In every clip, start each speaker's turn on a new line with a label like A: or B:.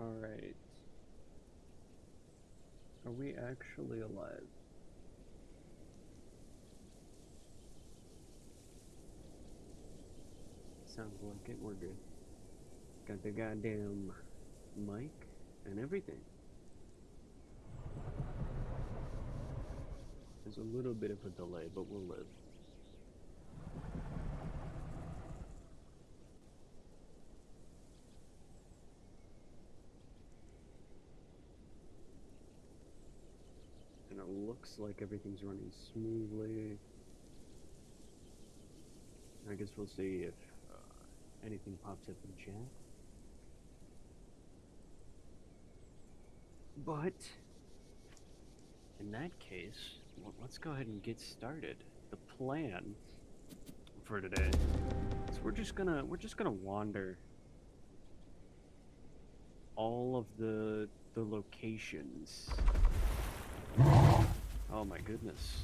A: Alright. Are we actually alive? Sounds like it, we're good. Got the goddamn mic and everything. There's a little bit of a delay, but we'll live. And it looks like everything's running smoothly. I guess we'll see if anything pops up in chat. But in that case, let's go ahead and get started. The plan for today is we're just gonna wander all of the locations. Oh my goodness.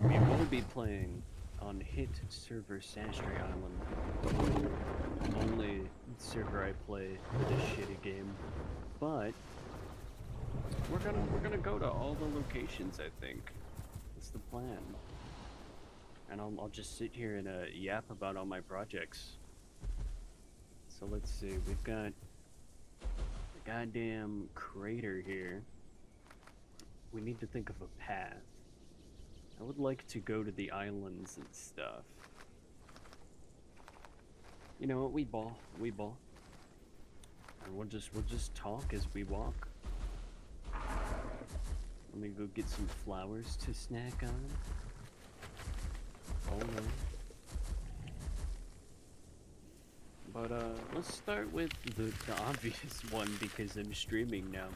A: We will be playing on hit server Sastry Island. Only server I play for this shitty game. But we're gonna go to all the locations, I think. That's the plan. And I'll just sit here and yap about all my projects. So let's see, we've got the goddamn crater here. We need to think of a path. I would like to go to the islands and stuff. You know what, we ball. And we'll just talk as we walk. Let me go get some flowers to snack on. Oh no. But let's start with the obvious one because I'm streaming now.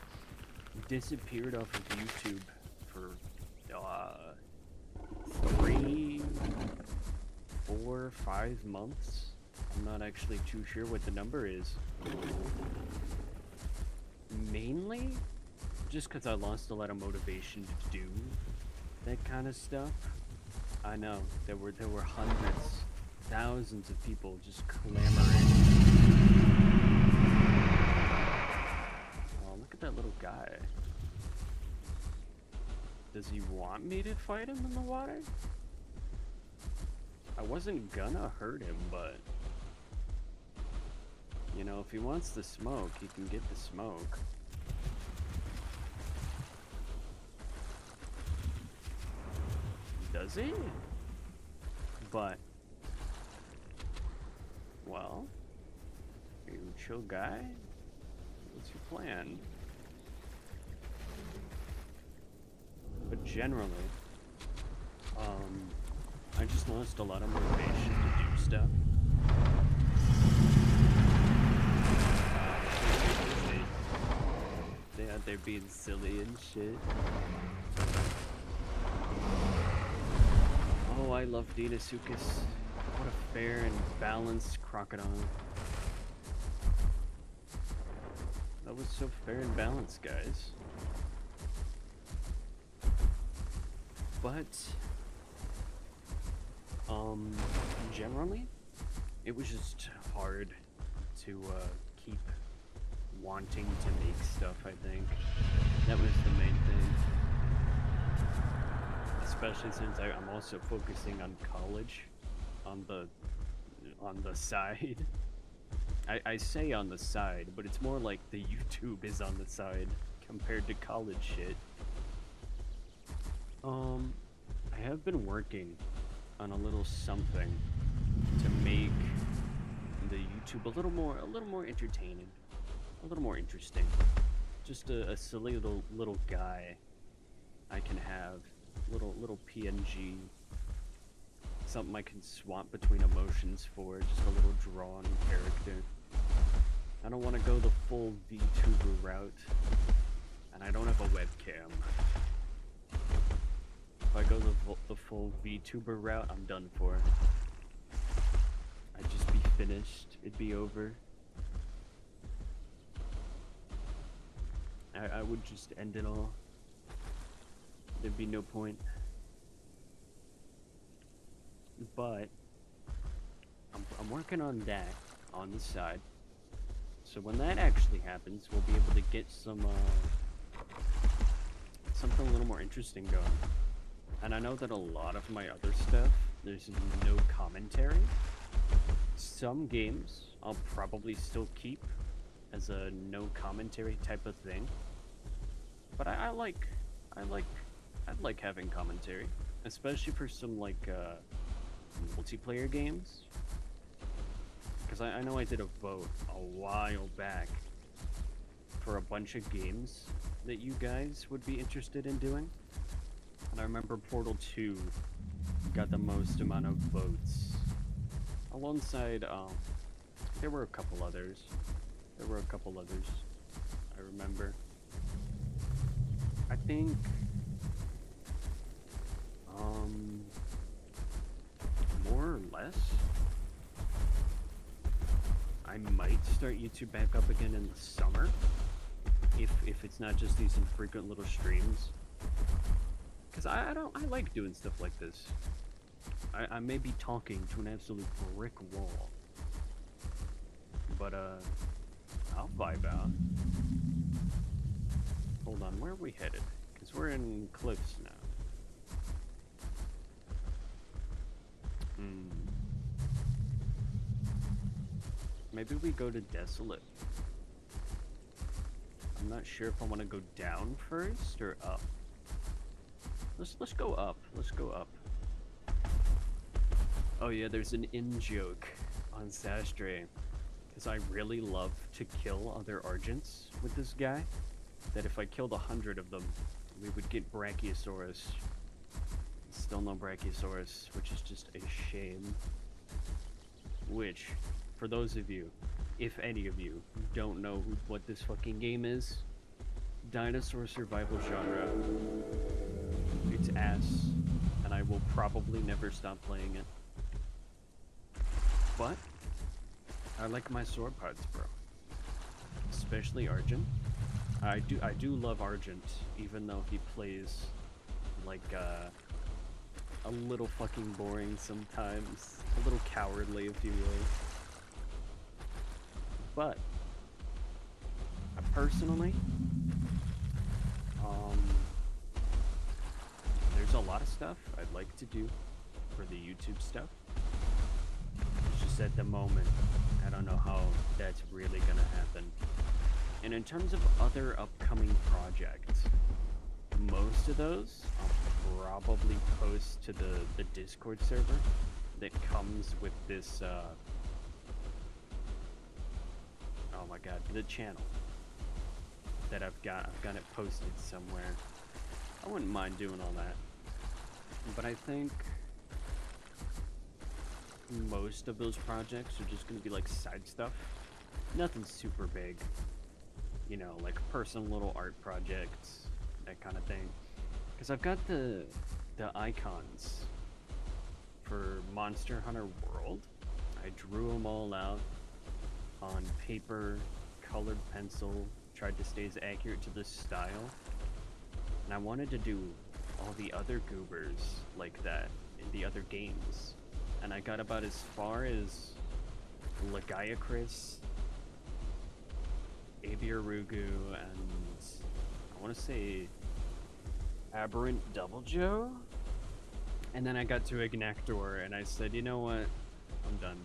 A: Disappeared off of YouTube for 3, 4, 5 months. I'm not actually too sure what the number is. Mainly just because I lost a lot of motivation to do that kind of stuff. I know there were hundreds, thousands of people just clamoring. Oh, look at that little guy. Does he want me to fight him in the water? I wasn't gonna hurt him, but you know, if he wants the smoke, he can get the smoke. Does he? But, well, are you a chill guy? What's your plan? But generally, I just lost a lot of motivation to do stuff. They out there being silly and shit. Oh, I love Dinosaurus. What a fair and balanced crocodile. That was so fair and balanced, guys. But generally, it was just hard to keep wanting to make stuff, I think. That was the main thing. Especially since I'm also focusing on college on the side. I say on the side, but it's more like the YouTube is on the side compared to college shit. I have been working on a little something to make the YouTube a little more entertaining, a little more interesting. Just a silly little guy I can have, little PNG, something I can swap between emotions for, just a little drawn character. I don't want to go the full VTuber route, and I don't have a webcam. If I go the full VTuber route, I'm done for. I'd just be finished. It'd be over. I would just end it all. There'd be no point. But I'm working on that on the side. So when that actually happens, we'll be able to get some something a little more interesting going. And I know that a lot of my other stuff, there's no commentary. Some games I'll probably still keep as a no commentary type of thing. But I like having commentary, especially for some like multiplayer games. Because I know I did a vote a while back for a bunch of games that you guys would be interested in doing. And I remember Portal 2 got the most amount of votes. Alongside, there were a couple others. I remember. I think, more or less, I might start YouTube back up again in the summer. If it's not just these infrequent little streams. Because I like doing stuff like this. I may be talking to an absolute brick wall. But, I'll vibe out. Hold on, where are we headed? Because we're in cliffs now. Maybe we go to Desolate. I'm not sure if I want to go down first or up. Let's go up. Let's go up. Oh yeah, there's an in-joke on Sastray. Because I really love to kill other Argents with this guy. That if I killed 100 of them, we would get Brachiosaurus. Still no Brachiosaurus, which is just a shame. Which, for those of you, if any of you, don't know what this fucking game is, dinosaur survival genre. It's ass, and I will probably never stop playing it. But I like my sword parts, bro. Especially Argent. I do love Argent, even though he plays like a little fucking boring sometimes, a little cowardly, if you will. But personally, there's a lot of stuff I'd like to do for the YouTube stuff. It's just at the moment, I don't know how that's really gonna happen. And in terms of other upcoming projects, most of those I'll probably post to the Discord server that comes with this, oh my god, the channel that I've got it posted somewhere. I wouldn't mind doing all that. But I think most of those projects are just going to be like side stuff. Nothing super big. You know, like personal little art projects, that kind of thing. Because I've got the icons for Monster Hunter World. I drew them all out on paper, colored pencil, tried to stay as accurate to the style. And I wanted to do all the other goobers like that in the other games. And I got about as far as Lagiacris, Abiarugu, and I want to say Aberrant Double Joe. And then I got to Ignactor, and I said, you know what? I'm done.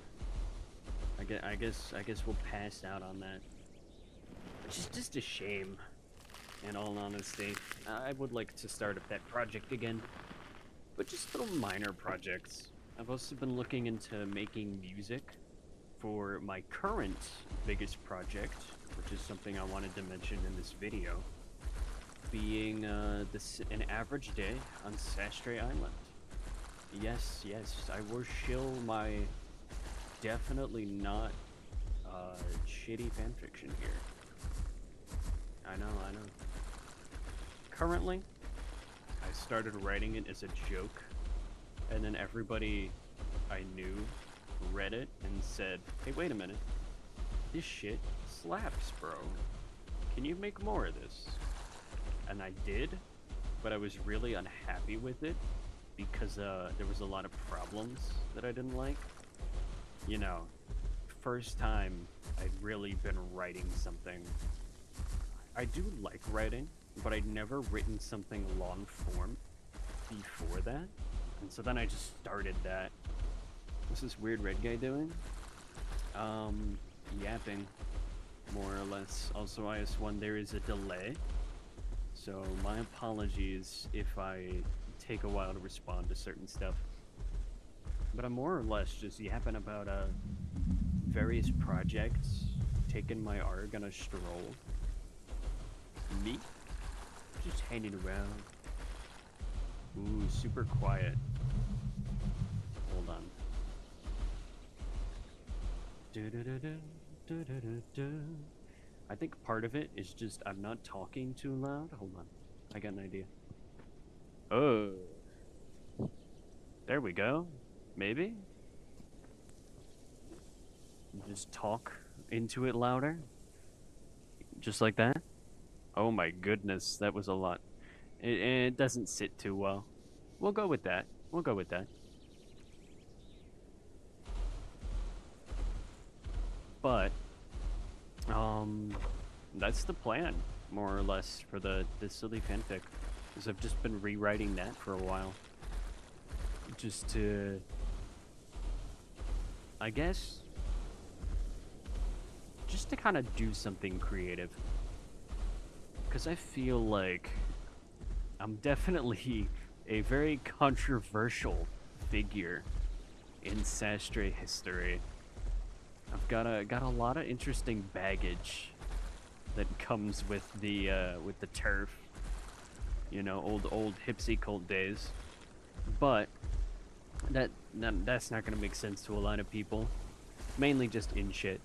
A: I guess we'll pass out on that. Which is just a shame, in all honesty. I would like to start up that project again. But just little minor projects. I've also been looking into making music for my current biggest project, which is something I wanted to mention in this video, being an average day on Sastray Island. Yes, I will shill my definitely not shitty fanfiction here. I know. Currently, I started writing it as a joke, and then everybody I knew read it and said, hey, wait a minute. This shit slaps, bro. Can you make more of this? And I did, but I was really unhappy with it because there was a lot of problems that I didn't like. You know, first time I'd really been writing something. I do like writing, but I'd never written something long form before that. And so then I just started that. What's this weird red guy doing? Yapping, more or less. Also, IS1, there is a delay. So my apologies if I take a while to respond to certain stuff. But I'm more or less just yapping about various projects, taking my arg on a stroll. Me? Just hanging around. Ooh, super quiet. Hold on. I think part of it is just I'm not talking too loud. Hold on. I got an idea. Oh. There we go. Maybe? Just talk into it louder? Just like that? Oh my goodness, that was a lot. It doesn't sit too well. We'll go with that. We'll go with that. But, that's the plan, more or less, for the silly fanfic. Because I've just been rewriting that for a while. Just to, I guess, just to kind of do something creative. Because I feel like I'm definitely a very controversial figure in Sastre history. I've got a lot of interesting baggage that comes with the turf, you know, old hipsy cult days. But that's not gonna make sense to a lot of people. Mainly just in shit.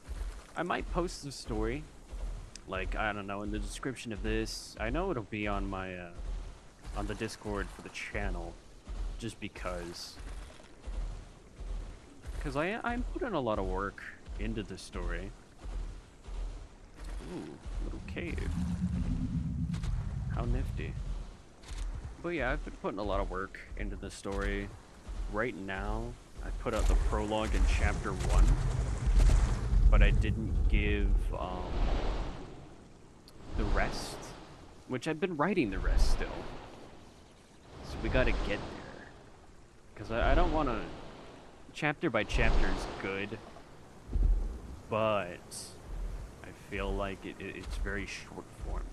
A: I might post the story, like, I don't know, in the description of this. I know it'll be on my on the Discord for the channel, just because I'm putting a lot of work into the story. Ooh, little cave. How nifty. But yeah, I've been putting a lot of work into the story. Right now, I put out the prologue in chapter 1, but I didn't give the rest, which I've been writing the rest still. So we gotta get there. Because I don't want to... Chapter by chapter is good, but I feel like it's very short form.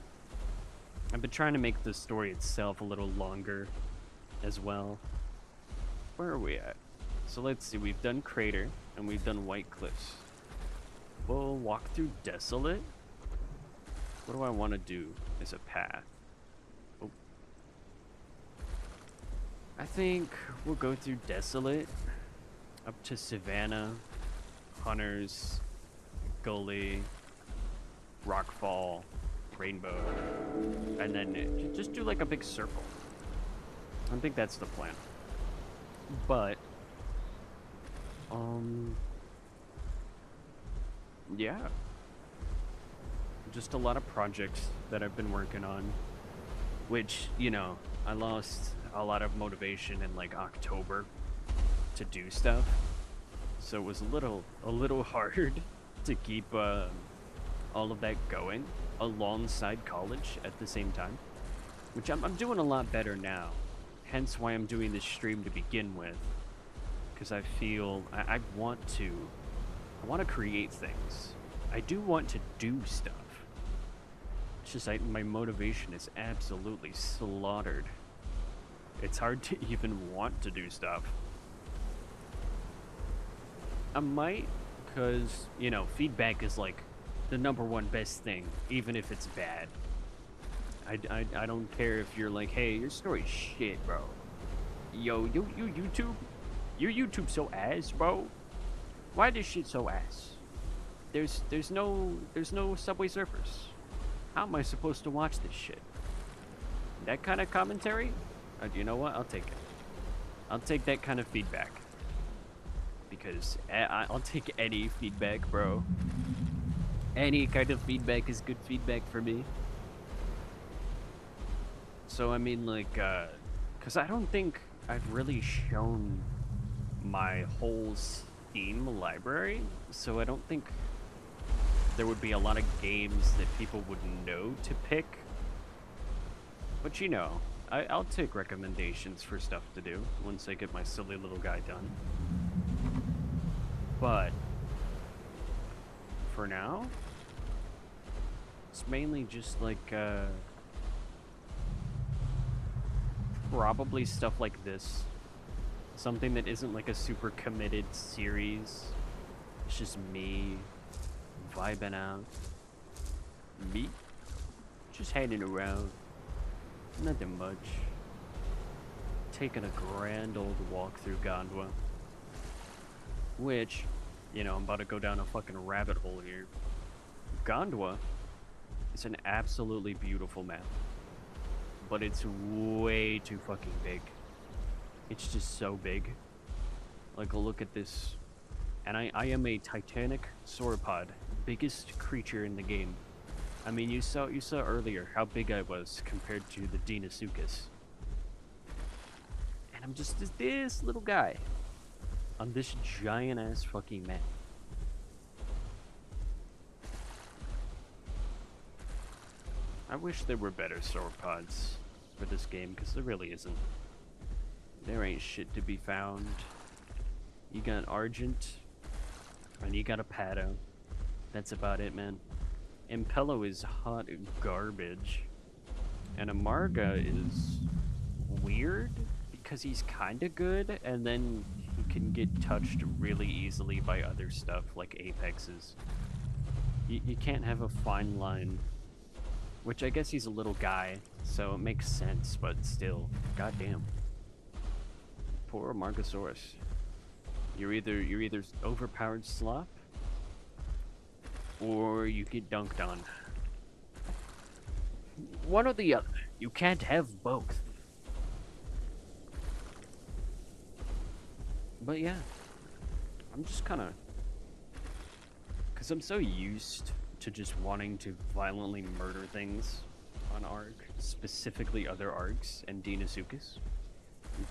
A: I've been trying to make the story itself a little longer as well. Where are we at? So let's see, we've done Crater and we've done White Cliffs. We'll walk through Desolate. What do I want to do as a path? Oh. I think we'll go through Desolate up to Savannah, Hunters, Gully, Rockfall, Rainbow, and then just do like a big circle. I think that's the plan. But, yeah. Just a lot of projects that I've been working on, which, you know, I lost a lot of motivation in like October to do stuff. So it was a little hard to keep all of that going alongside college at the same time, which I'm doing a lot better now. Hence why I'm doing this stream to begin with, because I feel I want to create things. I do want to do stuff. It's just my motivation is absolutely slaughtered. It's hard to even want to do stuff. I might, because, you know, feedback is like the #1 best thing, even if it's bad. I don't care if you're like, hey, your story's shit, bro. Yo, you YouTube so ass, bro. Why this shit so ass? There's no Subway Surfers. How am I supposed to watch this shit? That kind of commentary? You know what? I'll take it. I'll take that kind of feedback. Because I'll take any feedback, bro. Any kind of feedback is good feedback for me. So, I mean, like, because I don't think I've really shown my whole Steam library, so I don't think there would be a lot of games that people would know to pick. But you know, I'll take recommendations for stuff to do once I get my silly little guy done. But for now, it's mainly just like probably stuff like this. Something that isn't like a super committed series. It's just me vibing out. Me just hanging around. Nothing much. Taking a grand old walk through Gondwa. Which, you know, I'm about to go down a fucking rabbit hole here. Gondwa is an absolutely beautiful map. But it's way too fucking big. It's just so big. Like, look at this. And I am a titanic sauropod. Biggest creature in the game. I mean, you saw earlier how big I was compared to the dinosaurus. And I'm just this little guy on this giant ass fucking map. I wish there were better sauropods for this game, because there really isn't. There ain't shit to be found. You got Argent, and you got a Pato. That's about it, man. Impello is hot garbage. And Amarga is weird, because he's kinda good, and then he can get touched really easily by other stuff, like Apexes. You can't have a fine line. Which I guess he's a little guy, so it makes sense, but still, goddamn. Poor Amargasaurus. You're either overpowered slop, or you get dunked on. One or the other. You can't have both. But yeah, I'm just kind of, because I'm so used to just wanting to violently murder things on Ark, specifically other Arks and Deinosuchus.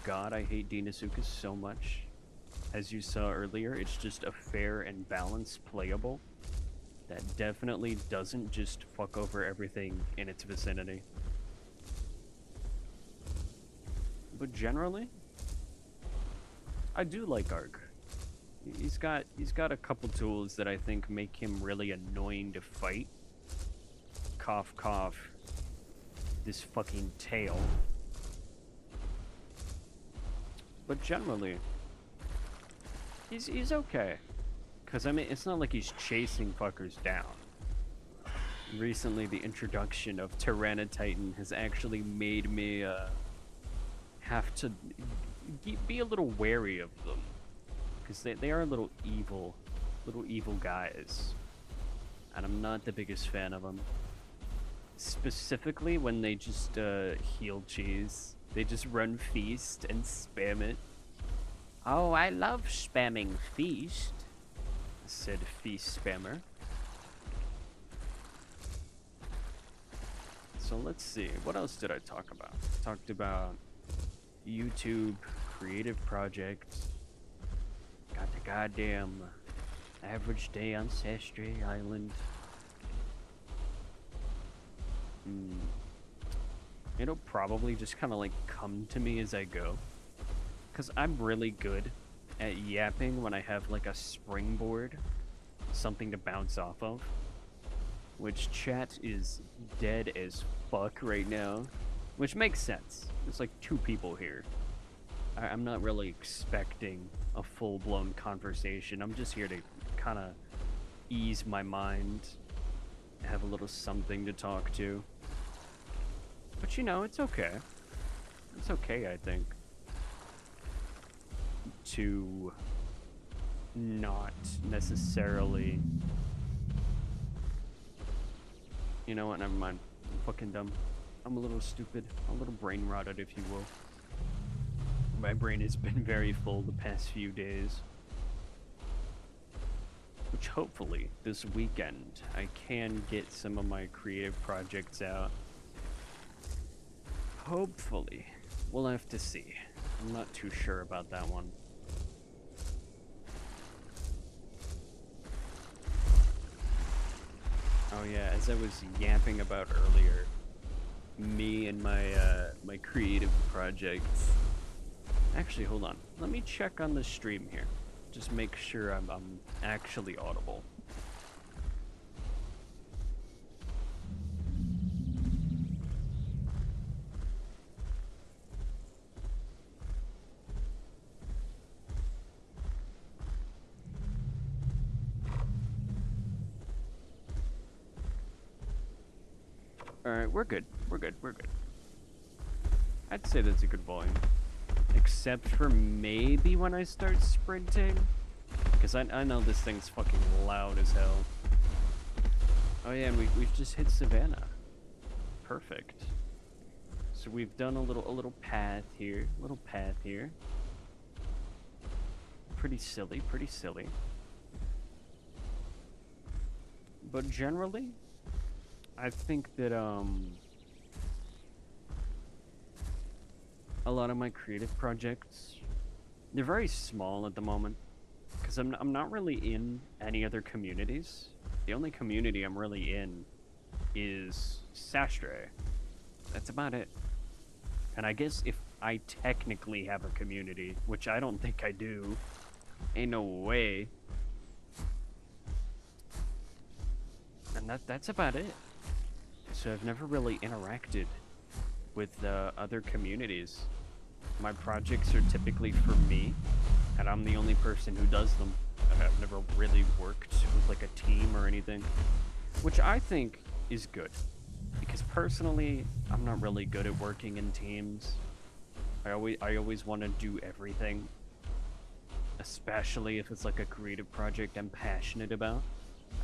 A: God, I hate Deinosuchus so much. As you saw earlier, it's just a fair and balanced playable that definitely doesn't just fuck over everything in its vicinity. But generally, I do like Ark. He's got a couple tools that I think make him really annoying to fight. Cough, cough. This fucking tail. But generally, he's okay. Cause I mean, it's not like he's chasing fuckers down. Recently, the introduction of Tyranititan has actually made me have to be a little wary of them. Because they are little evil guys. And I'm not the biggest fan of them. Specifically when they just heal cheese. They just run feast and spam it. Oh, I love spamming feast, said feast spammer. So let's see, what else did I talk about? Talked about YouTube, creative projects. Got the goddamn average day on Sastray Island. It'll probably just kind of like come to me as I go. Because I'm really good at yapping when I have like a springboard. Something to bounce off of. Which chat is dead as fuck right now. Which makes sense. There's like 2 people here. I'm not really expecting a full-blown conversation. I'm just here to kind of ease my mind, have a little something to talk to. But you know, it's okay. It's okay, I think, to not necessarily... You know what, never mind. I'm fucking dumb. I'm a little stupid. A little brain rotted, if you will. My brain has been very full the past few days. Which hopefully, this weekend, I can get some of my creative projects out. Hopefully. We'll have to see. I'm not too sure about that one. Oh yeah, as I was yapping about earlier, me and my creative projects. Actually, hold on. Let me check on the stream here. Just make sure I'm actually audible. Alright, we're good. We're good. We're good. I'd say that's a good volume. Except for maybe when I start sprinting. Because I know this thing's fucking loud as hell. Oh yeah, and we've just hit Savannah. Perfect. So we've done a little path here. Little path here. Pretty silly, pretty silly. But generally, I think that a lot of my creative projects, they're very small at the moment, because I'm not really in any other communities. The only community I'm really in is Sastre. That's about it. And I guess if I technically have a community, which I don't think I do, ain't no way. And that's about it. So I've never really interacted with other communities. My projects are typically for me, and I'm the only person who does them. I've never really worked with like a team or anything, which I think is good, because personally, I'm not really good at working in teams. I always want to do everything, especially if it's like a creative project I'm passionate about.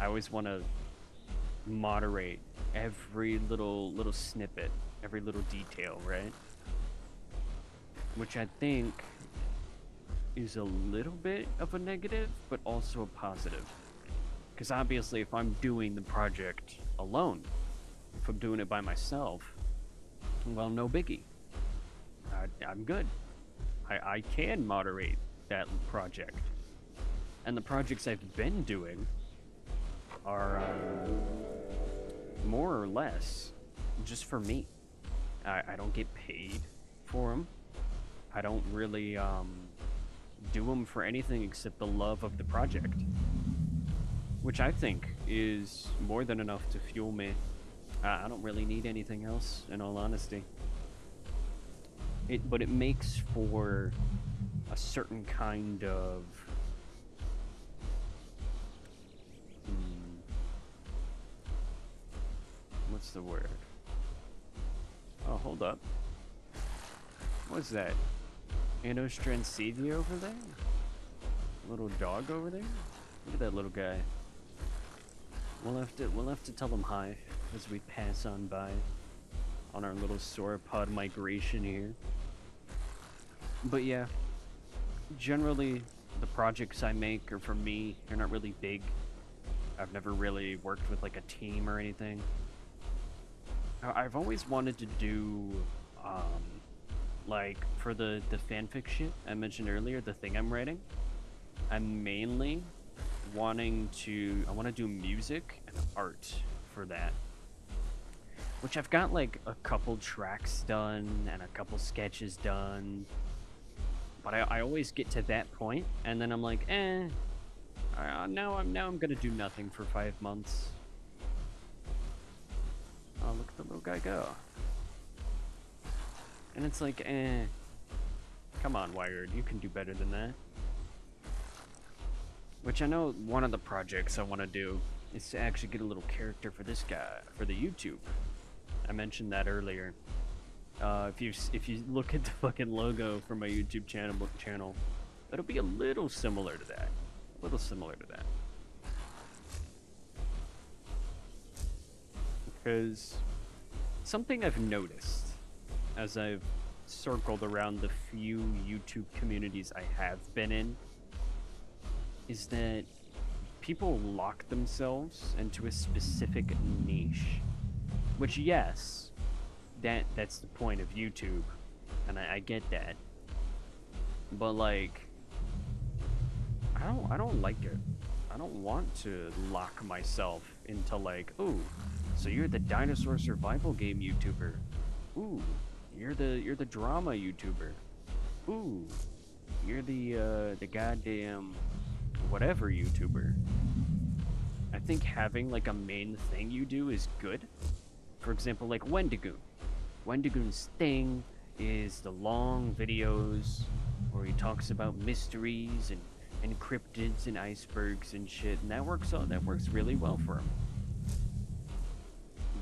A: I always want to moderate every little snippet, every little detail, right? Which I think is a little bit of a negative, but also a positive. Because obviously, if I'm doing the project alone, if I'm doing it by myself, well, no biggie. I'm good. I can moderate that project. And the projects I've been doing are more or less just for me. I don't get paid for them. I don't really do them for anything except the love of the project, which I think is more than enough to fuel me. I don't really need anything else, in all honesty. But it makes for a certain kind of what's the word? Oh, hold up. What's that? Inostrancedia over there? Little dog over there? Look at that little guy. We'll have to tell him hi as we pass on by on our little sauropod migration here. But yeah, generally the projects I make are for me. They're not really big. I've never really worked with like a team or anything. I've always wanted to do like for the fanfic shit I mentioned earlier, the thing I'm writing. I'm mainly I want to do music and art for that. Which I've got like a couple tracks done and a couple sketches done. But I always get to that point and then I'm like, now I'm gonna do nothing for 5 months. Oh, look at the little guy go. And it's like, come on, Wired, you can do better than that. Which I know one of the projects I want to do is to actually get a little character for this guy, for the YouTube. I mentioned that earlier. If you look at the fucking logo for my YouTube channel, it'll be a little similar to that. A little similar to that. Because something I've noticed as I've circled around the few YouTube communities I have been in is that people lock themselves into a specific niche. Which, yes, that's the point of YouTube, and I get that. But like, I don't like it. I don't want to lock myself into like, ooh, so you're the dinosaur survival game YouTuber. Ooh, you're the drama YouTuber. Ooh, you're the goddamn whatever YouTuber. I think having like a main thing you do is good. For example, like Wendigoon. Wendigoon's thing is the long videos where he talks about mysteries and cryptids and icebergs and shit, and that works really well for him.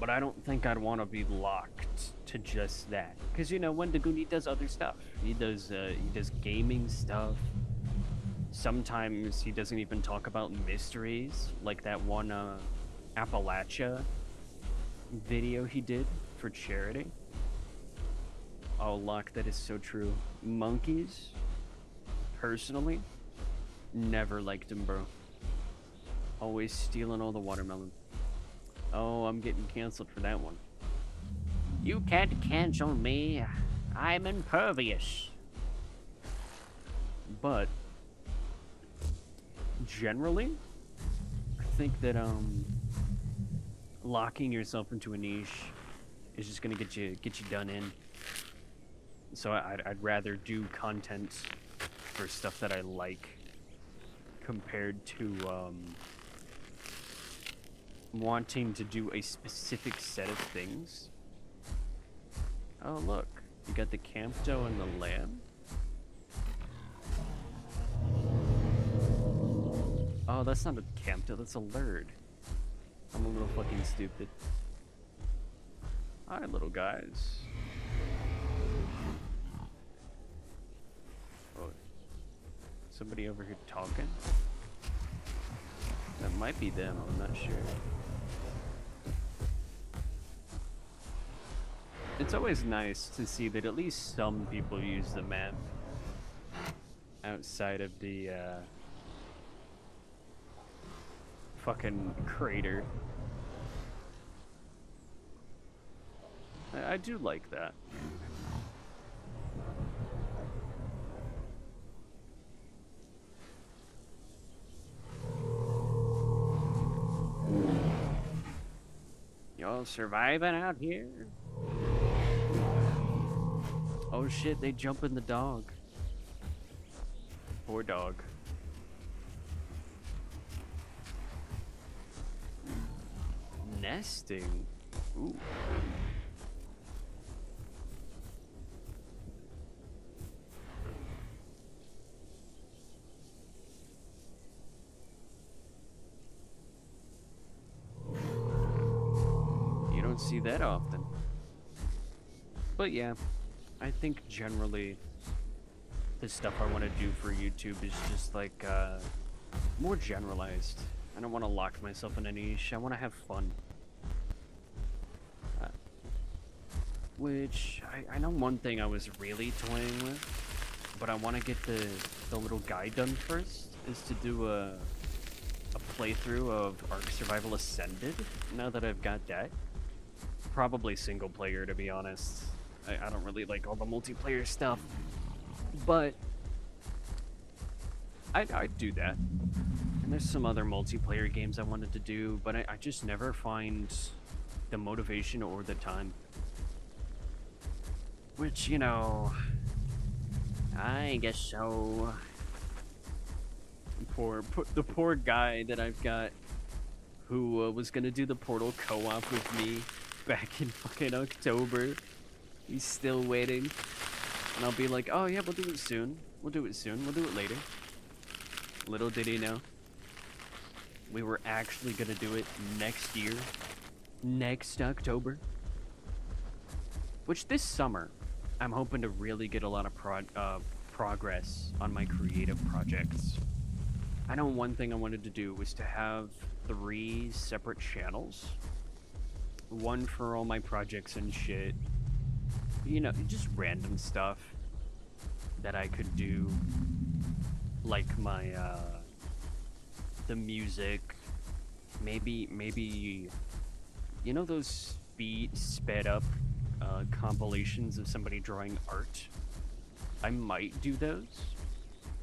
A: But I don't think I'd want to be locked to just that, because you know Wendigoon, he does other stuff. He does gaming stuff. Sometimes he doesn't even talk about mysteries, like that one Appalachia video he did for charity. Oh, Locke, that is so true. Monkeys, personally, never liked him, bro. Always stealing all the watermelon. Oh, I'm getting canceled for that one. You can't cancel me. I'm impervious. But generally, I think that locking yourself into a niche is just gonna get you done in. So I'd rather do content for stuff that I like compared to wanting to do a specific set of things. Oh look, you got the Campto and the lamb. Oh, that's not a Campto, that's a lurd. I'm a little fucking stupid. Hi, little guys. Oh, somebody over here talking? That might be them, I'm not sure. It's always nice to see that at least some people use the map outside of the fucking crater. I do like that. Y'all surviving out here? Oh shit, they jump in the dog. Poor dog. Nesting? Ooh. You don't see that often. But yeah, I think generally the stuff I want to do for YouTube is just like more generalized. I don't want to lock myself in a niche. I want to have fun. Which, I know one thing I was really toying with, but I want to get the little guide done first, is to do a playthrough of Ark Survival Ascended, now that I've got that. Probably single player, to be honest. I don't really like all the multiplayer stuff, but I'd do that. And there's some other multiplayer games I wanted to do, but I just never find the motivation or the time. Which, you know, I guess so. The poor guy that I've got who was gonna do the Portal co-op with me back in fucking October. He's still waiting. And I'll be like, oh yeah, we'll do it soon. We'll do it soon. We'll do it later. Little did he know, we were actually gonna do it next year. Next October. Which this summer, I'm hoping to really get a lot of progress on my creative projects. I know one thing I wanted to do was to have 3 separate channels. One for all my projects and shit. You know, just random stuff that I could do. Like my, the music. Maybe, you know those sped up compilations of somebody drawing art? I might do those,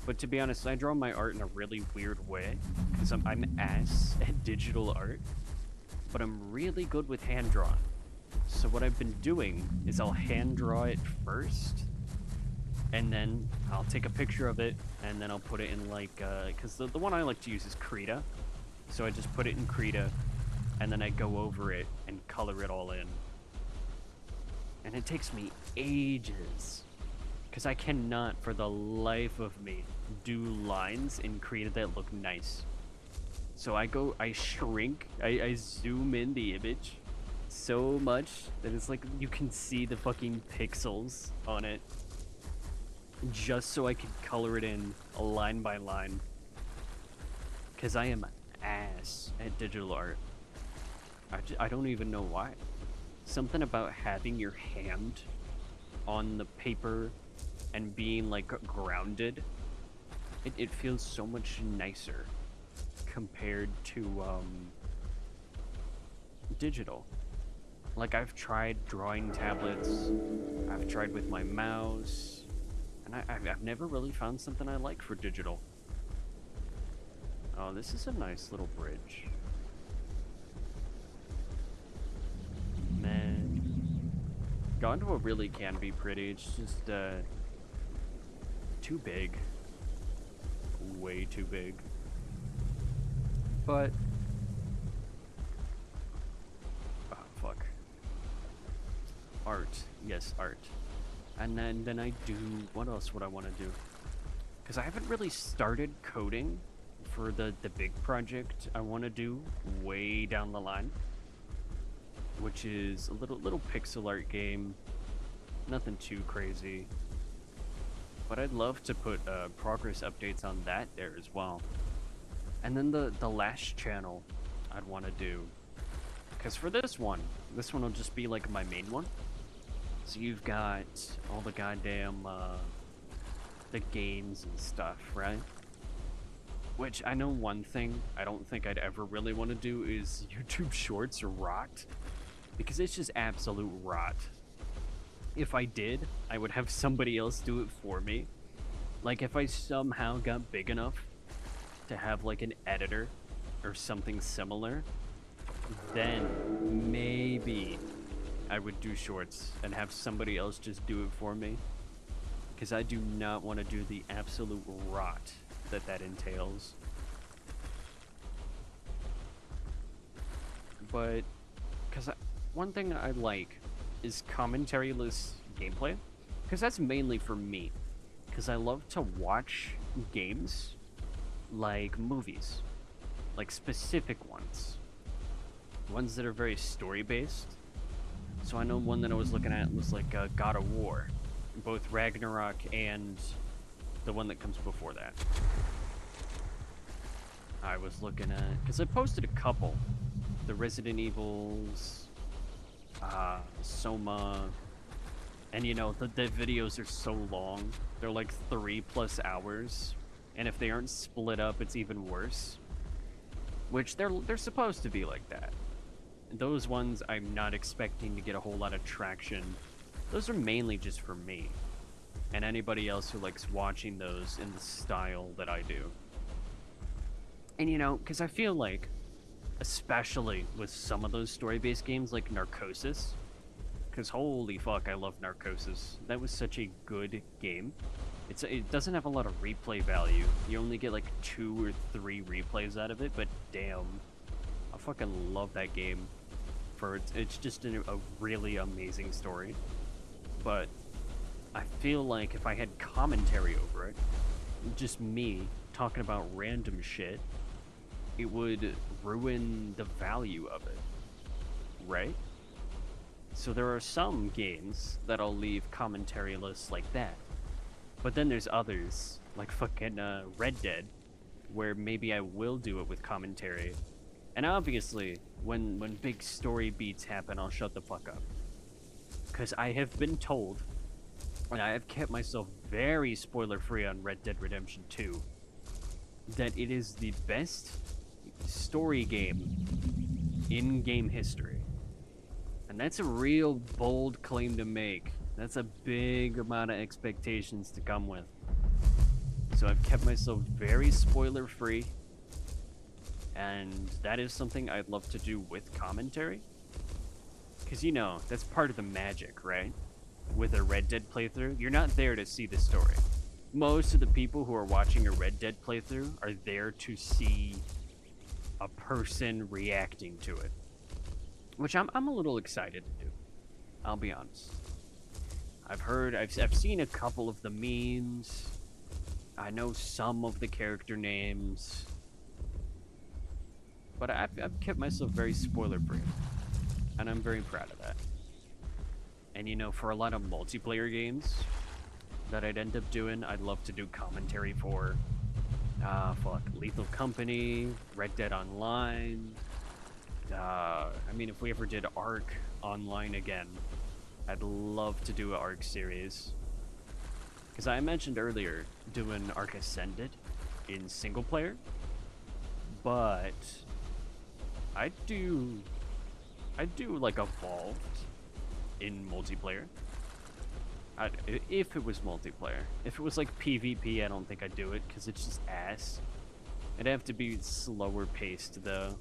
A: but to be honest, I draw my art in a really weird way because I'm ass at digital art. but I'm really good with hand drawn. So what I've been doing is I'll hand draw it first, and then I'll take a picture of it, and then I'll put it in like, because the one I like to use is Krita. So I just put it in Krita, and then I go over it and color it all in. And it takes me ages, because I cannot for the life of me do lines in Krita that look nice. So I shrink, I zoom in the image so much that it's like you can see the fucking pixels on it, just so I can color it in line by line. Because I am ass at digital art. I don't even know why. Something about having your hand on the paper and being like grounded, it feels so much nicer compared to digital. Like, I've tried drawing tablets, I've tried with my mouse, and I've never really found something I like for digital. Oh, this is a nice little bridge. Man, Gondola really can be pretty. It's just too big, way too big. But oh fuck, art. Yes, art. And then I do, what else would I want to do? Because I haven't really started coding for the big project I want to do way down the line, which is a little pixel art game. Nothing too crazy. But I'd love to put progress updates on that there as well. And then the last channel I'd want to do, because for this one will just be like my main one. So you've got all the goddamn the games and stuff, right? Which I know one thing I don't think I'd ever really want to do is YouTube Shorts rot, because it's just absolute rot. If I did, I would have somebody else do it for me. Like, if I somehow got big enough to have like an editor or something similar, then maybe I would do shorts and have somebody else just do it for me, because I do not want to do the absolute rot that entails. But because one thing I like is commentary-less gameplay, because that's mainly for me, because I love to watch games like movies, like specific ones that are very story-based. So I know one that I was looking at was like God of War, both Ragnarok and the one that comes before that. I was looking at, because I posted a couple, the Resident Evils, Soma, and you know, the videos are so long. They're like 3+ hours, and if they aren't split up, it's even worse. Which they're supposed to be like that. Those ones I'm not expecting to get a whole lot of traction. Those are mainly just for me and anybody else who likes watching those in the style that I do. And you know, because I feel like, especially with some of those story-based games like Narcosis, because holy fuck, I love Narcosis. That was such a good game. It doesn't have a lot of replay value. You only get like 2 or 3 replays out of it, but damn, I fucking love that game. It's just a really amazing story. But I feel like if I had commentary over it, just me talking about random shit, it would ruin the value of it, right? So there are some games that I'll leave commentary-less like that. But then there's others, like fucking Red Dead, where maybe I will do it with commentary. And obviously, when big story beats happen, I'll shut the fuck up. Because I have been told, and I have kept myself very spoiler-free on Red Dead Redemption 2, that it is the best story game in game history. And that's a real bold claim to make. That's a big amount of expectations to come with. So I've kept myself very spoiler-free. And that is something I'd love to do with commentary. Because, you know, that's part of the magic, right? With a Red Dead playthrough, you're not there to see the story. Most of the people who are watching a Red Dead playthrough are there to see a person reacting to it. Which I'm a little excited to do. I'll be honest. I've seen a couple of the memes. I know some of the character names. But I've kept myself very spoiler-free. And I'm very proud of that. And you know, for a lot of multiplayer games that I'd end up doing, I'd love to do commentary for. Lethal Company, Red Dead Online. I mean, if we ever did Ark Online again, I'd love to do an Ark series. Because I mentioned earlier doing Ark Ascended in single player. But I'd do like Evolved in multiplayer. If it was multiplayer. If it was like PvP, I don't think I'd do it because it's just ass. It'd have to be slower paced though.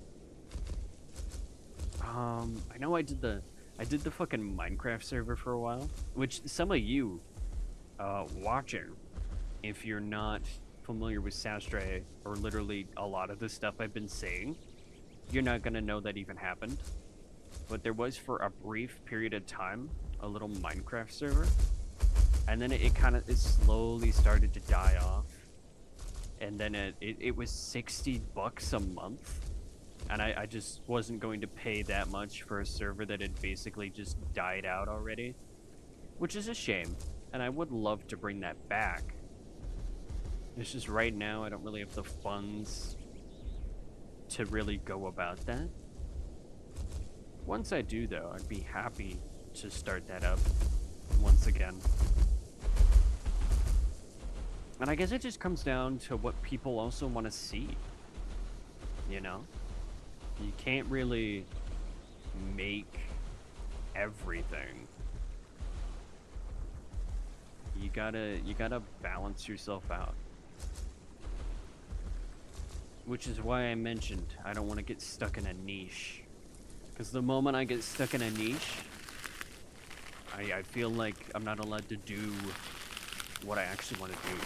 A: I know I did the fucking Minecraft server for a while, which some of you watching, if you're not familiar with Sastray or literally a lot of the stuff I've been saying, you're not gonna know that even happened. But there was, for a brief period of time, a little Minecraft server, and then it slowly started to die off, and then it was $60 a month, and I just wasn't going to pay that much for a server that had basically just died out already, which is a shame, and I would love to bring that back. It's just right now I don't really have the funds to really go about that. Once I do, though, I'd be happy to start that up once again. And I guess it just comes down to what people also want to see. You know? You can't really make everything. You gotta balance yourself out. Which is why I mentioned I don't want to get stuck in a niche. Because the moment I get stuck in a niche, I feel like I'm not allowed to do what I actually want to do.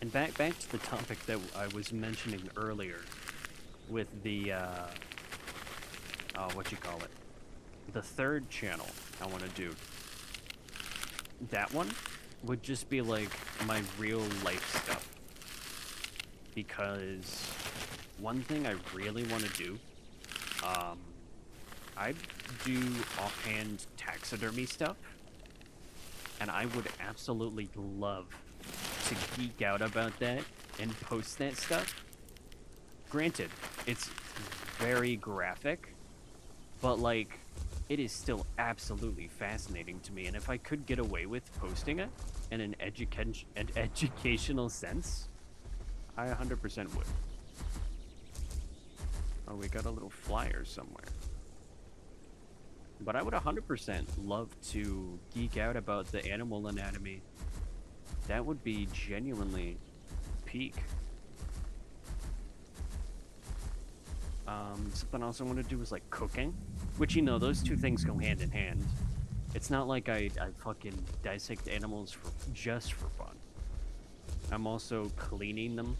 A: And back to the topic that I was mentioning earlier with the, the third channel I want to do. That one would just be like my real life stuff. Because one thing I really want to do, I do offhand taxidermy stuff, and I would absolutely love to geek out about that and post that stuff. Granted, it's very graphic, but like, it is still absolutely fascinating to me, and if I could get away with posting it in an educational sense, I 100% would. Oh, we got a little flyer somewhere. But I would 100% love to geek out about the animal anatomy. That would be genuinely peak. Something else I want to do is like cooking, which, you know, those two things go hand in hand. It's not like I fucking dissect animals just for fun. I'm also cleaning them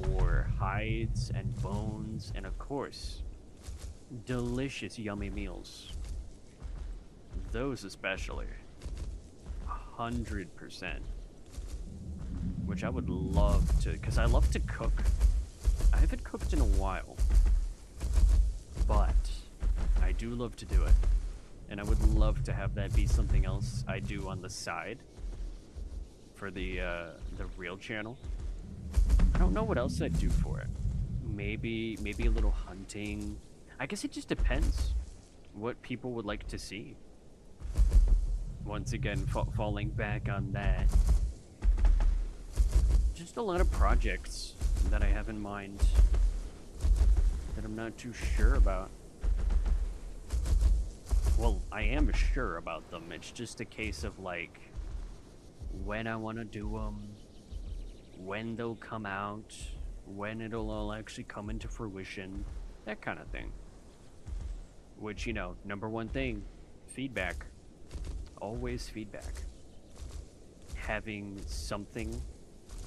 A: for hides and bones, and of course, delicious, yummy meals. Those especially. 100%. Which I would love to, because I love to cook. I haven't cooked in a while, but I do love to do it. And I would love to have that be something else I do on the side for the real channel. I don't know what else I'd do for it. Maybe a little hunting. I guess it just depends what people would like to see. Once again, falling back on that. Just a lot of projects that I have in mind that I'm not too sure about. Well, I am sure about them. It's just a case of like when I want to do them, when they'll come out, when it'll all actually come into fruition, that kind of thing. Which, you know, number one thing, feedback. Always feedback. Having something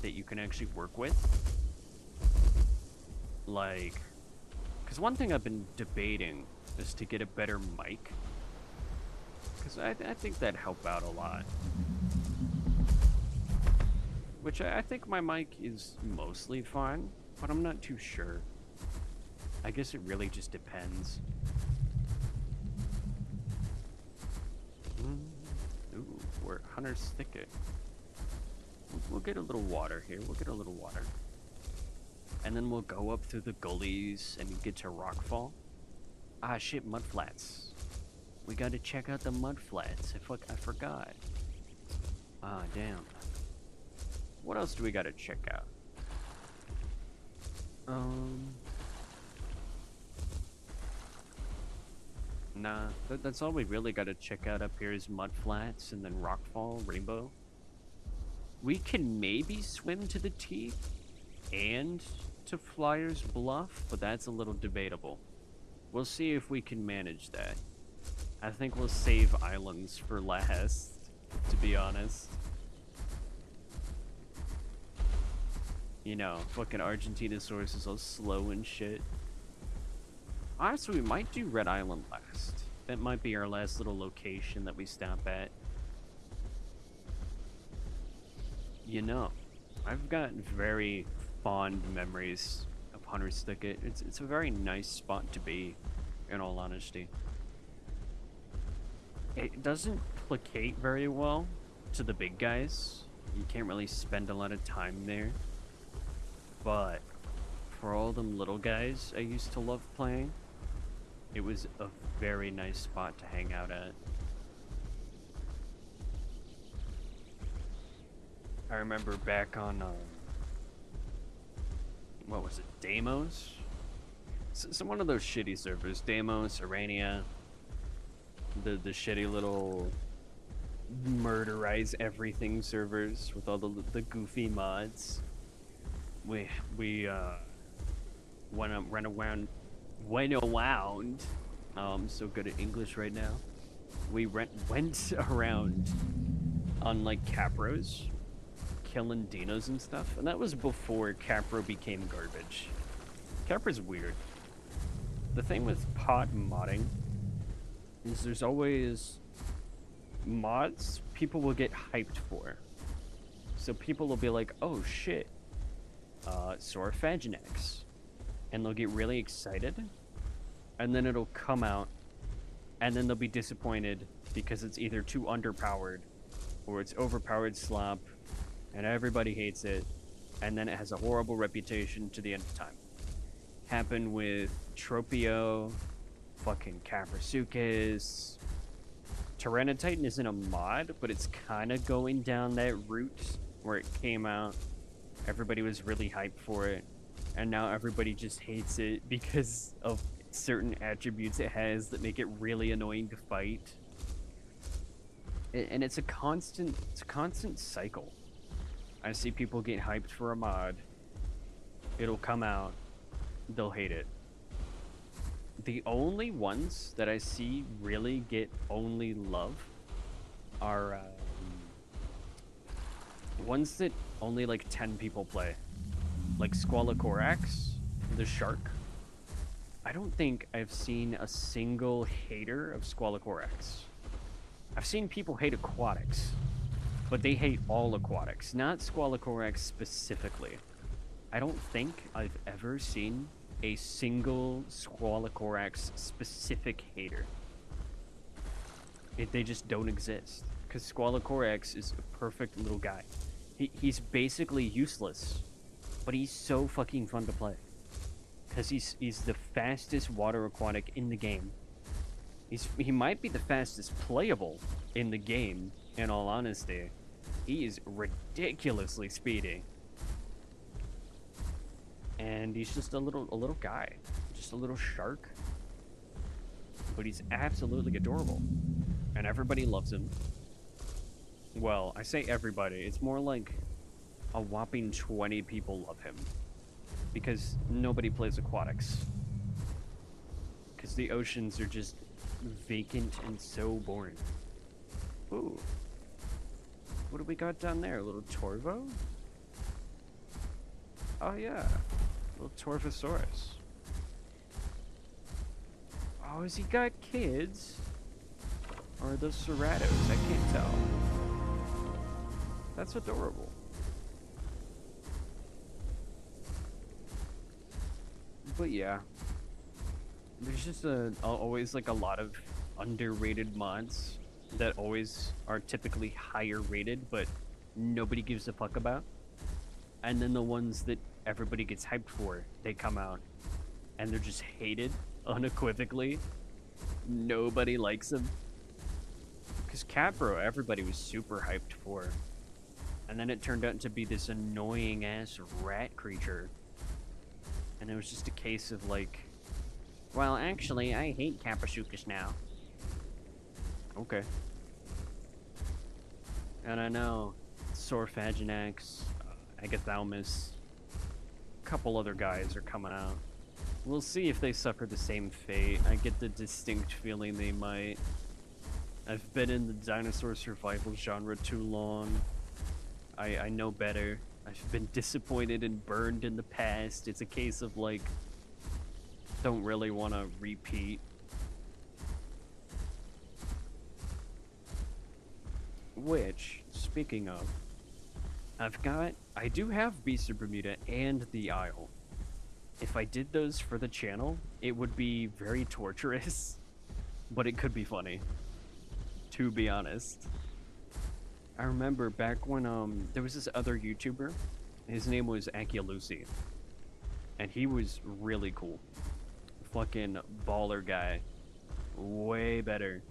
A: that you can actually work with. Like, because one thing I've been debating is to get a better mic. Because I think that'd help out a lot. Which I think my mic is mostly fine, but I'm not too sure. I guess it really just depends. Ooh, we're Hunter's Thicket. We'll get a little water here. We'll get a little water. And then we'll go up through the gullies and get to Rockfall. Ah, shit, mudflats. We gotta check out the mudflats. I forgot. Ah, damn. What else do we gotta check out? Nah, that's all we really gotta check out up here is mudflats and then Rockfall, Rainbow. We can maybe swim to the Teeth and to Flyer's Bluff, but that's a little debatable. We'll see if we can manage that. I think we'll save islands for last, to be honest. You know, fucking argentinosaurus is all slow and shit. Honestly, we might do Red Island last. That might be our last little location that we stop at. You know, I've got very fond memories of Hunter's Thicket. It's a very nice spot to be, in all honesty. It doesn't placate very well to the big guys. You can't really spend a lot of time there. But for all them little guys I used to love playing, it was a very nice spot to hang out at. I remember back on, what was it, Deimos? So one of those shitty servers, Deimos, Arania, the shitty little murderize everything servers with all the goofy mods. We went around. I'm so good at English right now. We went around on like Capros, killing dinos and stuff, and that was before Capro became garbage. Capro's weird. The thing with pot modding is there's always mods people will get hyped for. So people will be like, oh shit, Saurophaginex. And they'll get really excited, and then it'll come out, and then they'll be disappointed because it's either too underpowered, or it's overpowered slop, and everybody hates it, and then it has a horrible reputation to the end of time. Happened with Tropio, fucking Caprasukis. Tyranititan isn't a mod, but it's kind of going down that route where it came out. Everybody was really hyped for it, and now everybody just hates it because of certain attributes it has that make it really annoying to fight. And it's a constant cycle. I see people get hyped for a mod, it'll come out, they'll hate it. The only ones that I see really get only love are ones that only like 10 people play. Like Squalocorax, the shark. I don't think I've seen a single hater of Squalocorax. I've seen people hate aquatics, but they hate all aquatics, not Squalocorax specifically. I don't think I've ever seen a single Squalocorax specific hater. They just don't exist, because Squalocorax is a perfect little guy. He's basically useless, but he's so fucking fun to play. Because he's the fastest water aquatic in the game. He might be the fastest playable in the game, in all honesty. He is ridiculously speedy. And he's just a little guy. Just a little shark. But he's absolutely adorable. And everybody loves him. Well, I say everybody. It's more like a whopping 20 people love him. because nobody plays aquatics. Because the oceans are just vacant and so boring. Ooh. What do we got down there? A little Torvo? Oh yeah. A little Torvosaurus. Oh, has he got kids? Or are those Ceratos? I can't tell. That's adorable. But yeah. There's just always like a lot of underrated mods that always are typically higher rated, but nobody gives a fuck about. And then the ones that everybody gets hyped for, they come out and they're just hated unequivocally. Nobody likes them. Because Capro, everybody was super hyped for. And then it turned out to be this annoying ass rat creature. And it was just a case of like, well, actually, I hate Caprasuchus now. Okay. And I know Sorfaginax, Agathalmus, a couple other guys are coming out. We'll see if they suffer the same fate. I get the distinct feeling they might. I've been in the dinosaur survival genre too long. I know better. I've been disappointed and burned in the past. It's a case of like, don't really want to repeat. Which, speaking of, I do have Beast of Bermuda and the Isle. If I did those for the channel, it would be very torturous, but it could be funny, to be honest. I remember back when there was this other YouTuber, his name was Akialusi, and he was really cool. Fucking baller guy. Way better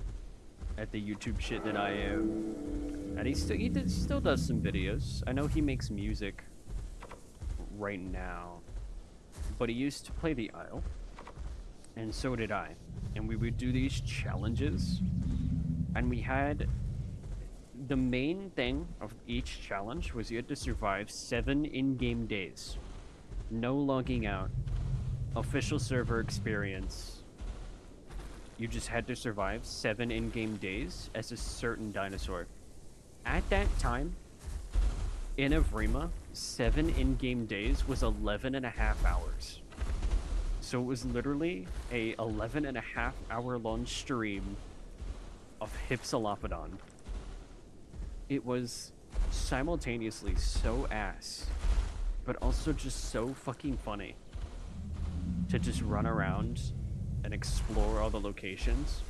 A: at the YouTube shit than I am. And he still does some videos. I know he makes music right now. But he used to play the Isle. And so did I. And we would do these challenges. And we had... The main thing of each challenge was you had to survive 7 in-game days. No logging out. Official server experience. You just had to survive 7 in-game days as a certain dinosaur. At that time, in Avrima, 7 in-game days was 11.5 hours. So it was literally a 11.5 hour long stream of Hypsilophodon. It was simultaneously so ass, but also just so fucking funny to just run around and explore all the locations.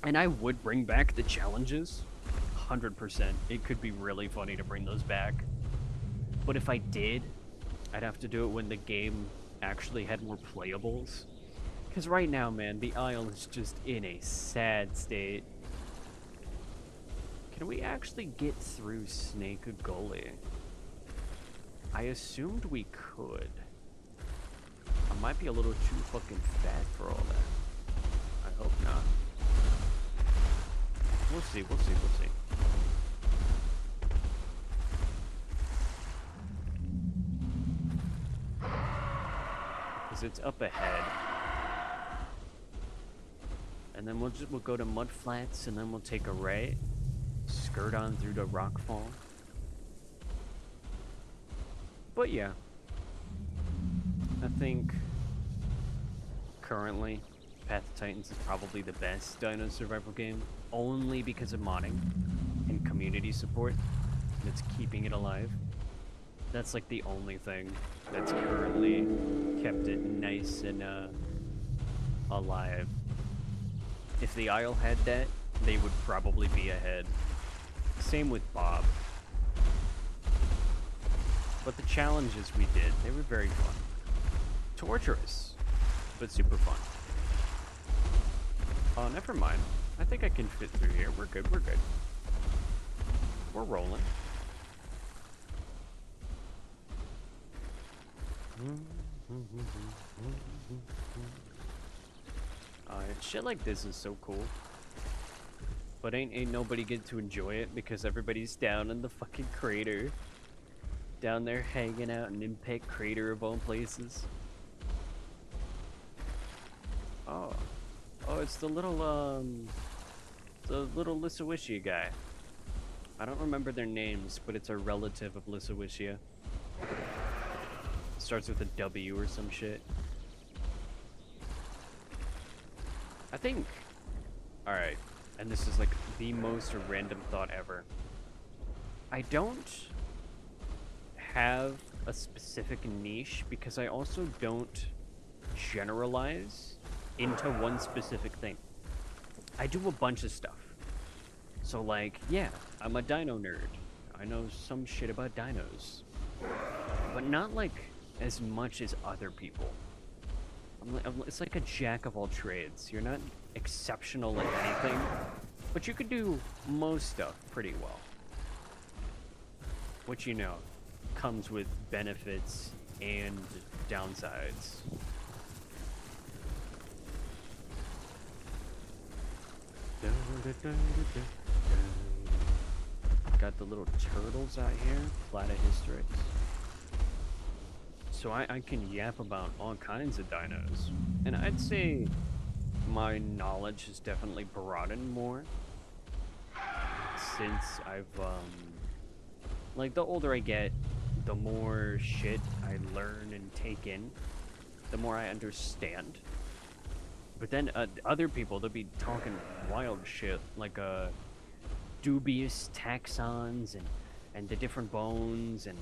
A: And I would bring back the challenges, 100%. It could be really funny to bring those back. But if I did, I'd have to do it when the game actually had more playables. Because right now, man, the Isle is just in a sad state. Can we actually get through Snake Gully? I assumed we could. I might be a little too fucking fat for all that. I hope not. We'll see, we'll see, we'll see. Because it's up ahead. And then we'll go to Mud Flats, and then we'll take a right. Skirt on through the Rockfall. But yeah. I think currently Path of Titans is probably the best dino survival game, only because of modding and community support that's keeping it alive. That's like the only thing that's currently kept it nice and alive. If the Isle had that, they would probably be ahead. Same with Bob. But the challenges we did, they were very fun. Torturous, but super fun. Oh, never mind. I think I can fit through here. We're good, we're good. We're rolling. Shit like this is so cool. But ain't nobody get to enjoy it because everybody's down in the fucking crater. Down there hanging out in Impact Crater of all places. Oh. Oh, it's the little Lissawiscia guy. I don't remember their names, but it's a relative of Lissawiscia. Starts with a W or some shit. I think... Alright, and this is like the most random thought ever. I don't have a specific niche because I also don't generalize into one specific thing. I do a bunch of stuff. So like, yeah, I'm a dino nerd. I know some shit about dinos. But not like as much as other people. It's like a jack of all trades. You're not exceptional at anything, but you could do most stuff pretty well. Which, you know, comes with benefits and downsides. Got the little turtles out here, platyhystrix. So I can yap about all kinds of dinos. And I'd say my knowledge has definitely broadened more since I've, like, the older I get, the more shit I learn and take in, the more I understand. But then other people, they'll be talking wild shit, like dubious taxons and the different bones and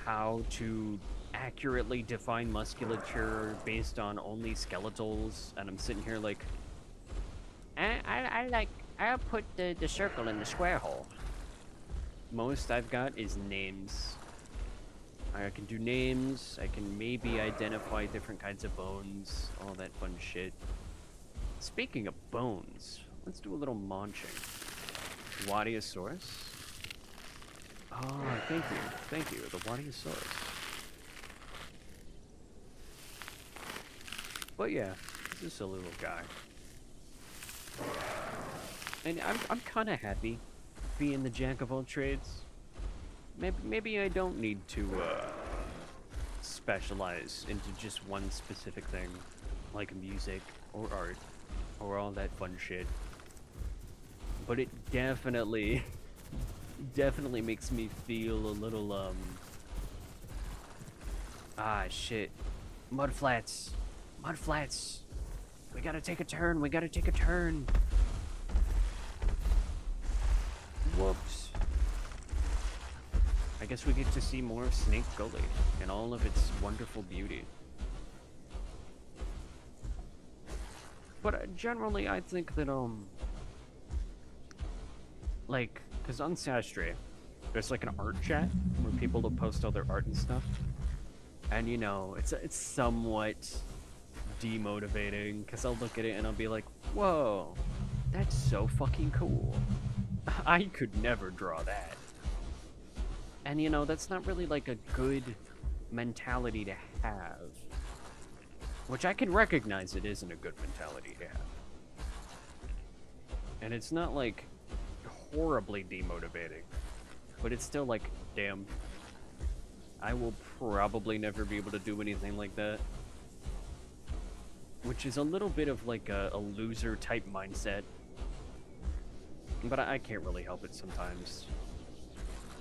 A: how to accurately define musculature based on only skeletals. And I'm sitting here like, I'll put the circle in the square hole. Most I've got is names. I can do names, I can maybe identify different kinds of bones, all that fun shit. Speaking of bones, let's do a little munching. Wadiosaurus. Oh, thank you, the Wadiosaurus. But yeah, this is a little guy. And I'm kind of happy being the jack of all trades. Maybe I don't need to specialize into just one specific thing, like music or art or all that fun shit. But it definitely makes me feel a little shit. Mudflats. We gotta take a turn. Whoops. I guess we get to see more of Snake Gully in all of its wonderful beauty. But generally, I think that, like, because on Sastray, there's like an art chat where people will post all their art and stuff. And, you know, it's somewhat demotivating, because I'll look at it and I'll be like, whoa, that's so fucking cool. I could never draw that. And, you know, that's not really, like, a good mentality to have. Which I can recognize it isn't a good mentality to have. And it's not, like, horribly demotivating. But it's still like, damn. I will probably never be able to do anything like that. Which is a little bit of, like, a loser-type mindset. But I can't really help it sometimes.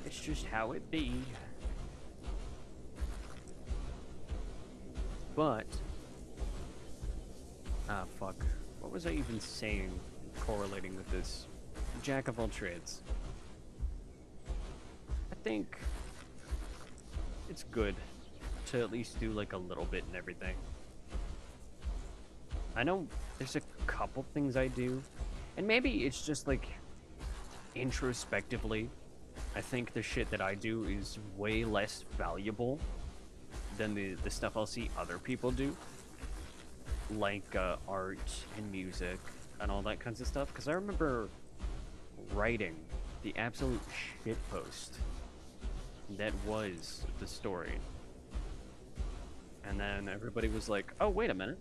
A: It's just how it be. But... ah, fuck. What was I even saying correlating with this? Jack of all trades. I think... it's good to at least do, like, a little bit and everything. I know there's a couple things I do, and maybe it's just, like, introspectively, I think the shit that I do is way less valuable than the stuff I'll see other people do. Like, art and music and all that kinds of stuff. Because I remember writing the absolute shitpost that was the story. And then everybody was like, oh, wait a minute.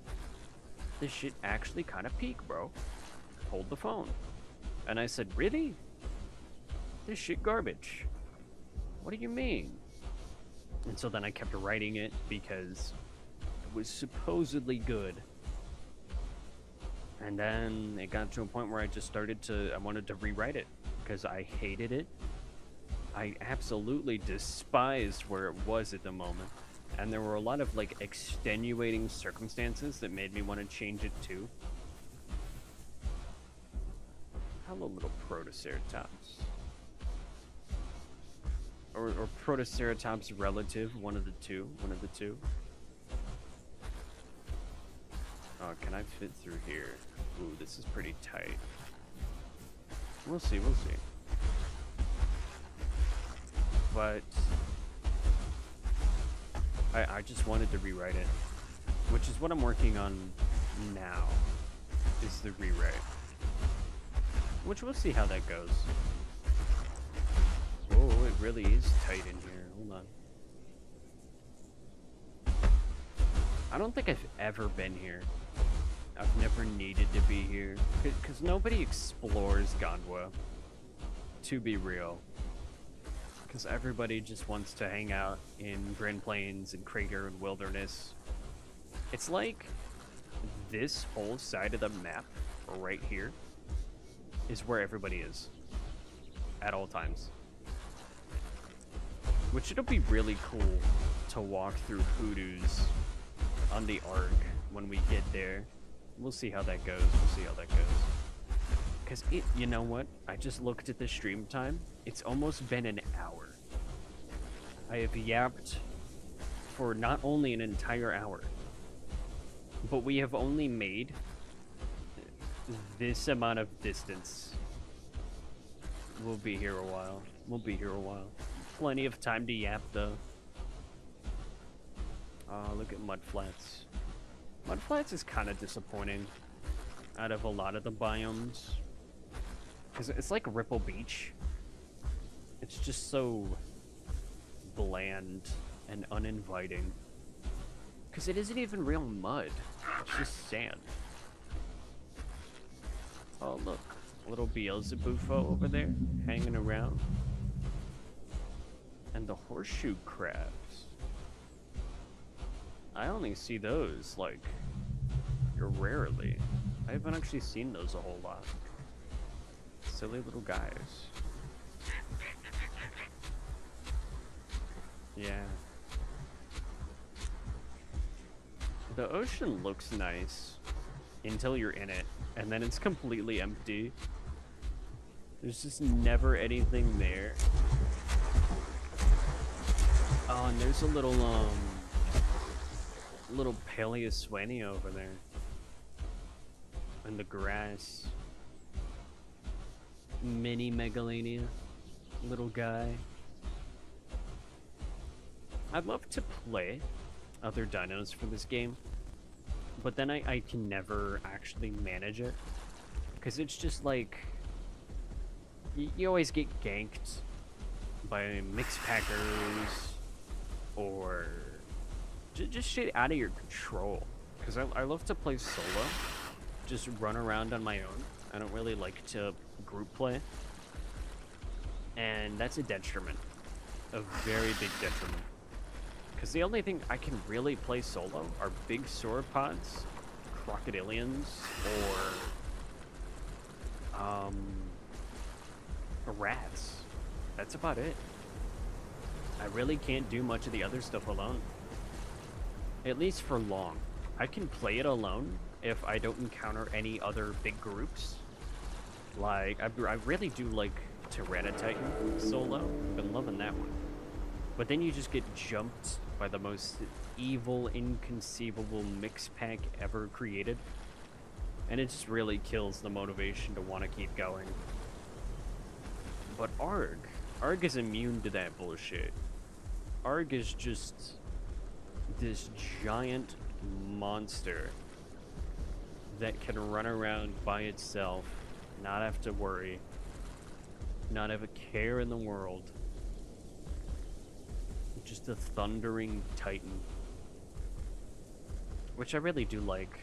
A: This shit actually kind of peak, bro. Hold the phone. And I said, really? This shit garbage. What do you mean? And so then I kept writing it because it was supposedly good. And then it got to a point where I just I wanted to rewrite it because I hated it. I absolutely despised where it was at the moment. And there were a lot of like extenuating circumstances that made me want to change it too. Hello, little protoceratops. Or protoceratops relative, one of the two. Oh, can I fit through here? Ooh, this is pretty tight. We'll see. But I just wanted to rewrite it, which is what I'm working on now, is the rewrite. Which we'll see how that goes. Oh, it really is tight in here. Hold on. I don't think I've ever been here. I've never needed to be here. Because nobody explores Gondwa, to be real. Because everybody just wants to hang out in Grand Plains and Crater and Wilderness. It's like this whole side of the map, right here, is where everybody is. At all times. Which it'll be really cool to walk through hoodoos on the Arg when we get there. We'll see how that goes. Because you know what? I just looked at the stream time. It's almost been an hour. I have yapped for not only an entire hour, but we have only made this amount of distance. We'll be here a while. Plenty of time to yap, though. Look at Mudflats. Mudflats is kind of disappointing out of a lot of the biomes. Because it's like Ripple Beach. It's just so bland and uninviting. Because it isn't even real mud. It's just sand. Oh, look. Little Beelzebufo over there, hanging around. And the horseshoe crabs. I only see those, like, rarely. I haven't actually seen those a whole lot. Silly little guys. Yeah. The ocean looks nice until you're in it, and then it's completely empty. There's just never anything there. Oh, and there's a little Paleoswani over there. In the grass. Mini Megalania. Little guy. I'd love to play other dinos for this game, but then I can never actually manage it. Because it's just like, you always get ganked by mixed packers, or just shit out of your control. Because I love to play solo, just run around on my own. I don't really like to group play, and that's a detriment, a very big detriment. Because the only thing I can really play solo are big sauropods, crocodilians, or rats. That's about it. I really can't do much of the other stuff alone. At least for long. I can play it alone if I don't encounter any other big groups. Like, I really do like Tyranititan solo. I've been loving that one. But then you just get jumped by the most evil, inconceivable mix pack ever created. And it just really kills the motivation to want to keep going. But Arg is immune to that bullshit. Arg is just this giant monster that can run around by itself, not have to worry, not have a care in the world. Just a thundering titan. Which I really do like.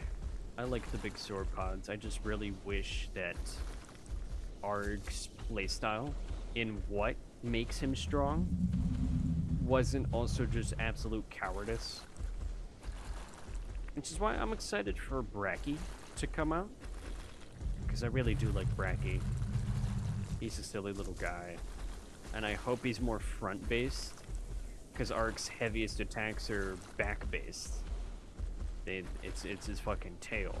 A: I like the big sauropods. I just really wish that Arg's playstyle in what makes him strong wasn't also just absolute cowardice. Which is why I'm excited for Bracky to come out. Because I really do like Bracky. He's a silly little guy. And I hope he's more front-based. Because Ark's heaviest attacks are back-based. It's his fucking tail.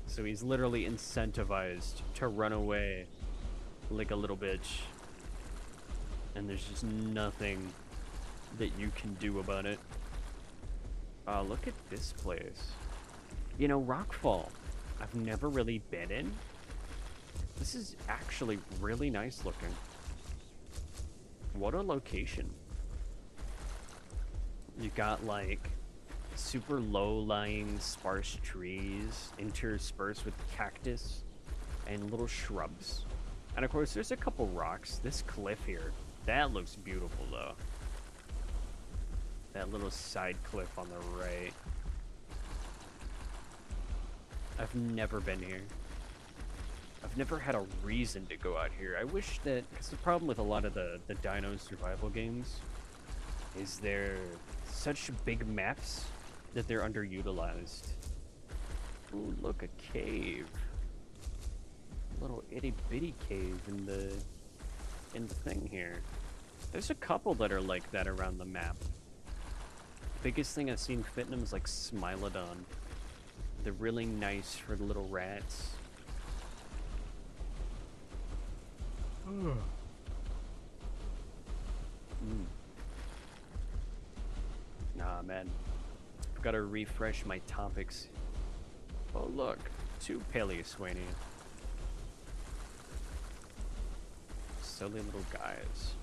A: So he's literally incentivized to run away like a little bitch. And there's just nothing that you can do about it. Look at this place. You know, Rockfall. I've never really been in. This is actually really nice looking. What a location. You got like super low-lying sparse trees interspersed with cactus and little shrubs. And of course there's a couple rocks. This cliff here, that looks beautiful though. That little side cliff on the right. I've never been here. I've never had a reason to go out here. I wish that, because the problem with a lot of the dino survival games is they're such big maps that they're underutilized. Ooh, look, a cave. A little itty bitty cave in the thing here. There's a couple that are like that around the map. Biggest thing I've seen fit in them is like Smilodon. They're really nice for the little rats. Nah, man. I've got to refresh my topics. Oh, look. 2 Paleoswania. Silly little guys.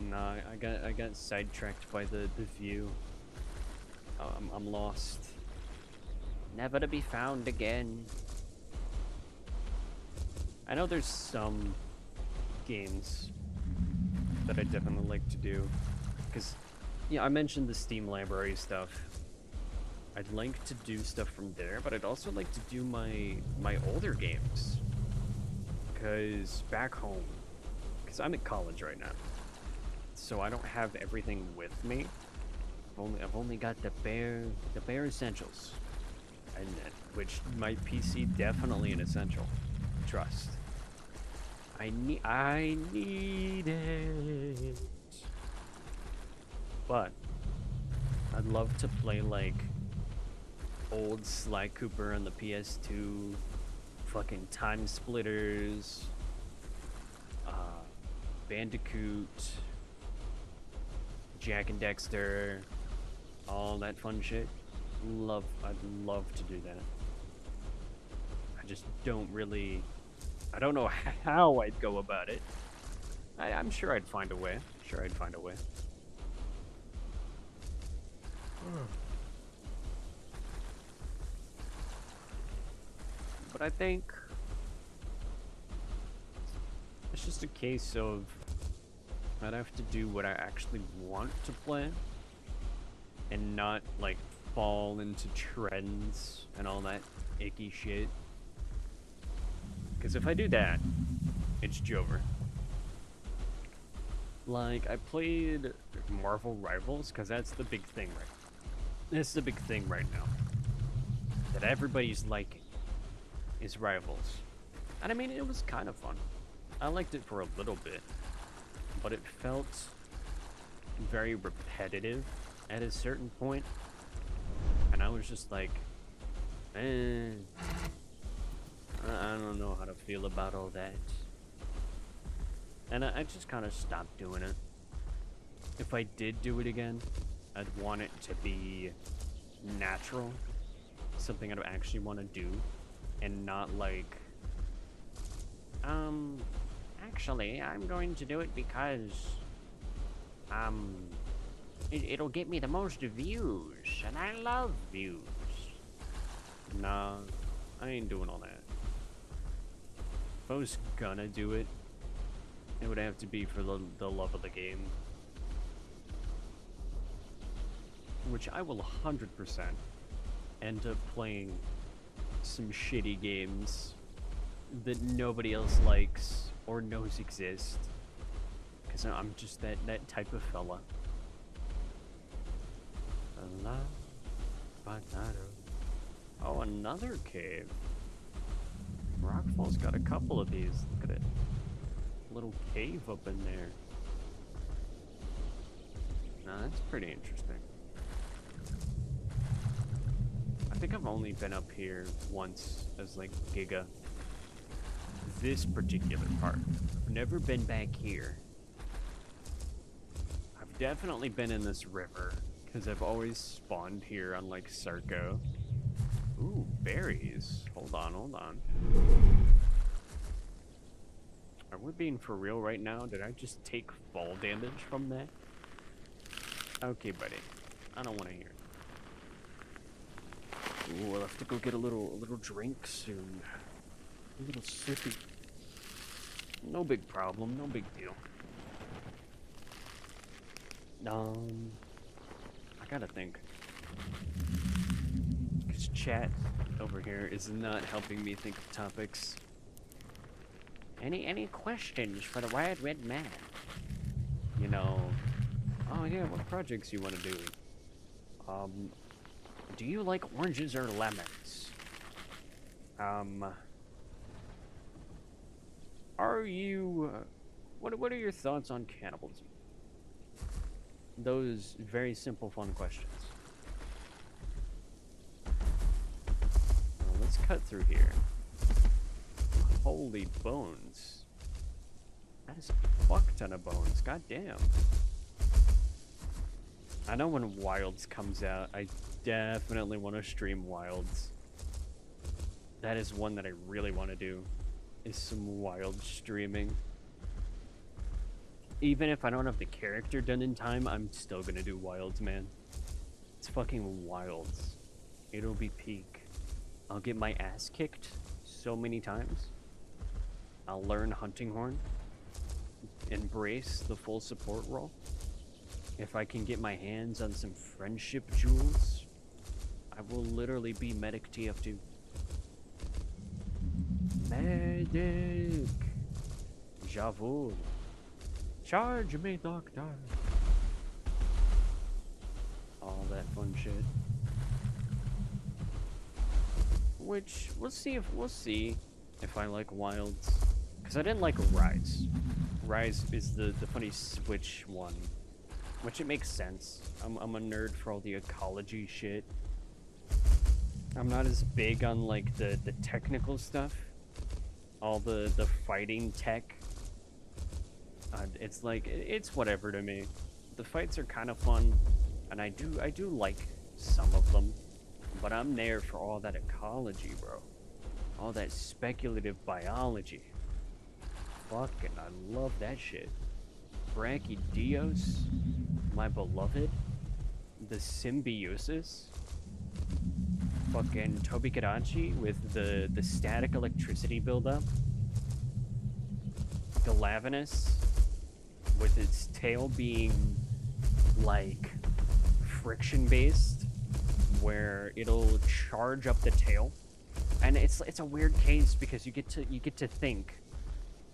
A: Nah, I got sidetracked by the view. I'm lost. Never to be found again. I know there's some games that I definitely like to do. Because, yeah, I mentioned the Steam library stuff. I'd like to do stuff from there, but I'd also like to do my older games. Because back home, because I'm at college right now, so I don't have everything with me. I've only got the bare essentials, and which my PC definitely an essential. Trust. I need it. But I'd love to play like old Sly Cooper on the PS2, fucking Time Splitters, Bandicoot, Jak and Daxter, all that fun shit. I'd love to do that. I just don't really, I don't know how I'd go about it. I'm sure I'd find a way. But I think it's just a case of I'd have to do what I actually want to play and not like fall into trends and all that icky shit. Because if I do that, it's Jover. Like, I played Marvel Rivals because that's the big thing right now. That everybody's liking is Rivals. And I mean, it was kind of fun. I liked it for a little bit, but it felt very repetitive at a certain point. And I was just like, I don't know how to feel about all that. And I just kind of stopped doing it. If I did do it again, I'd want it to be natural. Something I'd actually want to do. And not like, actually, I'm going to do it because, it'll get me the most views, and I love views. Nah, I ain't doing all that. If I was gonna do it, it would have to be for the love of the game. Which I will 100% end up playing some shitty games that nobody else likes or knows exist. Because I'm just that type of fella. Oh, another cave. Rockfall's got a couple of these. Look at it. Little cave up in there. Now that's pretty interesting. I think I've only been up here once as like Giga. This particular part. I've never been back here. I've definitely been in this river, because I've always spawned here on like Sarko. Ooh, berries. Hold on, hold on. Are we being for real right now? Did I just take fall damage from that? Okay, buddy. I don't want to hear it. Ooh, I'll have to go get a little drink soon. A little sippy. No big problem, no big deal. I gotta think. Because chat over here is not helping me think of topics. Any questions for the Wild Red Man? You know, oh yeah, what projects you want to do? Do you like oranges or lemons? Are you, what are your thoughts on cannibalism? Those very simple, fun questions. Well, let's cut through here. Holy bones. That is a fuck ton of bones. God damn. I know when Wilds comes out, I definitely want to stream Wilds. That is one that I really want to do, is some Wild streaming. Even if I don't have the character done in time, I'm still gonna do Wilds, man. It's fucking Wilds. It'll be peak. I'll get my ass kicked so many times. I'll learn Hunting Horn. Embrace the full support role. If I can get my hands on some friendship jewels, I will literally be medic TF2. Medic! J'avoue. Charge me, doctor. All that fun shit. Which we'll see if I like Wilds, because I didn't like Rise. Rise is the funny Switch one, which it makes sense. I'm a nerd for all the ecology shit. I'm not as big on like the technical stuff, all the fighting tech. It's like, it's whatever to me. The fights are kind of fun, and I do like some of them, but I'm there for all that ecology, bro. All that speculative biology. Fucking, I love that shit. Brachydios, my beloved. The symbiosis. Fucking Tobikadachi with the static electricity buildup. Galavinus with its tail being like friction based, where it'll charge up the tail, and it's a weird case because you get to think,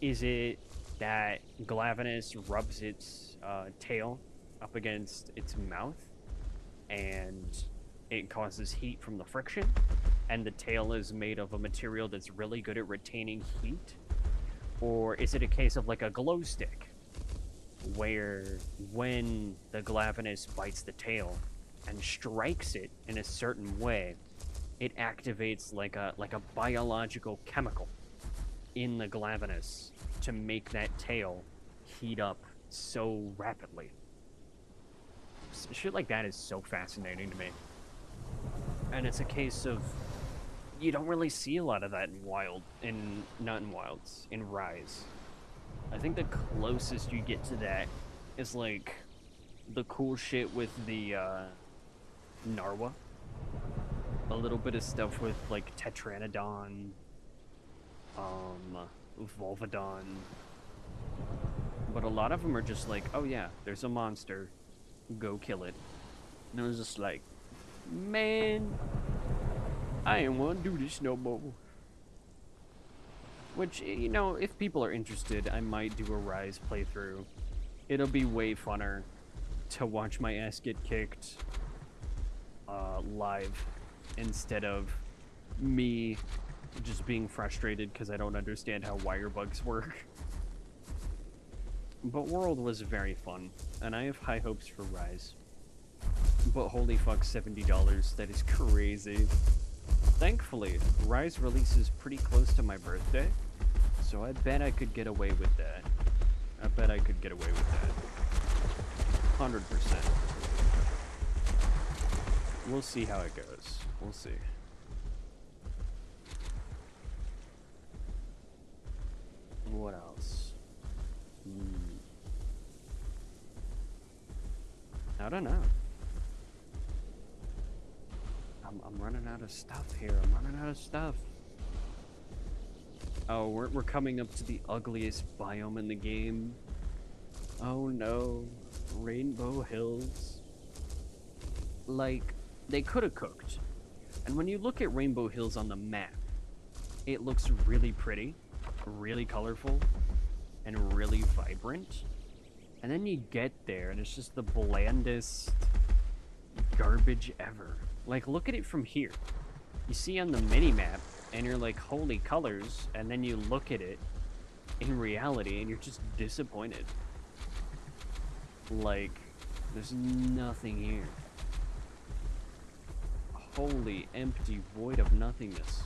A: is it that Galavinus rubs its tail up against its mouth and it causes heat from the friction, and the tail is made of a material that's really good at retaining heat? Or is it a case of like a glow stick, where when the Galavinus bites the tail and strikes it in a certain way, it activates like a biological chemical in the Galavinus to make that tail heat up so rapidly? Shit like that is so fascinating to me. And it's a case of, you don't really see a lot of that not in Wilds, in Rise. I think the closest you get to that is like the cool shit with the Narwa. A little bit of stuff with like Tetranodon, Volvodon. But a lot of them are just like, oh yeah, there's a monster, go kill it. And I was just like, man, I ain't want to do this no more. Which, you know, if people are interested, I might do a Rise playthrough. It'll be way funner to watch my ass get kicked live instead of me just being frustrated because I don't understand how wire bugs work. But World was very fun, and I have high hopes for Rise. But holy fuck, $70, that is crazy. Thankfully, Rise releases pretty close to my birthday, so I bet I could get away with that. I bet I could get away with that. 100%. We'll see how it goes. We'll see. What else? I don't know. I'm running out of stuff here. I'm running out of stuff. Oh, we're coming up to the ugliest biome in the game. Oh no. Rainbow Hills. Like, they could have cooked. And when you look at Rainbow Hills on the map, it looks really pretty, really colorful, and really vibrant. And then you get there and it's just the blandest garbage ever. Like, look at it from here. You see on the mini-map and you're like, holy colors, and then you look at it in reality and you're just disappointed. Like, there's nothing here. Holy, empty, void of nothingness.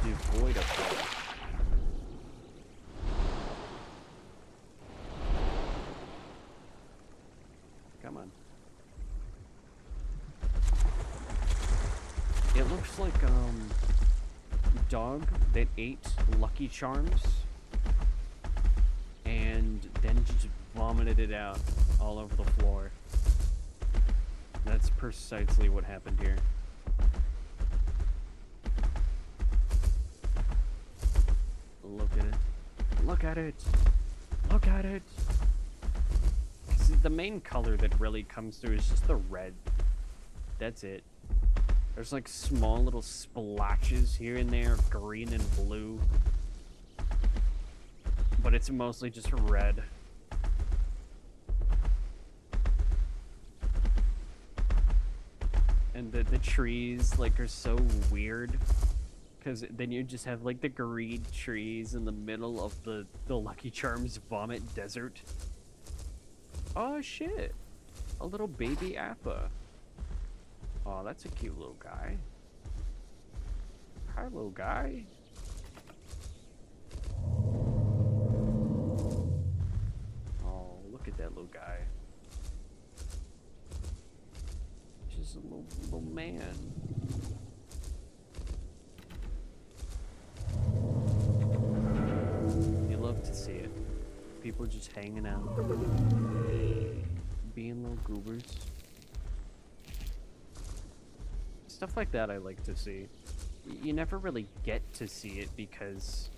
A: Devoid of color. Come on. It looks like dog that ate Lucky Charms and then just vomited it out all over the floor. That's precisely what happened here. Look at it. Look at it. Look at it. 'Cause the main color that really comes through is just the red. That's it. There's like small little splotches here and there of green and blue. But it's mostly just red. And the trees, like, are so weird. Because then you just have, like, the green trees in the middle of the Lucky Charms vomit desert. Oh, shit. A little baby appa. Oh, that's a cute little guy. Hi, little guy. Oh, look at that little guy. Just a little man. You love to see it. People just hanging out. Being little goobers. Stuff like that I like to see. You never really get to see it because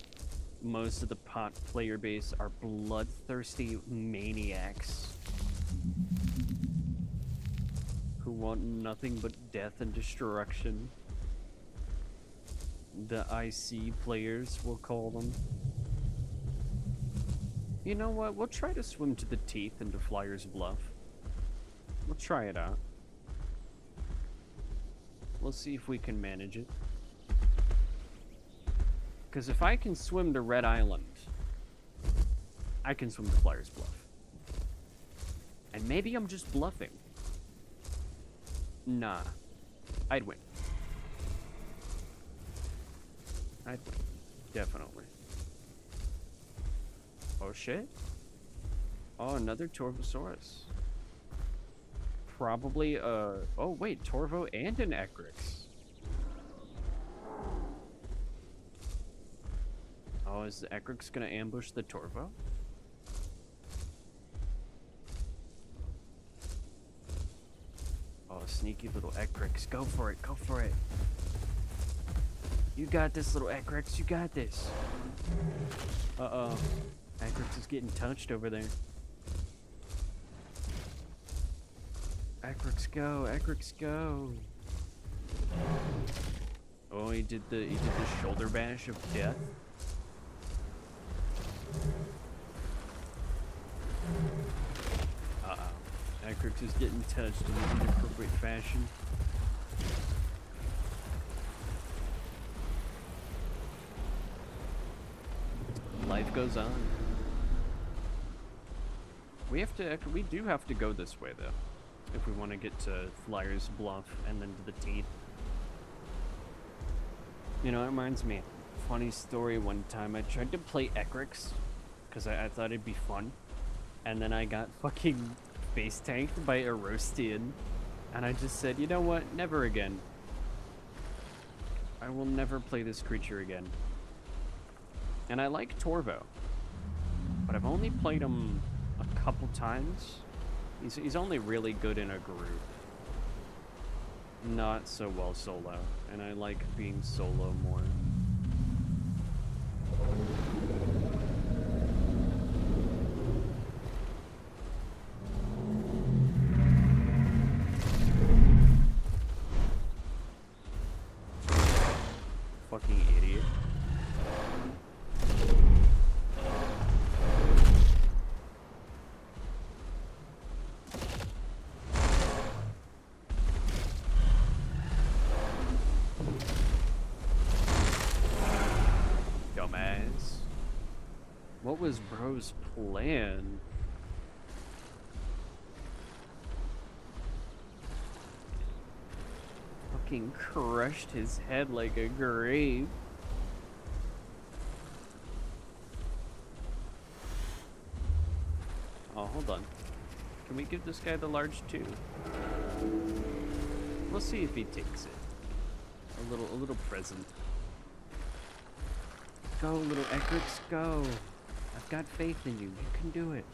A: most of the pot player base are bloodthirsty maniacs who want nothing but death and destruction. The IC players, we'll call them. You know what? We'll try to swim to the teeth into Flyer's Bluff. We'll try it out. We'll see if we can manage it. Because if I can swim to Red Island, I can swim to Flyer's Bluff. And maybe I'm just bluffing. Nah. I'd win. I'd win. Definitely. Oh shit. Oh, another Torvosaurus. Probably, oh wait, Torvo and an Ecrix. Oh, is the Ecrix gonna ambush the Torvo? Oh, sneaky little Ecrix. Go for it, go for it. You got this, little Ecrix, you got this. Uh-oh. Ecrix is getting touched over there. Ecrix go, Ecrix go. Oh, he did the shoulder bash of death. Ecrix is getting touched in an inappropriate fashion. Life goes on. We do have to go this way though, if we want to get to Flyer's Bluff and then to the Teeth. You know, it reminds me, funny story. One time I tried to play Ecrix because I thought it'd be fun, and then I got fucking face tanked by a Roastian, and I just said, you know what, never again. I will never play this creature again. And I like Torvo, but I've only played him a couple times. He's only really good in a group, not so well solo, and I like being solo more. Fucking idiot. What was bro's plan? Fucking crushed his head like a grape. Oh, hold on. Can we give this guy the large too? We'll see if he takes it. A little present. Go, little Ecrix, go. I've got faith in you. You can do it.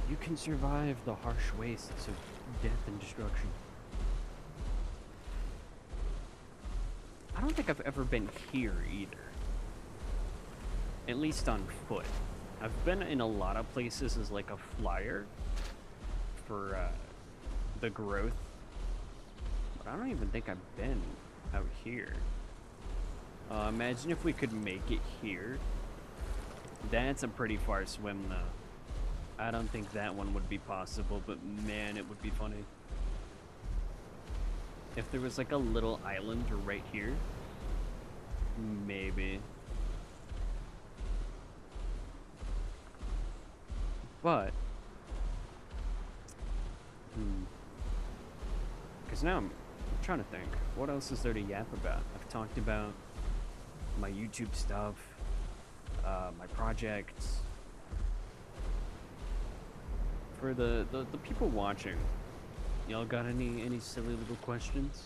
A: You can survive the harsh wastes of death and destruction. I don't think I've ever been here either. At least on foot. I've been in a lot of places as like a flyer for the growth. But I don't even think I've been out here. Imagine if we could make it here. That's a pretty far swim, though. I don't think that one would be possible, but man, it would be funny. If there was like a little island right here, maybe. But, because now I'm trying to think, what else is there to yap about? I've talked about my YouTube stuff, my projects. For the people watching, y'all got any silly little questions?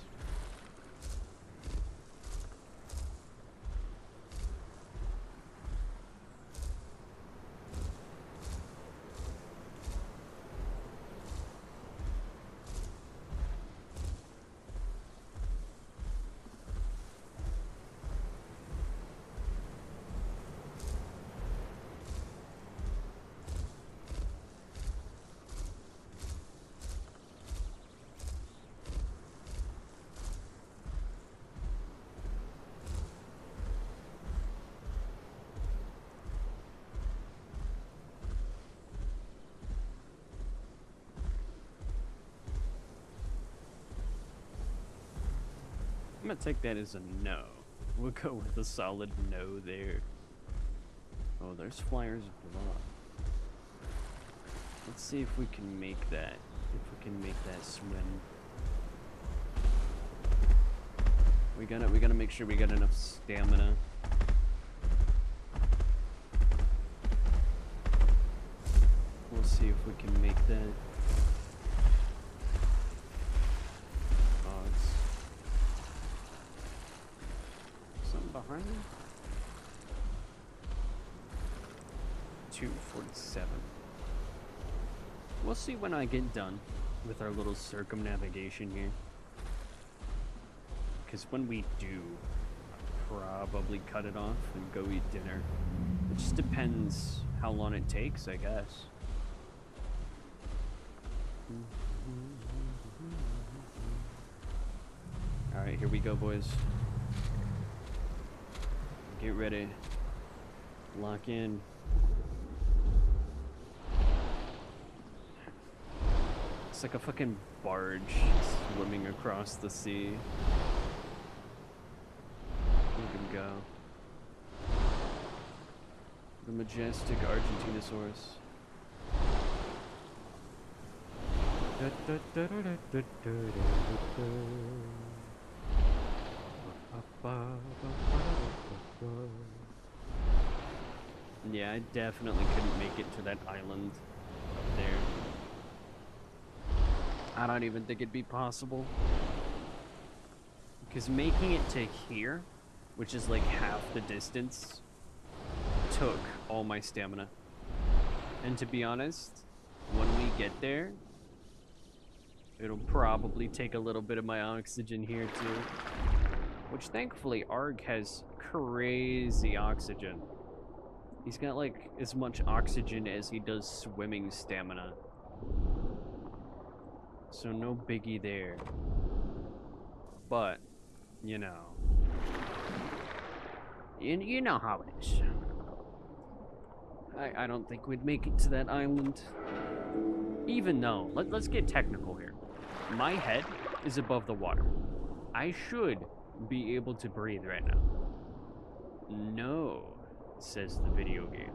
A: I'm gonna take that as a no. We'll go with a solid no there. Oh, there's Flyer's Bluff. Let's see if we can make that. If we can make that swim. We gotta make sure we got enough stamina. We'll see if we can make that. Behind me? 247. We'll see when I get done with our little circumnavigation here. Because when we do, I'll probably cut it off and go eat dinner. It just depends how long it takes, I guess. Alright, here we go, boys. Get ready. Lock in. Looks like a fucking barge swimming across the sea. Look him go. The majestic argentinosaurus. Yeah, I definitely couldn't make it to that island up there. I don't even think it'd be possible. Because making it to here, which is like half the distance, took all my stamina. And to be honest, when we get there, it'll probably take a little bit of my oxygen here too. Which thankfully Arg has crazy oxygen. He's got like as much oxygen as he does swimming stamina. So no biggie there. But, you know. You know how it is. I don't think we'd make it to that island. Even though, let's get technical here. My head is above the water. I should be able to breathe right now. No, says the video game.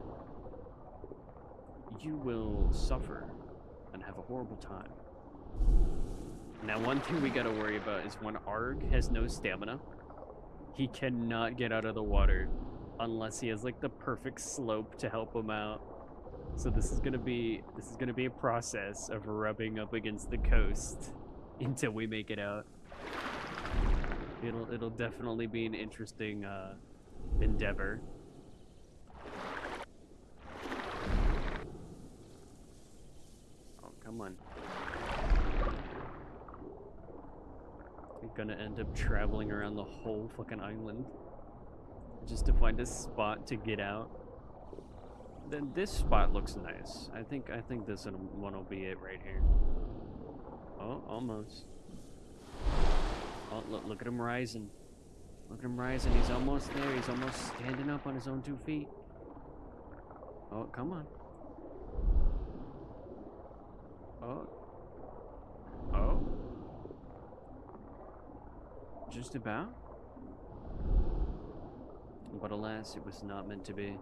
A: You will suffer and have a horrible time. Now, one thing we gotta worry about is when Arg has no stamina, he cannot get out of the water unless he has like the perfect slope to help him out. So this is gonna be a process of rubbing up against the coast until we make it out. It'll definitely be an interesting endeavor. Oh, come on. We're gonna end up traveling around the whole fucking island just to find a spot to get out. Then this spot looks nice. I think this one will be it right here. Oh, almost. Oh, look at him rising. Look at him rising. He's almost there. He's almost standing up on his own 2 feet. Oh, come on. Oh. Oh. Just about. But alas, it was not meant to be.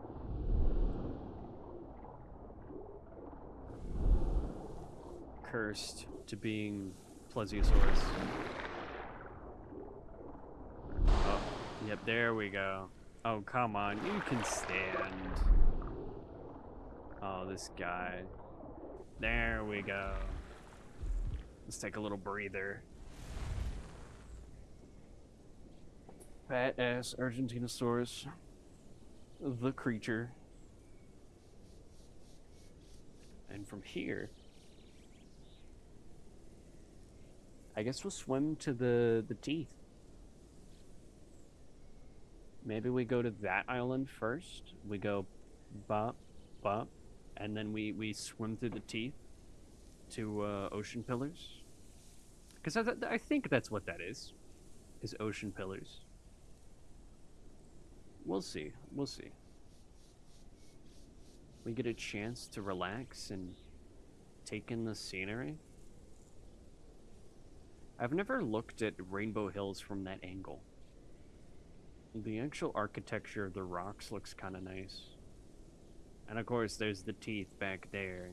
A: Cursed to being Plesiosaurus. Oh, yep, there we go. Oh, come on, you can stand. Oh, this guy. There we go. Let's take a little breather. Fat ass Argentinosaurus. The creature. And from here, I guess we'll swim to the teeth. Maybe we go to that island first. We go bop, bop, and then we swim through the teeth to ocean pillars. Because I think that's what that is ocean pillars. We'll see. We'll see. We get a chance to relax and take in the scenery. I've never looked at Rainbow Hills from that angle. The actual architecture of the rocks looks kind of nice. And of course, there's the teeth back there.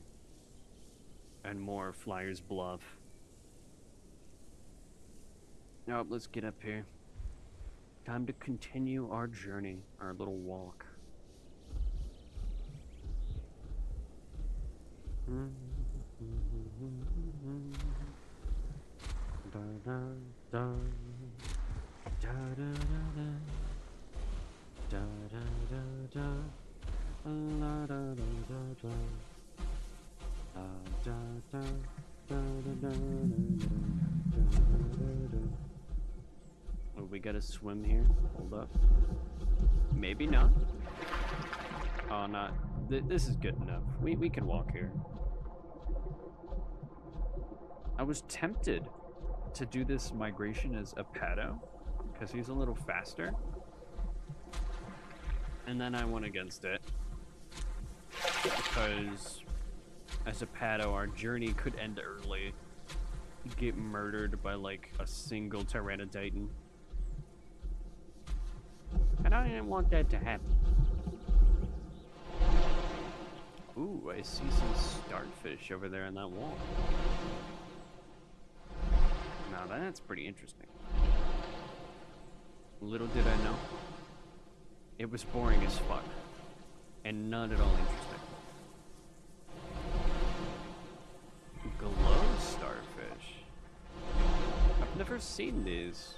A: And more Flyers Bluff. Oh, let's get up here. Time to continue our journey, our little walk. Oh, we gotta swim here? Hold up. Maybe not. Oh, not. This is good enough. We can walk here. I was tempted to do this migration as a pedo, because he's a little faster. And then I went against it. Because as a pedo, our journey could end early. get murdered by like a single pteranodon. And I didn't want that to happen. Ooh, I see some starfish over there on that wall. Now that's pretty interesting. Little did I know, it was boring as fuck, and not at all interesting. Glow starfish. I've never seen these.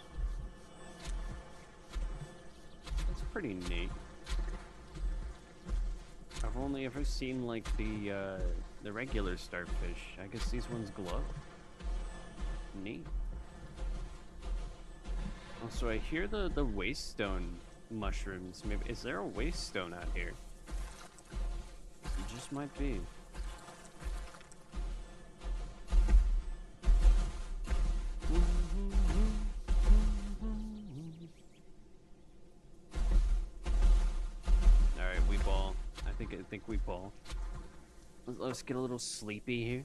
A: That's pretty neat. I've only ever seen like the regular starfish. I guess these ones glow. Neat. Also, I hear the waste stone mushrooms. Maybe is there a waste stone out here? It just might be. All right, we ball. I think we ball. Let's get a little sleepy here.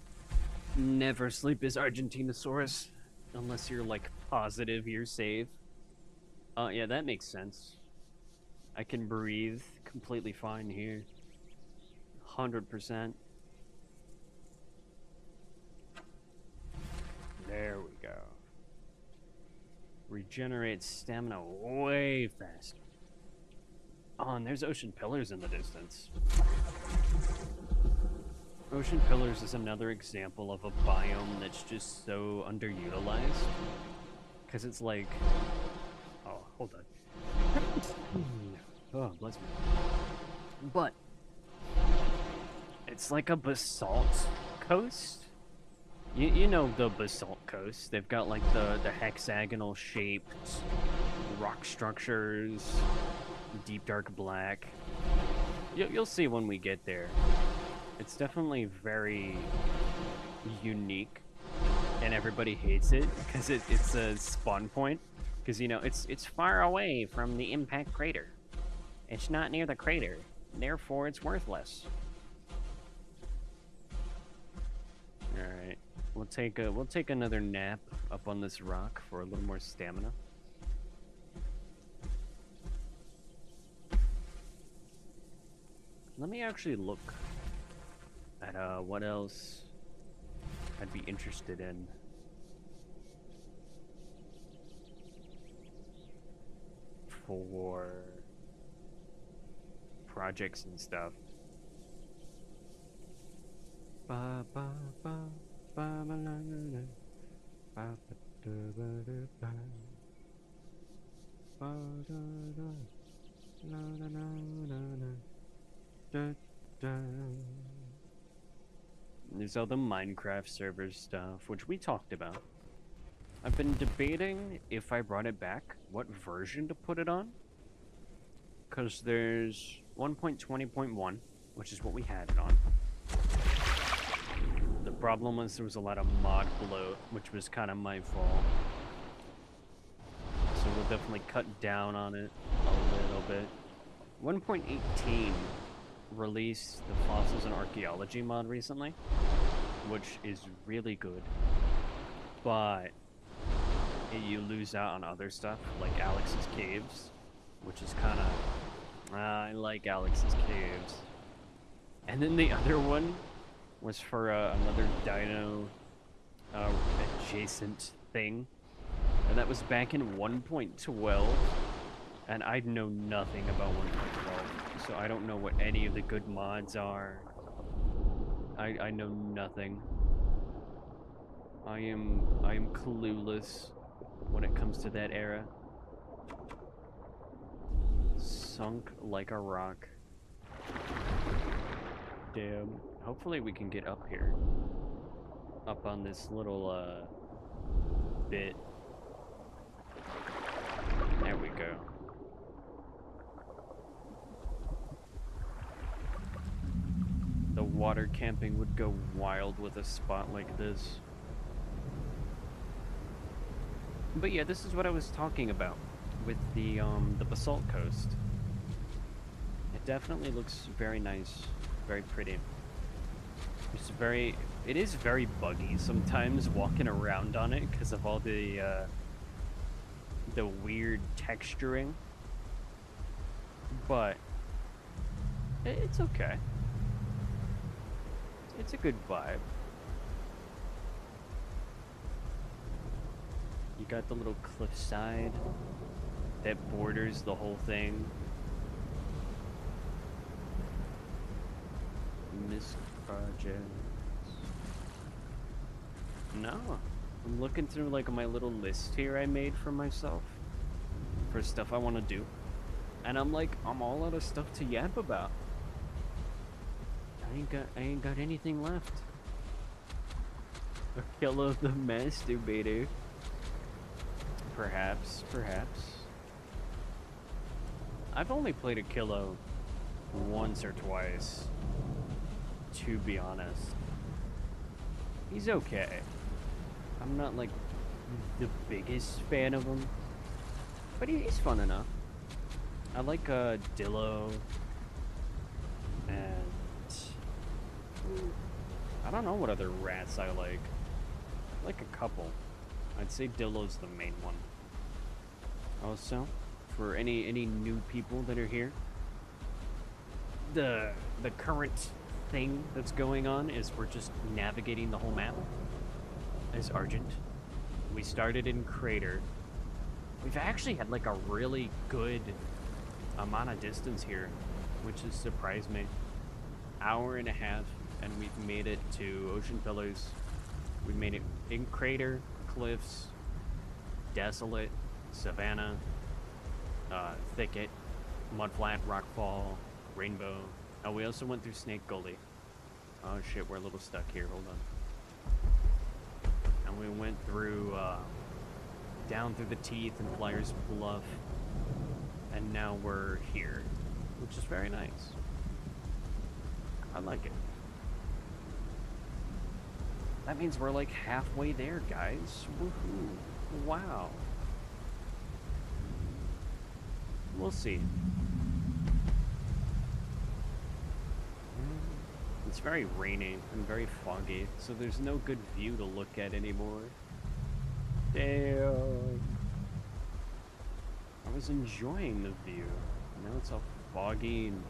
A: Never sleep as argentinosaurus, unless you're like positive you're safe. Yeah, that makes sense. I can breathe completely fine here. 100%. There we go. Regenerate stamina way faster. Oh, and there's ocean pillars in the distance. Ocean pillars is another example of a biome that's just so underutilized. Because it's like... Oh, hold on. Oh, bless me. But it's like a basalt coast. You know the basalt coast. They've got like the hexagonal shaped rock structures, deep dark black. You'll see when we get there. It's definitely very unique, and everybody hates it because it's a spawn point. Because, you know, it's far away from the impact crater. It's not near the crater, therefore it's worthless. Alright, we'll take another nap up on this rock for a little more stamina. Let me actually look at what else I'd be interested in. For projects and stuff. There's all the Minecraft server stuff, which we talked about. I've been debating if I brought it back, what version to put it on. Because there's 1.20.1, which is what we had it on. The problem was there was a lot of mod bloat, which was kind of my fault. So we'll definitely cut down on it a little bit. 1.18 released the Fossils and Archaeology mod recently, which is really good. But you lose out on other stuff, like Alex's Caves, which is kind of... I like Alex's Caves. And then the other one was for another dino adjacent thing. And that was back in 1.12. And I know nothing about 1.12. So I don't know what any of the good mods are. I know nothing. I am clueless when it comes to that era. Sunk like a rock. Damn. Hopefully we can get up here. Up on this little bit. There we go. The water camping would go wild with a spot like this. But yeah, this is what I was talking about with the basalt coast. It definitely looks very nice, very pretty. It's very It is very buggy sometimes walking around on it because of all the weird texturing, but it's okay. It's a good vibe. You got the little cliffside that borders the whole thing. Missed projects. No. I'm looking through like my little list here I made for myself for stuff I want to do. And I'm like, I'm all out of stuff to yap about. I ain't got anything left. A kill of the masturbator. Perhaps. I've only played a Killo once or twice, to be honest. He's okay. I'm not like the biggest fan of him, but he's fun enough. I like Dillo, and I don't know what other rats I like. I like a couple. I'd say Dillo's the main one. Also, for any new people that are here, the current thing that's going on is we're just navigating the whole map as Argent. We started in Crater. We've actually had like a really good amount of distance here, which has surprised me. Hour and a half, and we've made it to Ocean Pillars. We made it in Crater, Cliffs, Desolate, Savannah, Thicket, Mudflat, Rockfall, Rainbow. Oh, we also went through Snake Gully. Oh shit, we're a little stuck here, hold on. And we went through, down through the Teeth and Flyers Bluff. And now we're here, which is very nice. I like it. That means we're like halfway there, guys. Woohoo. Wow. We'll see. It's very rainy and very foggy, so there's no good view to look at anymore. Damn. I was enjoying the view. Now it's all foggy and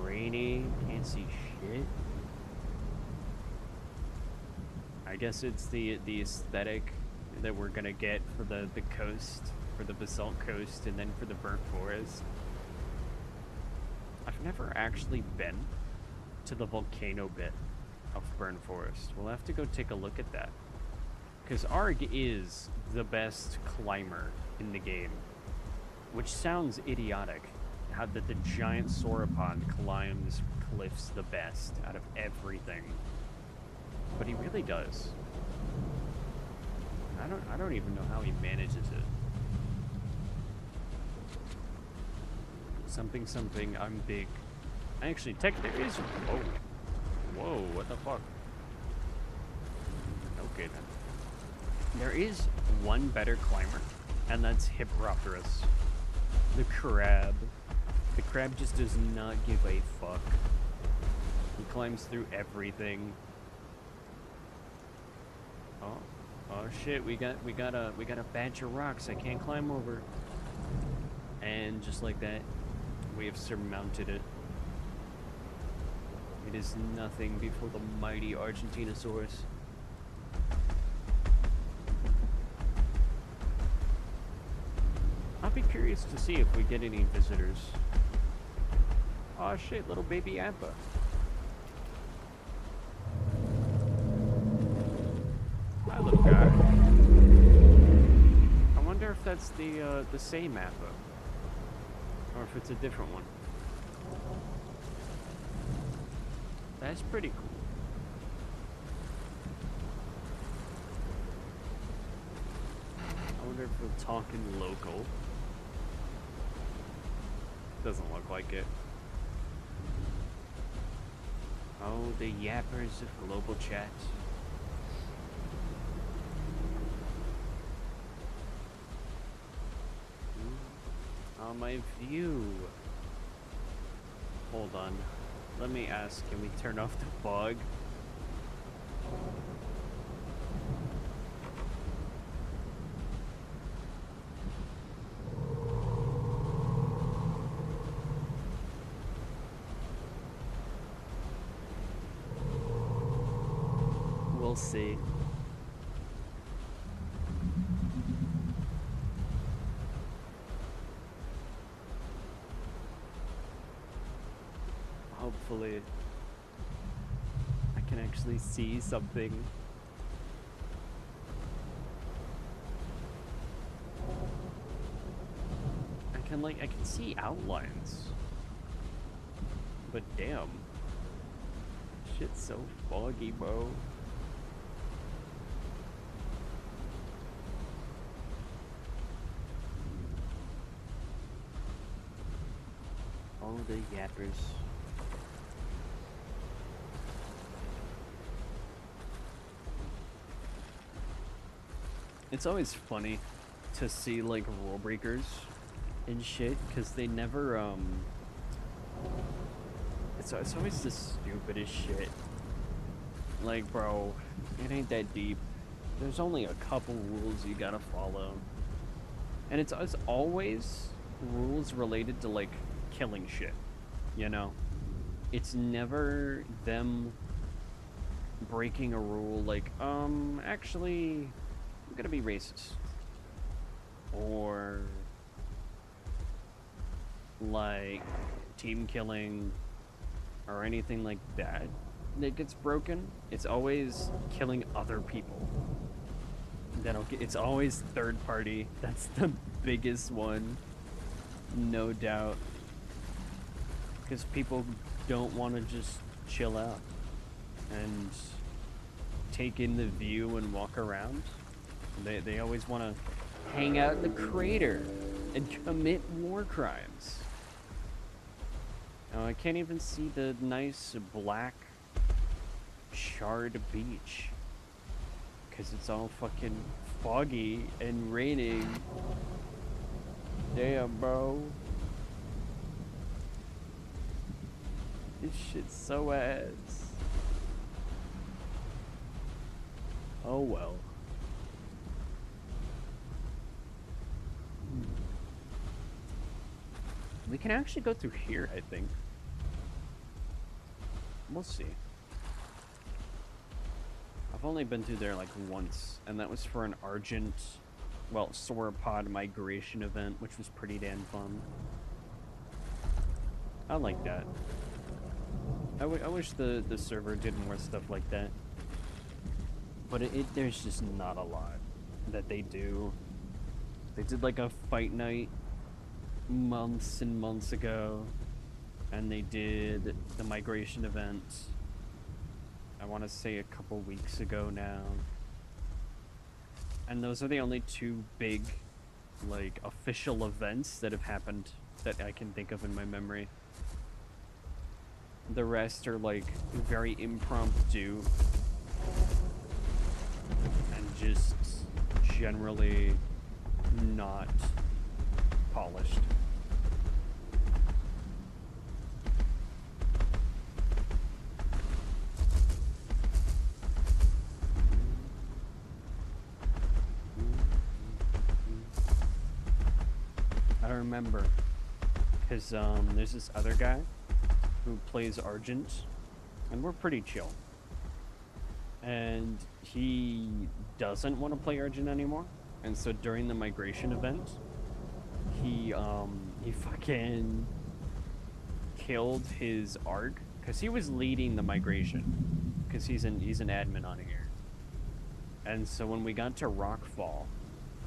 A: rainy. Can't see shit. I guess it's the aesthetic that we're gonna get for the coast, for the Basalt Coast, and then for the Burnt Forest. I've never actually been to the volcano bit of Burnt Forest. We'll have to go take a look at that. Because Arg is the best climber in the game. Which sounds idiotic. How that the giant sauropod climbs cliffs the best out of everything. But he really does. I don't even know how he manages it. Something, I'm big. Actually, there is... Whoa, what the fuck? Okay, then. There is one better climber, and that's Hipperopterus. The crab. The crab just does not give a fuck. He climbs through everything. Oh shit, we got a batch of rocks I can't climb over. And just like that, we have surmounted it. It is nothing before the mighty Argentinosaurus. I'll be curious to see if we get any visitors. Oh shit, little baby Appa. Hi, little guy. I wonder if that's the same Appa, or if it's a different one. That's pretty cool. I wonder if we're talking local. Doesn't look like it. Oh, the yappers of global chat. Oh, my view. Hold on. Let me ask, can we turn off the fog? We'll see. Hopefully, I can actually see something. I can see outlines. But damn. Shit's so foggy, bro. All the yappers. It's always funny to see like rule breakers and shit, because they never it's always the stupidest shit. Like, bro, it ain't that deep. There's only a couple rules you gotta follow, and it's always rules related to like killing shit, you know? It's never them breaking a rule like, actually, I'm gonna be racist, or like team killing or anything like that that gets broken. It's always killing other people. It's always third party. That's the biggest one, no doubt, because people don't want to just chill out and take in the view and walk around. They always want to hang out in the crater and commit war crimes. Oh, I can't even see the nice black charred beach because it's all fucking foggy and raining. Damn, bro. This shit's so ass. Oh well. We can actually go through here, I think. We'll see. I've only been through there like once, and that was for an sauropod migration event, which was pretty damn fun. I like that. I wish the server did more stuff like that. But there's just not a lot that they do. They did like a fight night months and months ago, and they did the migration event, I want to say a couple weeks ago now. And those are the only two big, like, official events that have happened that I can think of in my memory. The rest are, like, very impromptu and just generally not polished. I remember, because there's this other guy who plays Argent, and we're pretty chill. And he doesn't want to play Argent anymore, and so during the migration event, he fucking killed his ARG, because he was leading the migration, because he's an admin on here. And so when we got to Rockfall,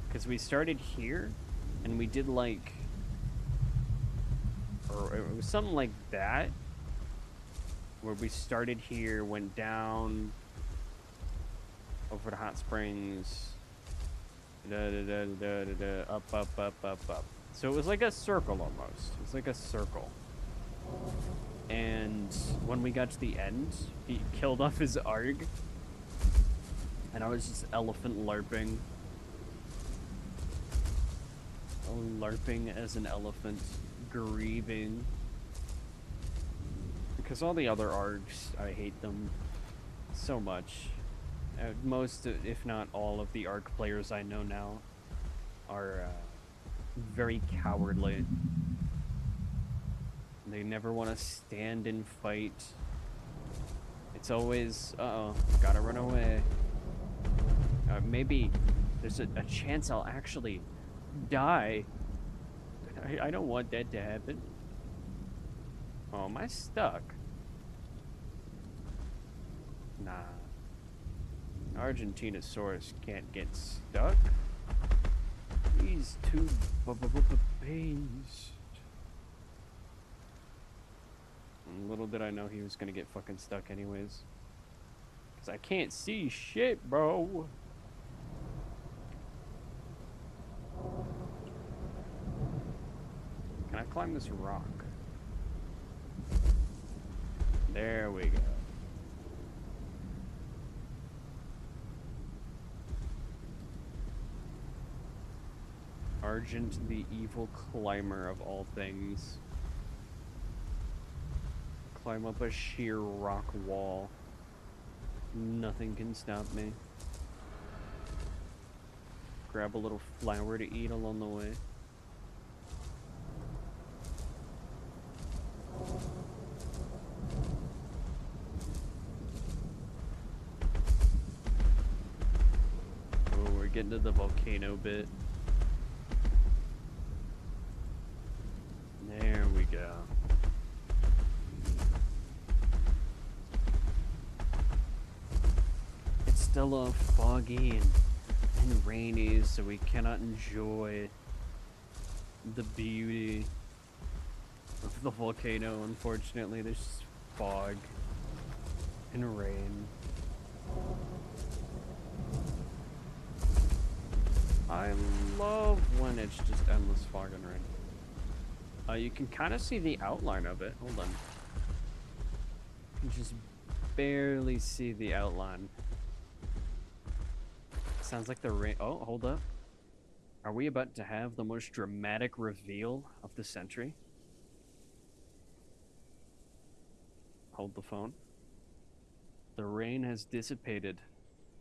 A: because we started here, and we did like, or it was something like that, where we started here, went down over to Hot Springs, up. So it was like a circle almost. It was like a circle. And when we got to the end, he killed off his ARG, and I was just elephant LARPing. LARPing as an elephant, grieving. Because all the other ARGs, I hate them so much. Most, if not all, of the ARG players I know now are very cowardly. They never want to stand and fight. It's always, uh-oh, gotta run away. Maybe there's a chance I'll actually die. I don't want that to happen. Oh, am I stuck? Nah. Argentinosaurus can't get stuck. He's too based. Little did I know he was gonna get fucking stuck anyways. Cause I can't see shit, bro. Can I climb this rock? There we go. Argent, the evil climber of all things. Climb up a sheer rock wall. Nothing can stop me. Grab a little flower to eat along the way. Oh, we're getting to the volcano bit. There we go. It's still all foggy and rainy, so we cannot enjoy the beauty of the volcano. Unfortunately, there's fog and rain. I love when it's just endless fog and rain. You can kind of see the outline of it. Hold on. You can just barely see the outline. Sounds like the rain. Oh, hold up. Are we about to have the most dramatic reveal of the century? Hold the phone. The rain has dissipated,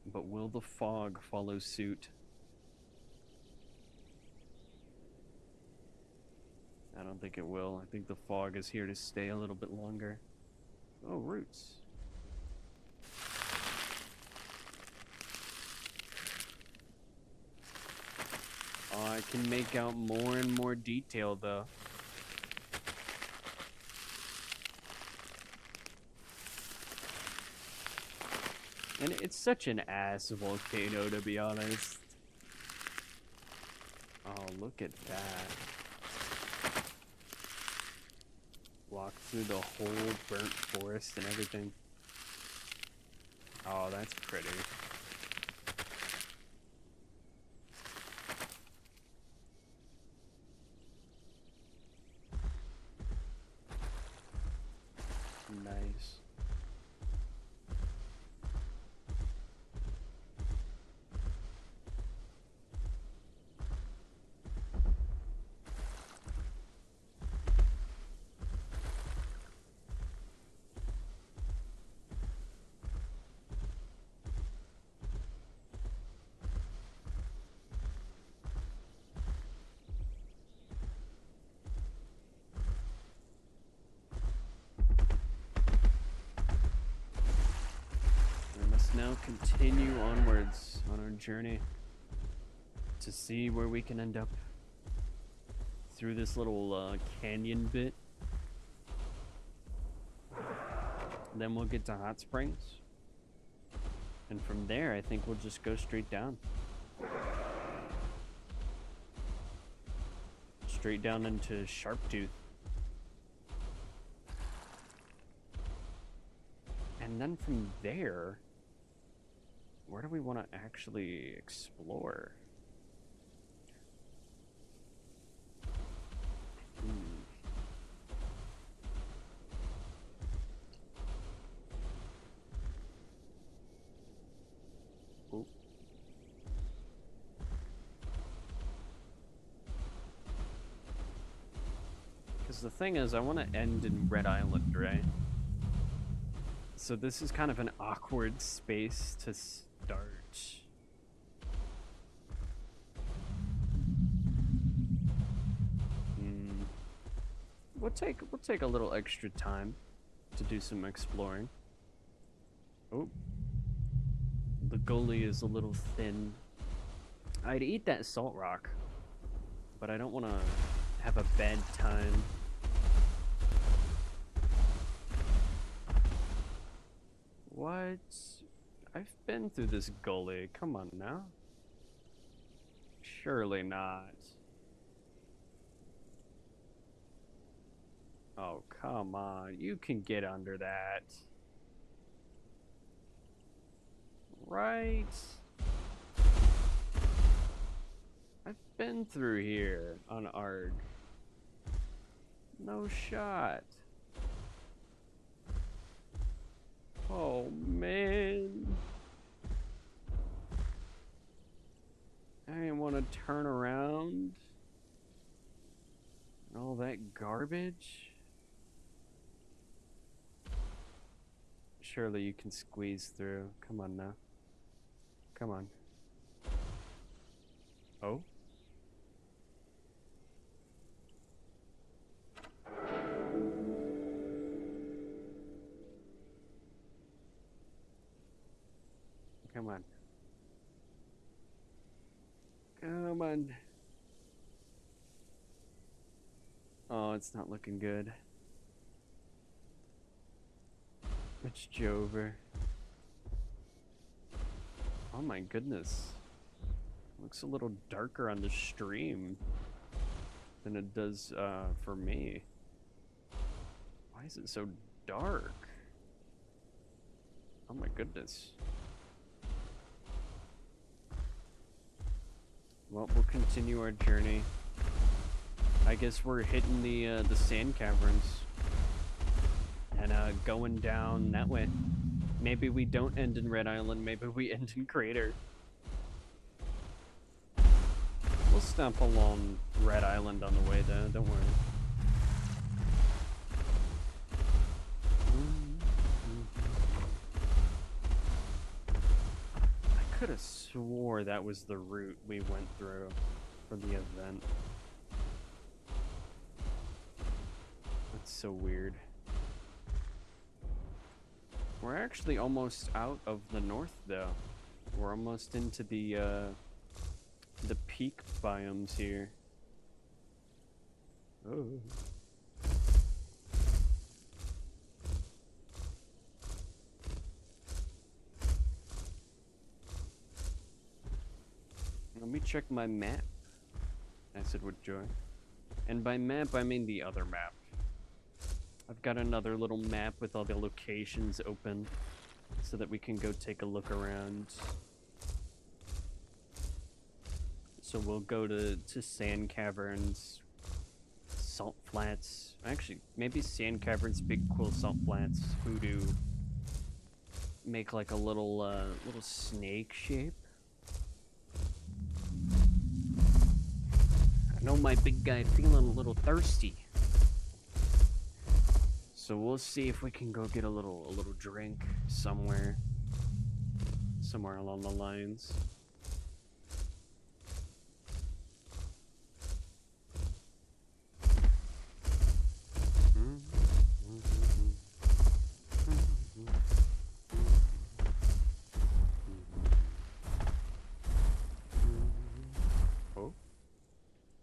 A: but will the fog follow suit? I don't think it will. I think the fog is here to stay a little bit longer. Oh, roots. Oh, I can make out more and more detail, though. And it's such an ass volcano, to be honest. Oh, look at that. Walk through the whole burnt forest and everything. Oh, that's pretty. Nice. Now continue onwards on our journey to see where we can end up through this little canyon bit. Then we'll get to hot springs, and from there I think we'll just go straight down into Sharptooth, and then from there, where do we want to actually explore? Oh. Because the thing is, I want to end in Red Island, right? So this is kind of an awkward space to start. We'll take a little extra time to do some exploring. Oh, the goalie is a little thin. I'd eat that salt rock, but I don't want to have a bad time. What? I've been through this gully. Come on now. Surely not. Oh, come on. You can get under that. Right? I've been through here on Arg. No shot. Oh, man. I didn't want to turn around. All that garbage. Surely you can squeeze through. Come on now. Come on. Oh? Come on. Come on. Oh, it's not looking good. It's Jover. Oh my goodness. Looks a little darker on the stream than it does for me. Why is it so dark? Oh my goodness. Well, we'll continue our journey. I guess we're hitting the sand caverns and going down that way. Maybe we don't end in Red Island. Maybe we end in Crater. We'll stomp along Red Island on the way, though. Don't worry. I could have swore that was the route we went through for the event. That's so weird. We're actually almost out of the north, though. We're almost into the peak biomes here. Oh. Let me check my map. I said with joy. And by map, I mean the other map. I've got another little map with all the locations open so that we can go take a look around. So we'll go to sand caverns, salt flats. Actually, maybe sand caverns, big cool salt flats, hoodoo. Make like a little little snake shape. I know my big guy feeling a little thirsty. So we'll see if we can go get a little drink somewhere along the lines.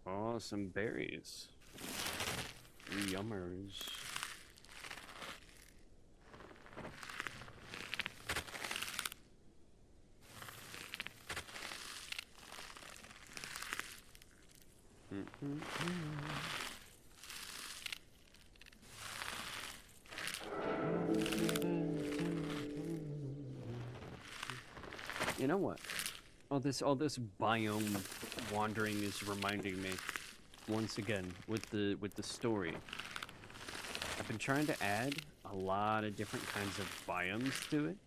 A: Oh, some berries. Yummers. You know what? All this biome wandering is reminding me once again with the story. I've been trying to add a lot of different kinds of biomes to it.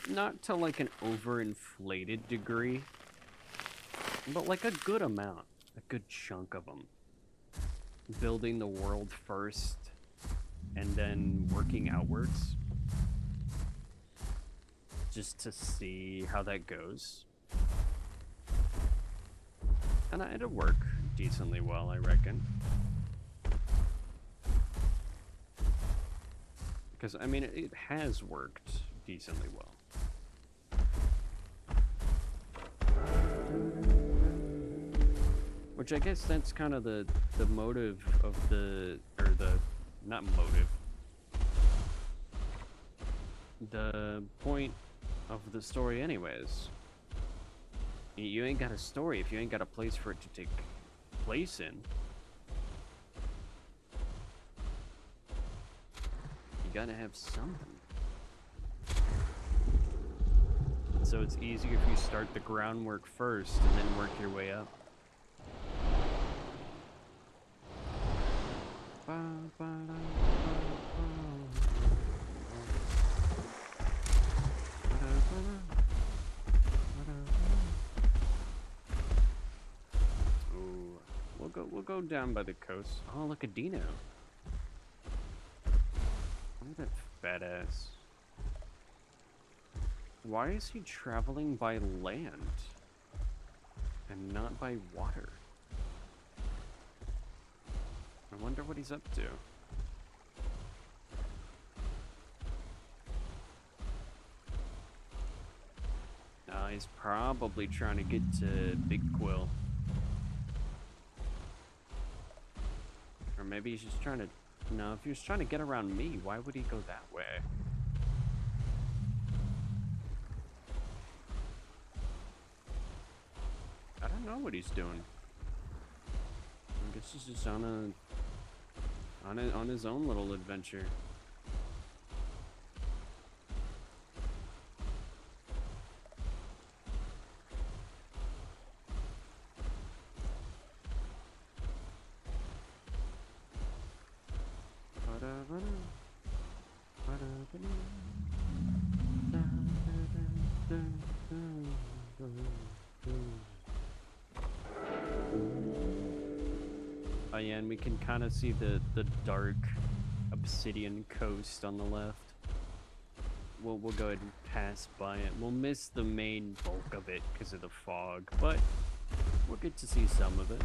A: Not to like an overinflated degree, but like a good amount, a good chunk of them. Building the world first and then working outwards. Just to see how that goes. And it'll work decently well, I reckon. Because, I mean, it has worked decently well. Which I guess that's kind of the motive of the, or the, not motive, the point of the story anyways. You ain't got a story if you ain't got a place for it to take place in. You gotta have something. So it's easier if you start the groundwork first and then work your way up. Ooh, we'll go down by the coast. Oh, look, a dino. Look at that fat ass. Why is he traveling by land and not by water? I wonder what he's up to. He's probably trying to get to Big Quill. Or maybe he's just trying to... No, if he was trying to get around me, why would he go that way? I don't know what he's doing. I guess he's just on his own little adventure. Oh yeah, and we can kind of see the dark obsidian coast on the left. We'll go ahead and pass by it. We'll miss the main bulk of it because of the fog, but we'll get to see some of it.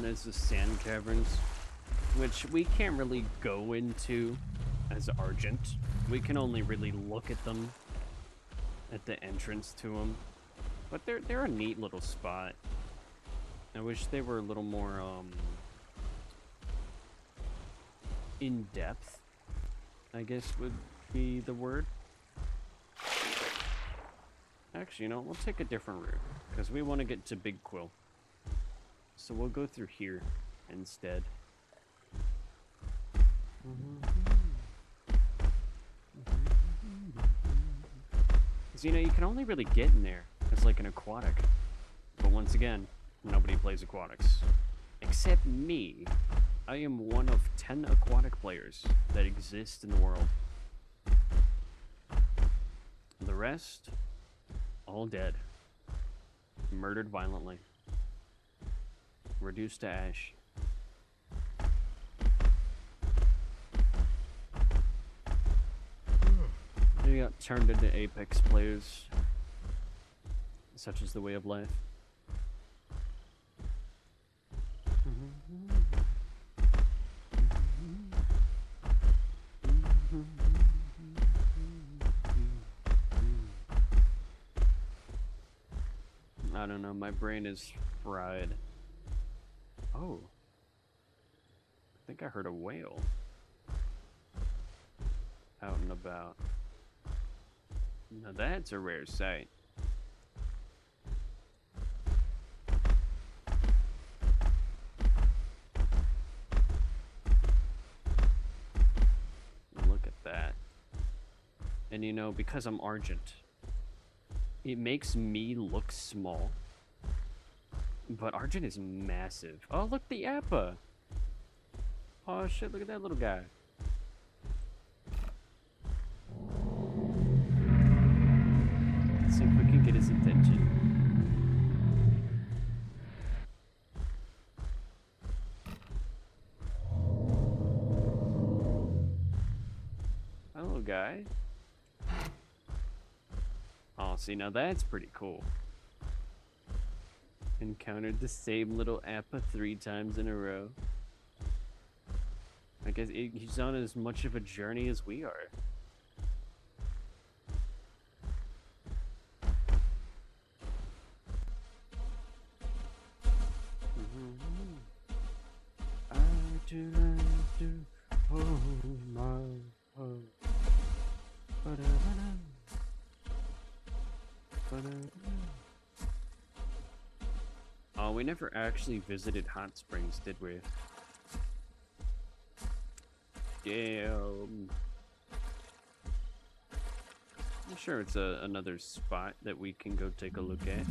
A: There's the sand caverns, which we can't really go into as Argent. We can only really look at them at the entrance to them, but they're a neat little spot. I wish they were a little more in depth, I guess would be the word. Actually, you know, we'll take a different route because we want to get to Big Quill. So we'll go through here instead. Because, you know, you can only really get in there as like an aquatic. But once again, nobody plays aquatics. Except me. I am one of 10 aquatic players that exist in the world. The rest, all dead. Murdered violently. Reduced to ash. They got turned into apex players. Such is the way of life. I don't know, my brain is fried. Oh. I think I heard a whale. Out and about. Now that's a rare sight. Look at that. And you know, because I'm Argent, it makes me look small. But Argent is massive. Oh, look, the Appa. Oh shit, look at that little guy. Let's see if we can get his attention. Hi, little guy. Oh, see, now that's pretty cool. Encountered the same little appa 3 times in a row. I guess he's on as much of a journey as we are. I do hold my heart. Oh, we never actually visited Hot Springs, did we? Damn. I'm sure it's another spot that we can go take a look at.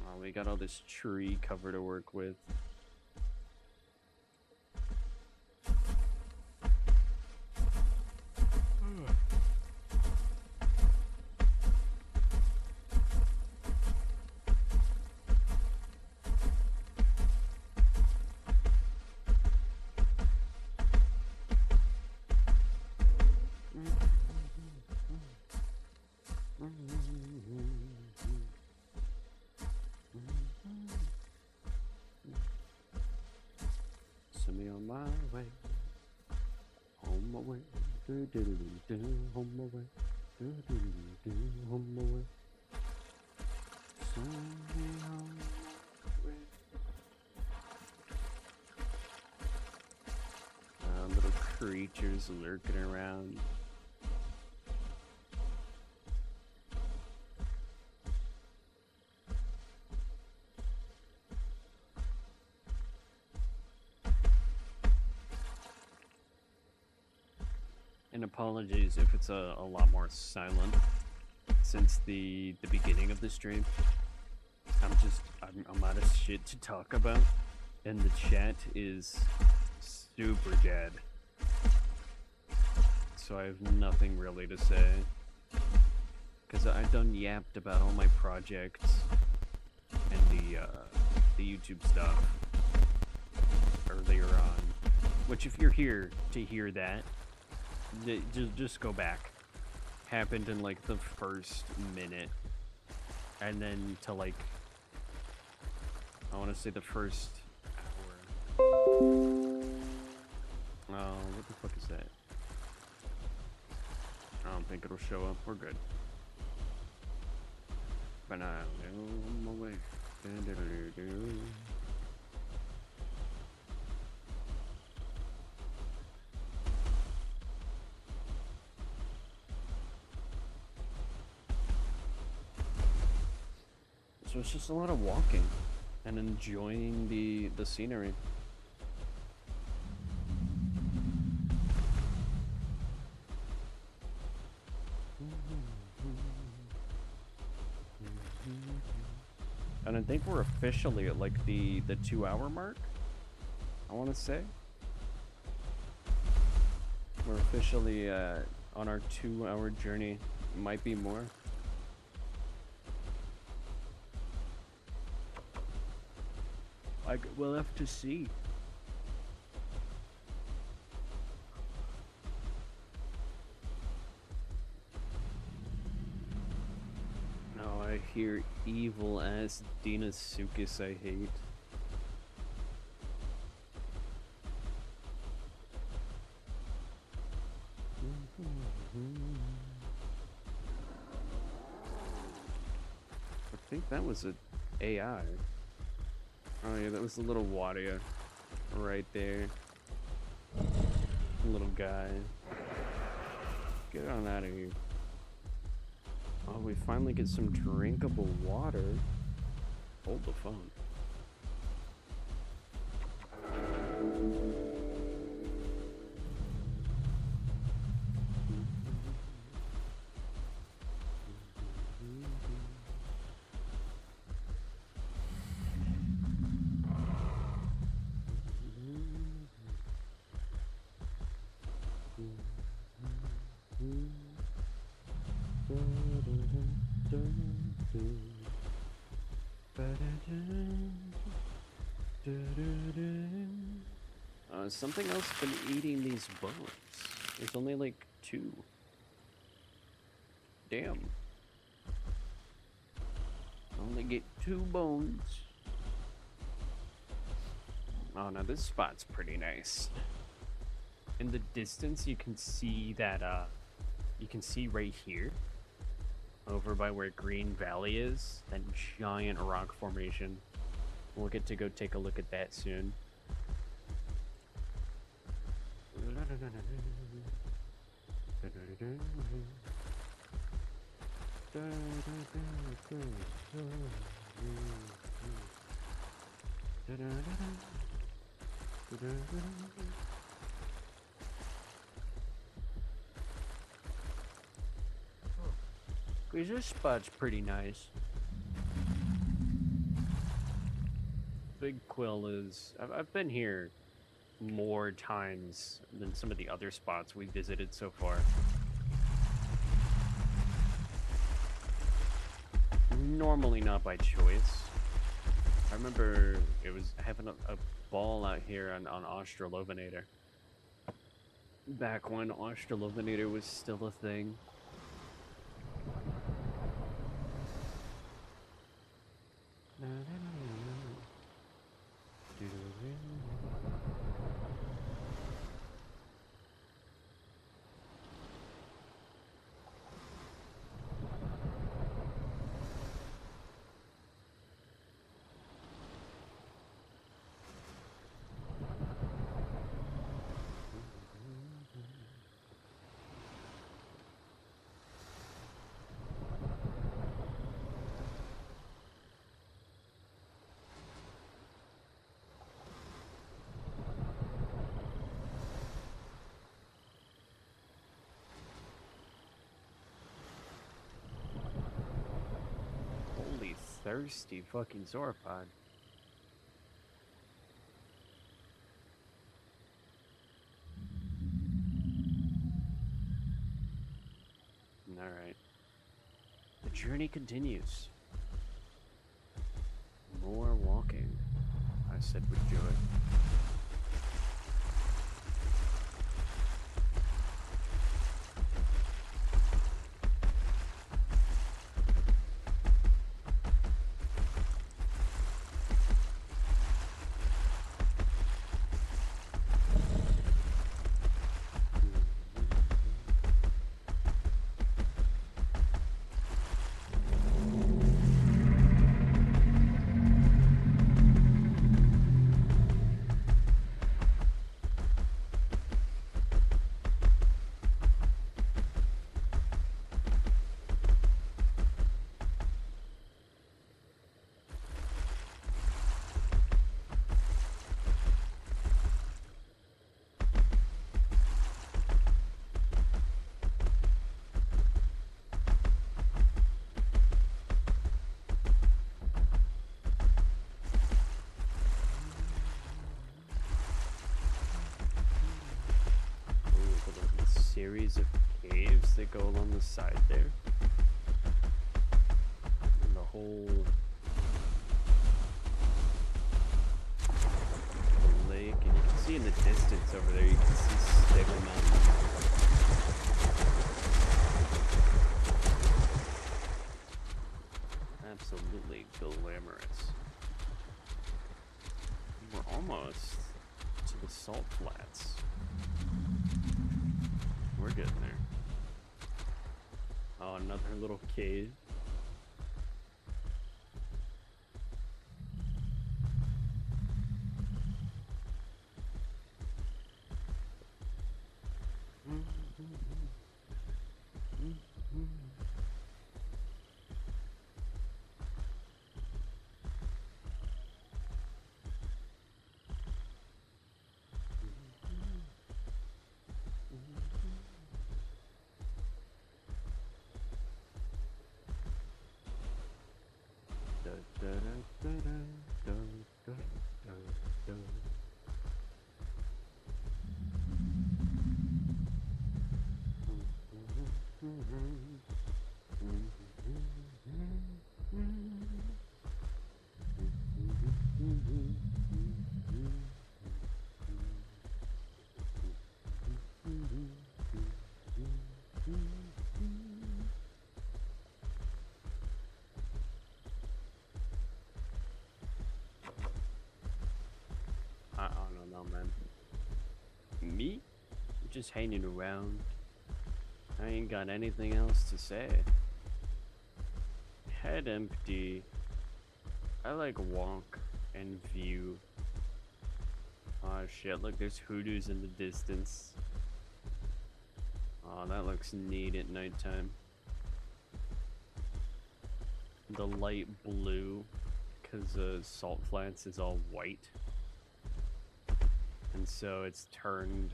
A: Oh, we got all this tree cover to work with. Send me on my way, on my way, do do do do, on my way, do do do do, on my way. Send me on my way. Little creatures lurking around. And apologies if it's a lot more silent since the beginning of the stream. I'm out of shit to talk about, and the chat is super dead. So I have nothing really to say, because I've done yapped about all my projects and the YouTube stuff earlier on. Which, if you're here to hear that, just go back. Happened in like the first minute, and then to like, I want to say the first hour. Oh, what the fuck is that? I don't think it'll show up. We're good. But I'm on my way. So it's just a lot of walking and enjoying the scenery. And I think we're officially at like the 2-hour mark, I want to say. We're officially on our 2-hour journey. Might be more. We'll have to see. No, I hear evil ass dinosaurus I hate. I think that was an AI. Oh yeah, that was a little water right there. Little guy. Get on out of here. Oh, we finally get some drinkable water. Hold the phone. Something else been eating these bones. There's only like 2. Damn. Only get 2 bones. Oh no, this spot's pretty nice. In the distance, you can see that, you can see right here, over by where Green Valley is, that giant rock formation. We'll get to go take a look at that soon. This spot's pretty nice. Big Quill is... I've been here more times than some of the other spots we visited so far. Normally not by choice. I remember it was having a ball out here on Australovenator. Back when Australovenator was still a thing. Thirsty fucking sauropod. Alright. The journey continues. More walking. I said with joy. Series of caves that go along the side there. And the whole lake, and you can see in the distance over there, you can see Stable Mountain. Absolutely glamorous. We're almost to the salt flats. We're getting there. Oh, another little cave. just hanging around. I ain't got anything else to say. Head empty. I like walk and view. Oh shit, look, there's hoodoos in the distance. Oh, that looks neat at nighttime. The light blue, because Salt Flats is all white. And so it's turned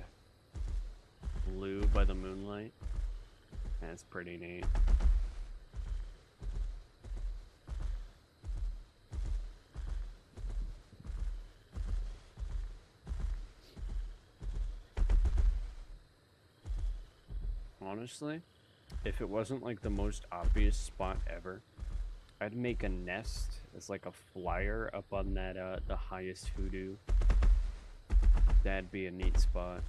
A: blue by the moonlight. That's pretty neat. Honestly, if it wasn't like the most obvious spot ever, I'd make a nest as like a flyer up on that the highest hoodoo. That'd be a neat spot.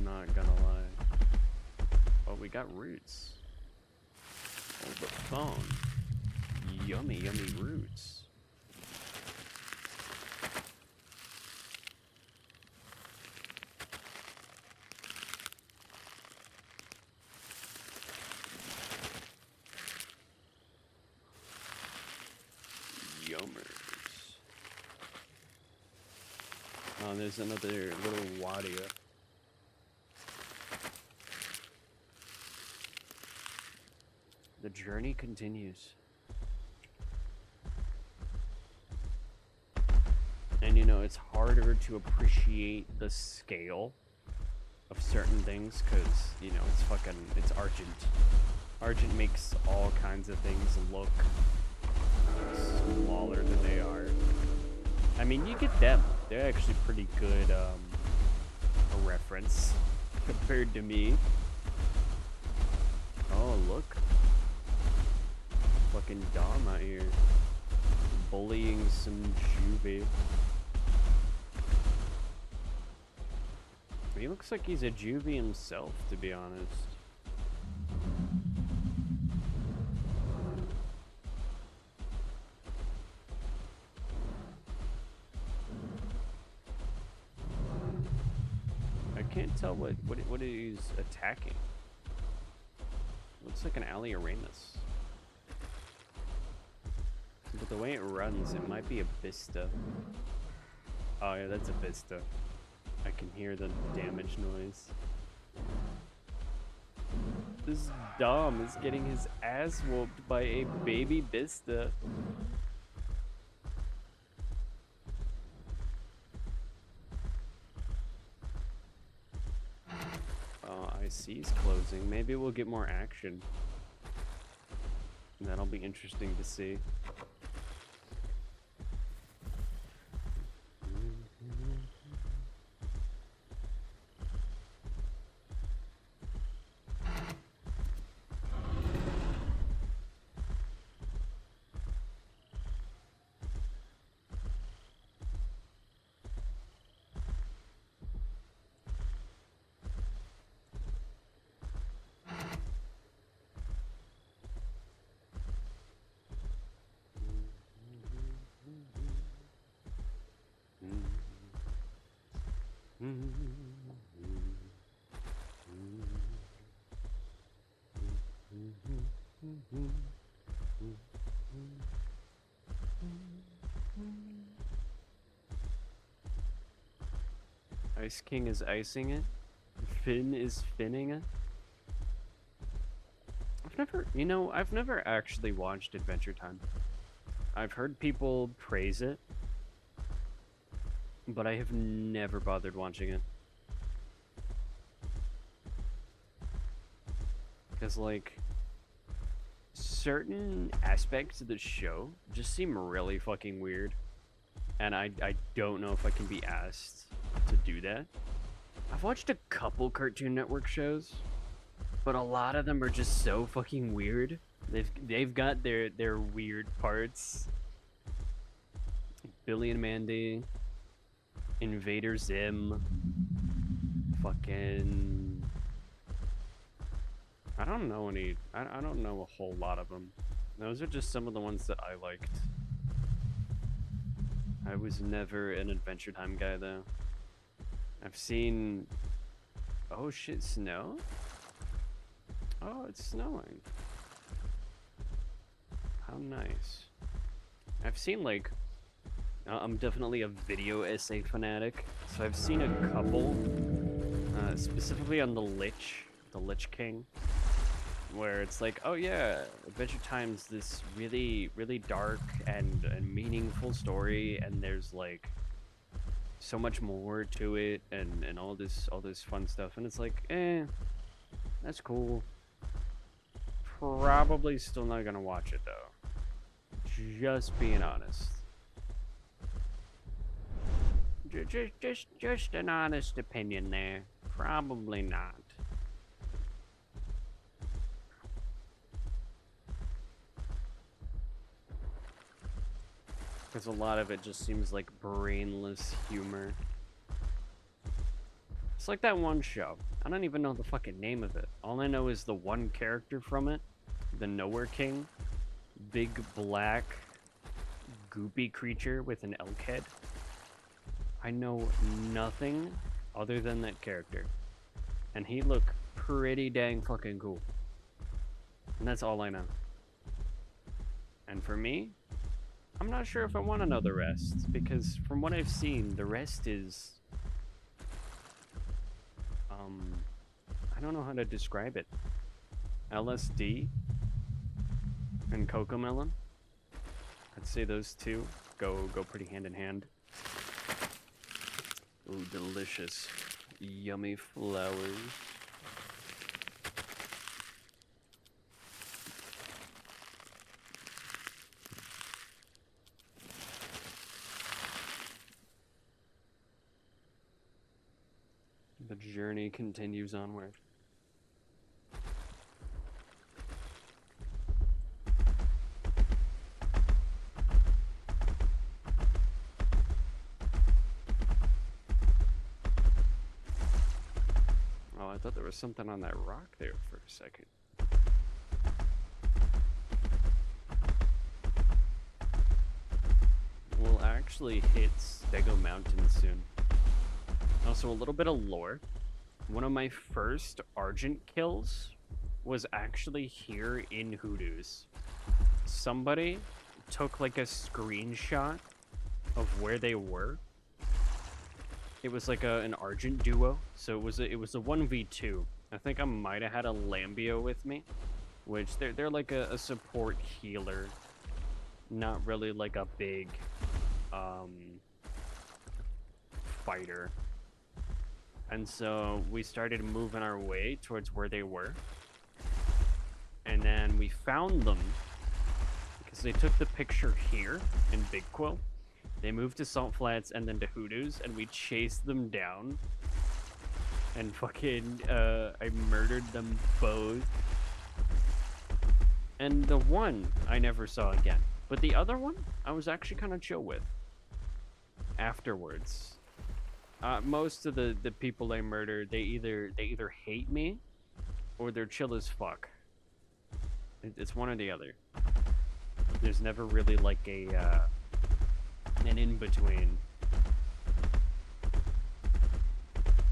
A: Not gonna lie. Oh, we got roots. Oh, the phone. Yummy, yummy roots. Yummers. Oh, there's another little wadia. The journey continues. And you know, it's harder to appreciate the scale of certain things because, you know, it's Argent. Argent makes all kinds of things look smaller than they are. I mean, you get them. They're actually pretty good a reference compared to me. Oh, look. Fucking Dom out here bullying some juvie. He looks like he's a juvie himself, to be honest. I can't tell what he's attacking. Looks like an Alioramus. But the way it runs, it might be a Bista. Oh yeah, that's a Bista. I can hear the damage noise. This Dom is getting his ass whooped by a baby Bista. Oh, I see he's closing. Maybe we'll get more action. That'll be interesting to see. Ice King is icing it. Finn is finning it. I've never actually watched Adventure Time. I've heard people praise it, but I have never bothered watching it. Because, like, certain aspects of the show just seem really fucking weird. And I don't know if I can be asked to do that. I've watched a couple Cartoon Network shows, but a lot of them are just so fucking weird. They've got their weird parts. Billy and Mandy, Invader Zim, fucking... I don't know I don't know a whole lot of them. Those are just some of the ones that I liked. I was never an Adventure Time guy, though. I've seen... Oh shit, snow? Oh, it's snowing. How nice. I've seen, like... I'm definitely a video essay fanatic, so I've seen a couple, specifically on the Lich King, where it's like, oh yeah, Adventure Time's this really, really dark and meaningful story, and there's like so much more to it, and all this fun stuff, and it's like, that's cool. Probably still not gonna watch it though. Just being honest. Just an honest opinion there. Probably not. Because a lot of it just seems like brainless humor. It's like that one show. I don't even know the fucking name of it. All I know is the one character from it, the Nowhere King. Big black goopy creature with an elk head. I know nothing other than that character. And he looked pretty dang fucking cool. And that's all I know. And for me, I'm not sure if I want to know the rest. Because from what I've seen, the rest is... I don't know how to describe it. LSD and Cocomelon. I'd say those two go pretty hand in hand. Ooh, delicious. Yummy flowers. The journey continues onward. I thought there was something on that rock there for a second. We'll actually hit Stego Mountain soon. Also, a little bit of lore. One of my first Argent kills was actually here in Hoodoo's. Somebody took like a screenshot of where they were. It was like an Argent duo, so it was a 1v2. I think I might have had a Lambio with me, which they're like a support healer, not really like a big fighter. And so we started moving our way towards where they were, and then we found them because they took the picture here in Big Quill. They moved to Salt Flats and then to Hoodoo's, and we chased them down. And fucking, I murdered them both. And the one I never saw again. But the other one, I was actually kind of chill with. Afterwards. Most of the people I murdered, they either hate me, or they're chill as fuck. It's one or the other. There's never really like an in-between.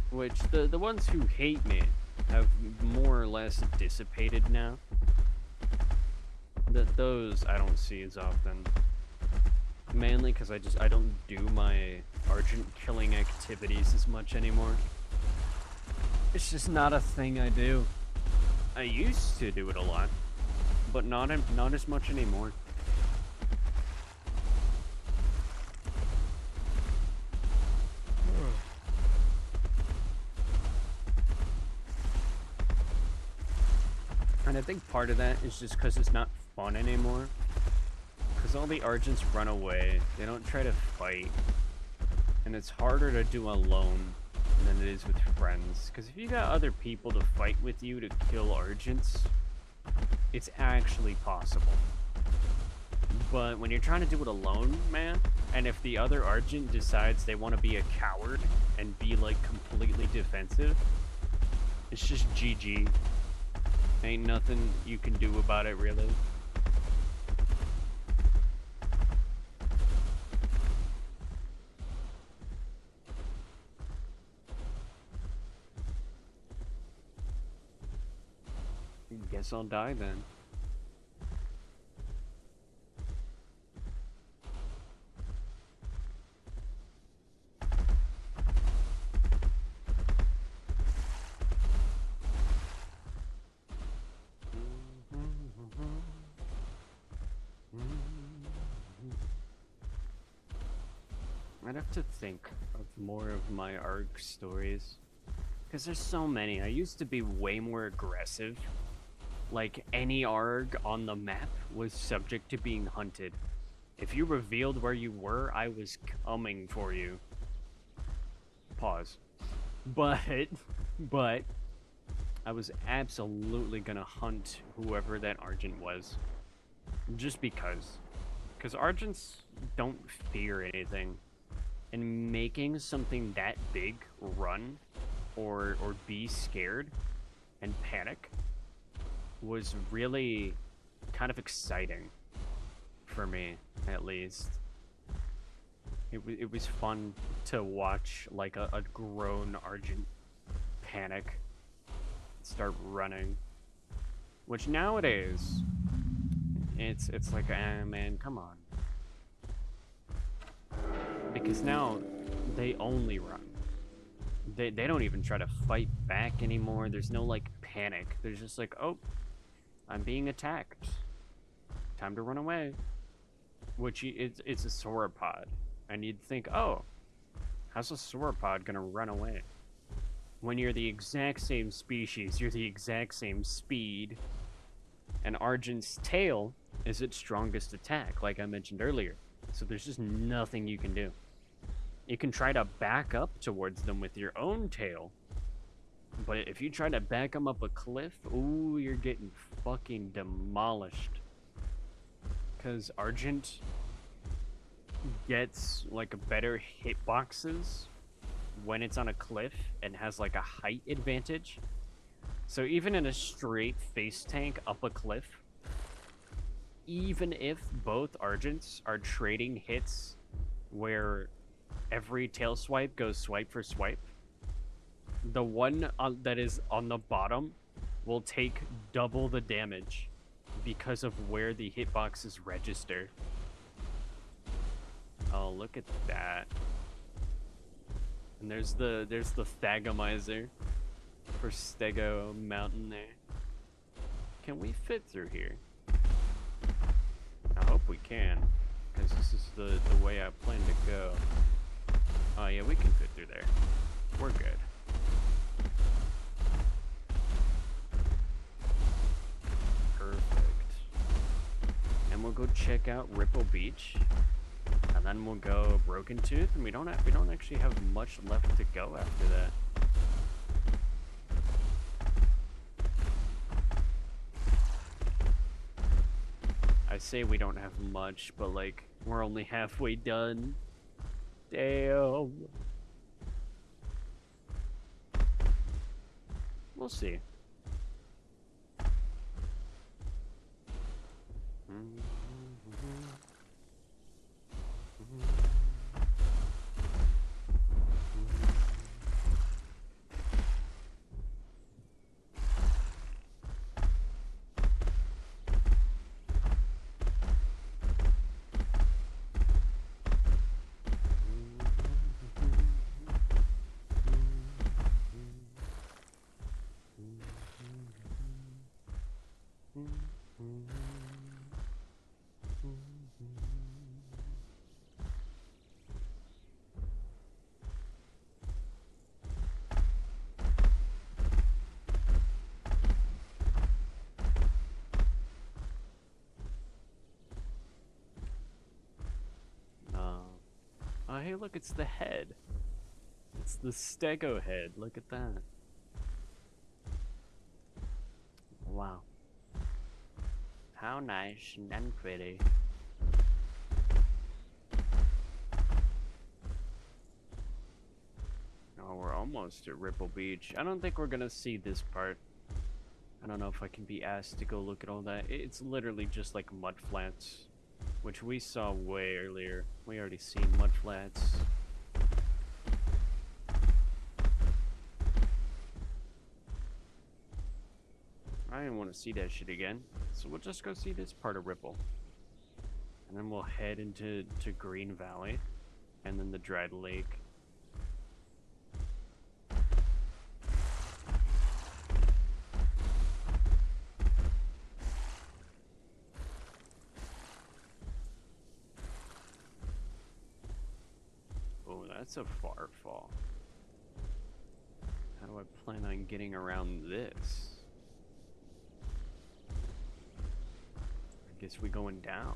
A: Which, the ones who hate me have more or less dissipated now. Those I don't see as often. Mainly because I don't do my Argent killing activities as much anymore. It's just not a thing I do. I used to do it a lot, but not as much anymore. And I think part of that is just because it's not fun anymore. Because all the Argents run away, they don't try to fight. And it's harder to do alone than it is with friends. Because if you got other people to fight with you to kill Argents, it's actually possible. But when you're trying to do it alone, man, and if the other Argent decides they want to be a coward and be like completely defensive, it's just GG. Ain't nothing you can do about it, really. guess I'll die then. I'd have to think of more of my ARG stories. Because there's so many. I used to be way more aggressive. Like, any ARG on the map was subject to being hunted. If you revealed where you were, I was coming for you. Pause. But, I was absolutely gonna hunt whoever that Argent was. Just because. Because Argents don't fear anything. And making something that big run or be scared and panic was really kind of exciting for me, at least. It was fun to watch like a grown Argent panic, start running, which nowadays it's like, man, come on. Because now they only run. They don't even try to fight back anymore. There's no like panic. There's just like, oh, I'm being attacked. Time to run away. Which it's a sauropod. And you'd think, oh, how's a sauropod gonna run away? When you're the exact same species, you're the exact same speed. And Argent's tail is its strongest attack, like I mentioned earlier. So there's just nothing you can do. You can try to back up towards them with your own tail. But if you try to back them up a cliff, ooh, you're getting fucking demolished. Because Argent gets like better hitboxes when it's on a cliff and has like a height advantage. So even in a straight face tank up a cliff, even if both Argents are trading hits where every tail swipe goes swipe for swipe, the one that is on the bottom will take double the damage because of where the hitboxes register. Oh, look at that. And there's the Thagomizer for Stego Mountain there. Can we fit through here? I hope we can, because this is the way I plan to go. Oh yeah, we can fit through there. We're good. Perfect. And we'll go check out Ripple Beach, and then we'll go Broken Tooth, and we don't actually have much left to go after that. I say we don't have much, but like, we're only halfway done. Damn. We'll see. Oh, hey, look, it's the head. It's the Stego head. Look at that. Wow. How nice and pretty. Oh, we're almost at Ripple Beach. I don't think we're gonna see this part. I don't know if I can be asked to go look at all that. It's literally just like mud flats, which we saw way earlier. We already seen mud flats. I didn't want to see that shit again. So we'll just go see this part of Ripple. And then we'll head into Green Valley. And then the Dread Lake. Oh, that's a far fall. How do I plan on getting around this? I guess we going down.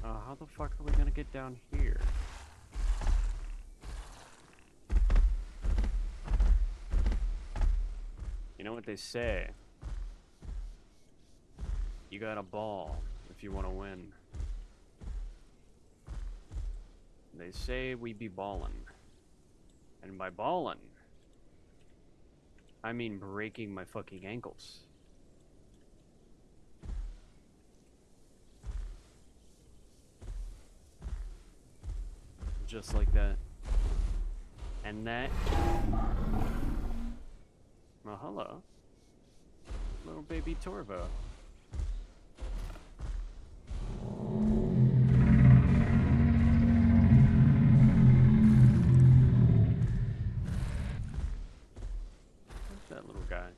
A: How the fuck are we gonna get down here? You know what they say? You gotta ball if you wanna win. They say we be ballin'. And by ballin', I mean breaking my fucking ankles. Just like that. And that... Well, hello. Little baby Torvo. Who's that little guy?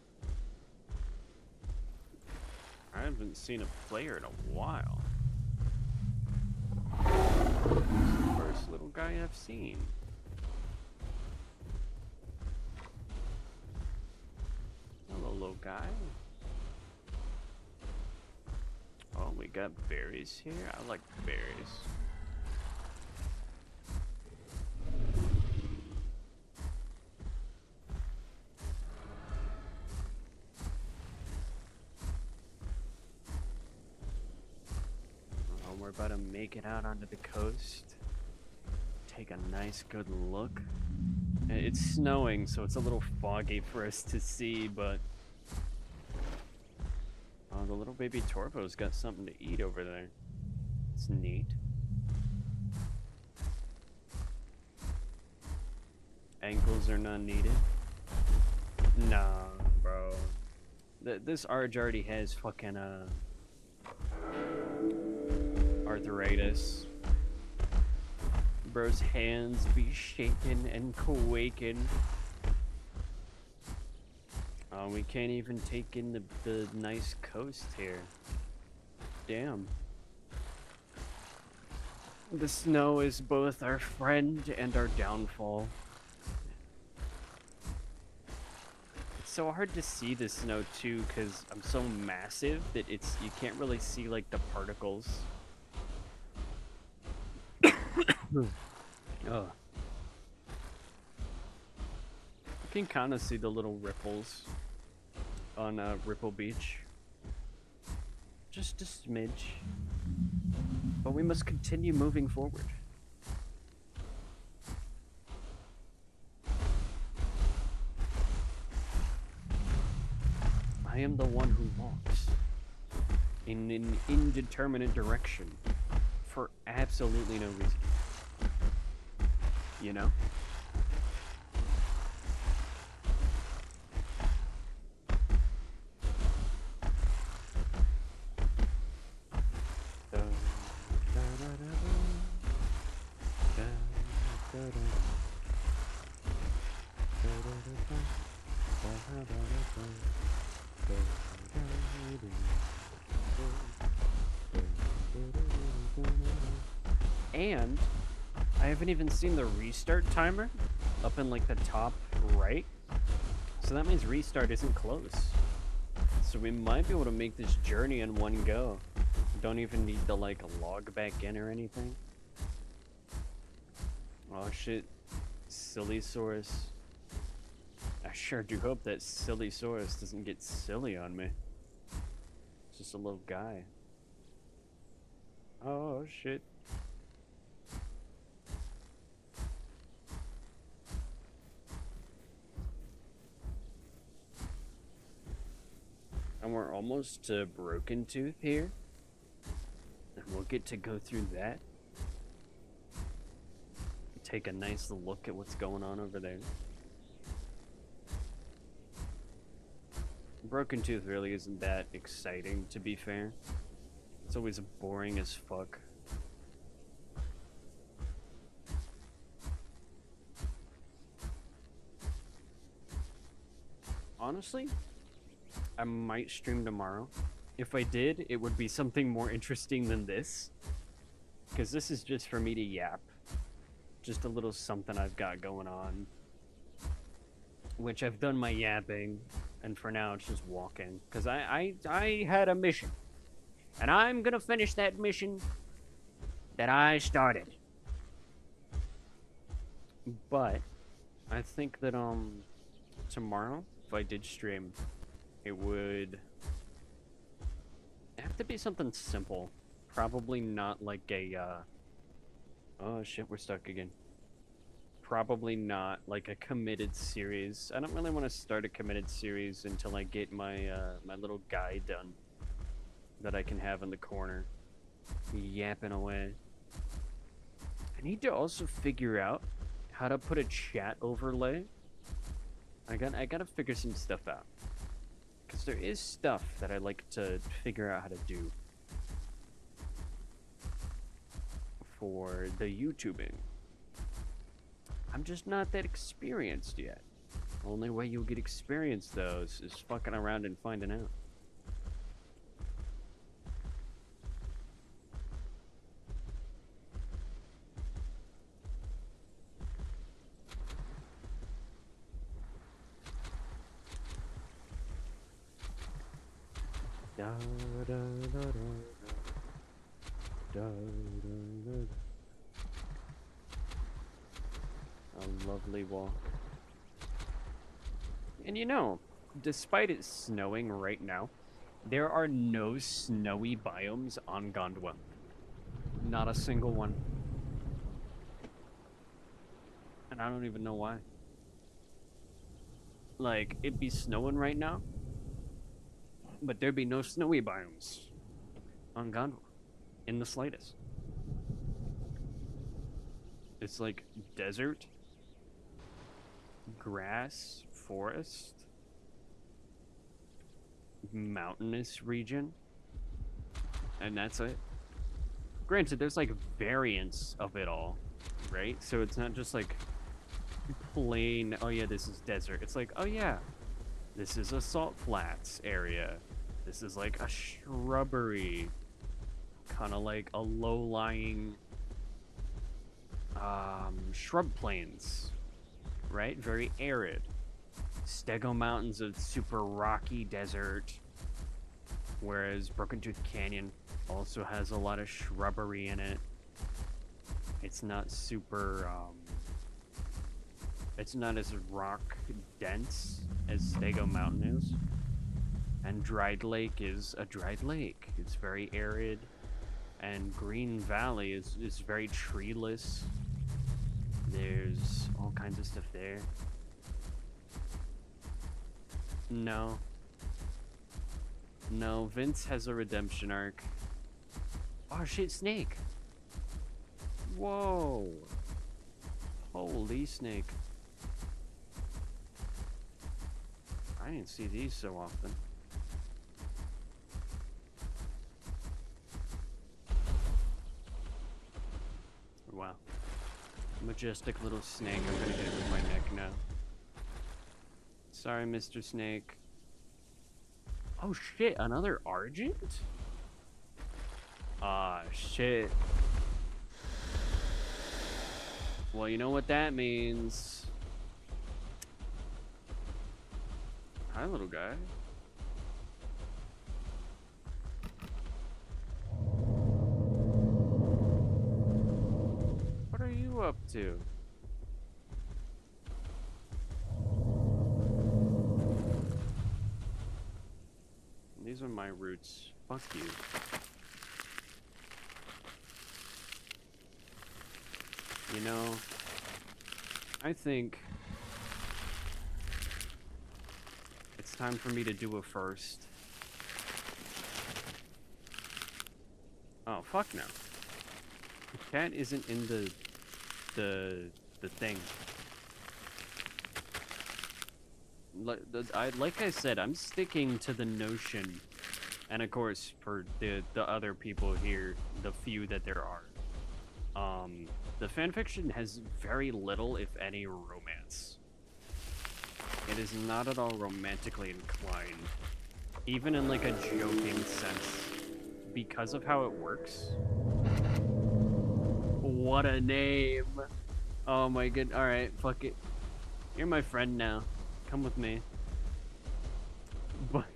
A: I haven't seen a player in a while. First little guy I've seen. Hello, little guy. Oh, we got berries here. I like berries. Oh, we're about to make it out onto the coast. Take a nice good look. It's snowing, so it's a little foggy for us to see, but oh, the little baby Torvo's got something to eat over there. It's neat. Ankles are not needed. Nah, bro. This Arge already has fucking arthritis. Bro's hands be shaking and quaking. Oh, we can't even take in the nice coast here. Damn. The snow is both our friend and our downfall. It's so hard to see the snow too, because I'm so massive that you can't really see like the particles. Oh. You can kind of see the little ripples on Ripple Beach. Just a smidge. But we must continue moving forward. I am the one who walks in an indeterminate direction for absolutely no reason. You know? And I haven't even seen the restart timer up in like the top right. So that means restart isn't close. So we might be able to make this journey in one go. Don't even need to like log back in or anything. Oh shit. Sillysaurus. I sure do hope that Sillysaurus doesn't get silly on me. It's just a little guy. Oh shit. And we're almost to Broken Tooth here. And we'll get to go through that. Take a nice look at what's going on over there. Broken Tooth really isn't that exciting, to be fair. It's always boring as fuck. Honestly, I might stream tomorrow. If I did, it would be something more interesting than this. Because this is just for me to yap. Just a little something I've got going on. Which I've done my yapping, and for now it's just walking. Because I had a mission. And I'm gonna finish that mission that I started. But I think that tomorrow, if I did stream, it would have to be something simple. Probably not like a oh shit, we're stuck again. Probably not like a committed series. I don't really want to start a committed series until I get my my little guide done that I can have in the corner, yapping away. I need to also figure out how to put a chat overlay. I gotta figure some stuff out, because there is stuff that I like to figure out how to do for the YouTubing. I'm just not that experienced yet. Only way you'll get experience, though, is fucking around and finding out. Da, da, da, da, da, da, da. A lovely walk. And you know, despite it snowing right now, there are no snowy biomes on Gondwa. Not a single one. And I don't even know why. Like, it'd be snowing right now, but there'd be no snowy biomes on Gondwa in the slightest. It's like desert, grass, forest, mountainous region, and that's it. Granted, there's like variants of it all, right? So it's not just like plain, oh yeah, this is desert. It's like, oh yeah, this is a salt flats area. This is like a shrubbery, kind of like a low-lying shrub plains, right? Very arid. Stego Mountain's a super rocky desert, whereas Broken Tooth Canyon also has a lot of shrubbery in it. It's not super, it's not as rock dense as Stego Mountain is. And Dried Lake is a dried lake. It's very arid. And Green Valley is very treeless. There's all kinds of stuff there. No. No, Vince has a redemption arc. Oh shit, Snake! Whoa! Holy Snake. I didn't see these so often. Wow. Majestic little snake. I'm gonna hit it with my neck now. Sorry, Mr. Snake. Oh shit, another Argent? Ah, shit. Well, you know what that means. Hi, little guy. What are you up to? These are my roots. Fuck you. You know, I think it's time for me to do a first. Oh, fuck no. The cat isn't in the thing. Like I said, I'm sticking to the notion, and of course, for the other people here, the few that there are, the fanfiction has very little, if any, romance. It is not at all romantically inclined, even in like a joking sense, because of how it works. What a name! Oh my god! All right, fuck it. You're my friend now. Come with me. But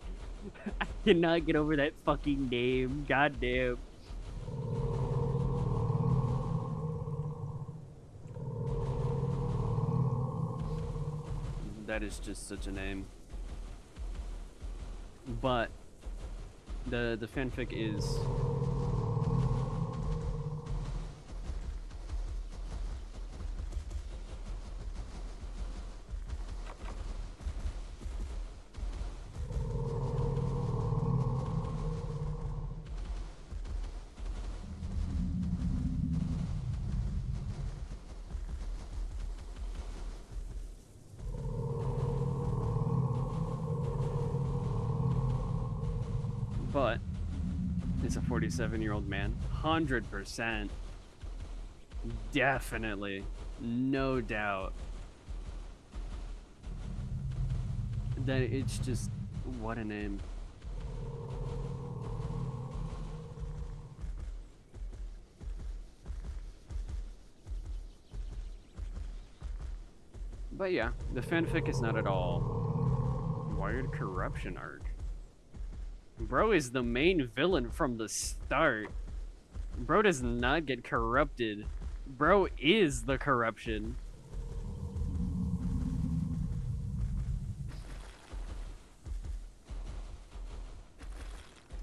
A: I cannot get over that fucking name. Goddamn. That is just such a name. But the fanfic is but it's a 47-year-old man. 100%. Definitely. No doubt. That it's just, what a name. But yeah, the fanfic is not at all wired corruption arc. Bro is the main villain from the start. Bro does not get corrupted. Bro is the corruption.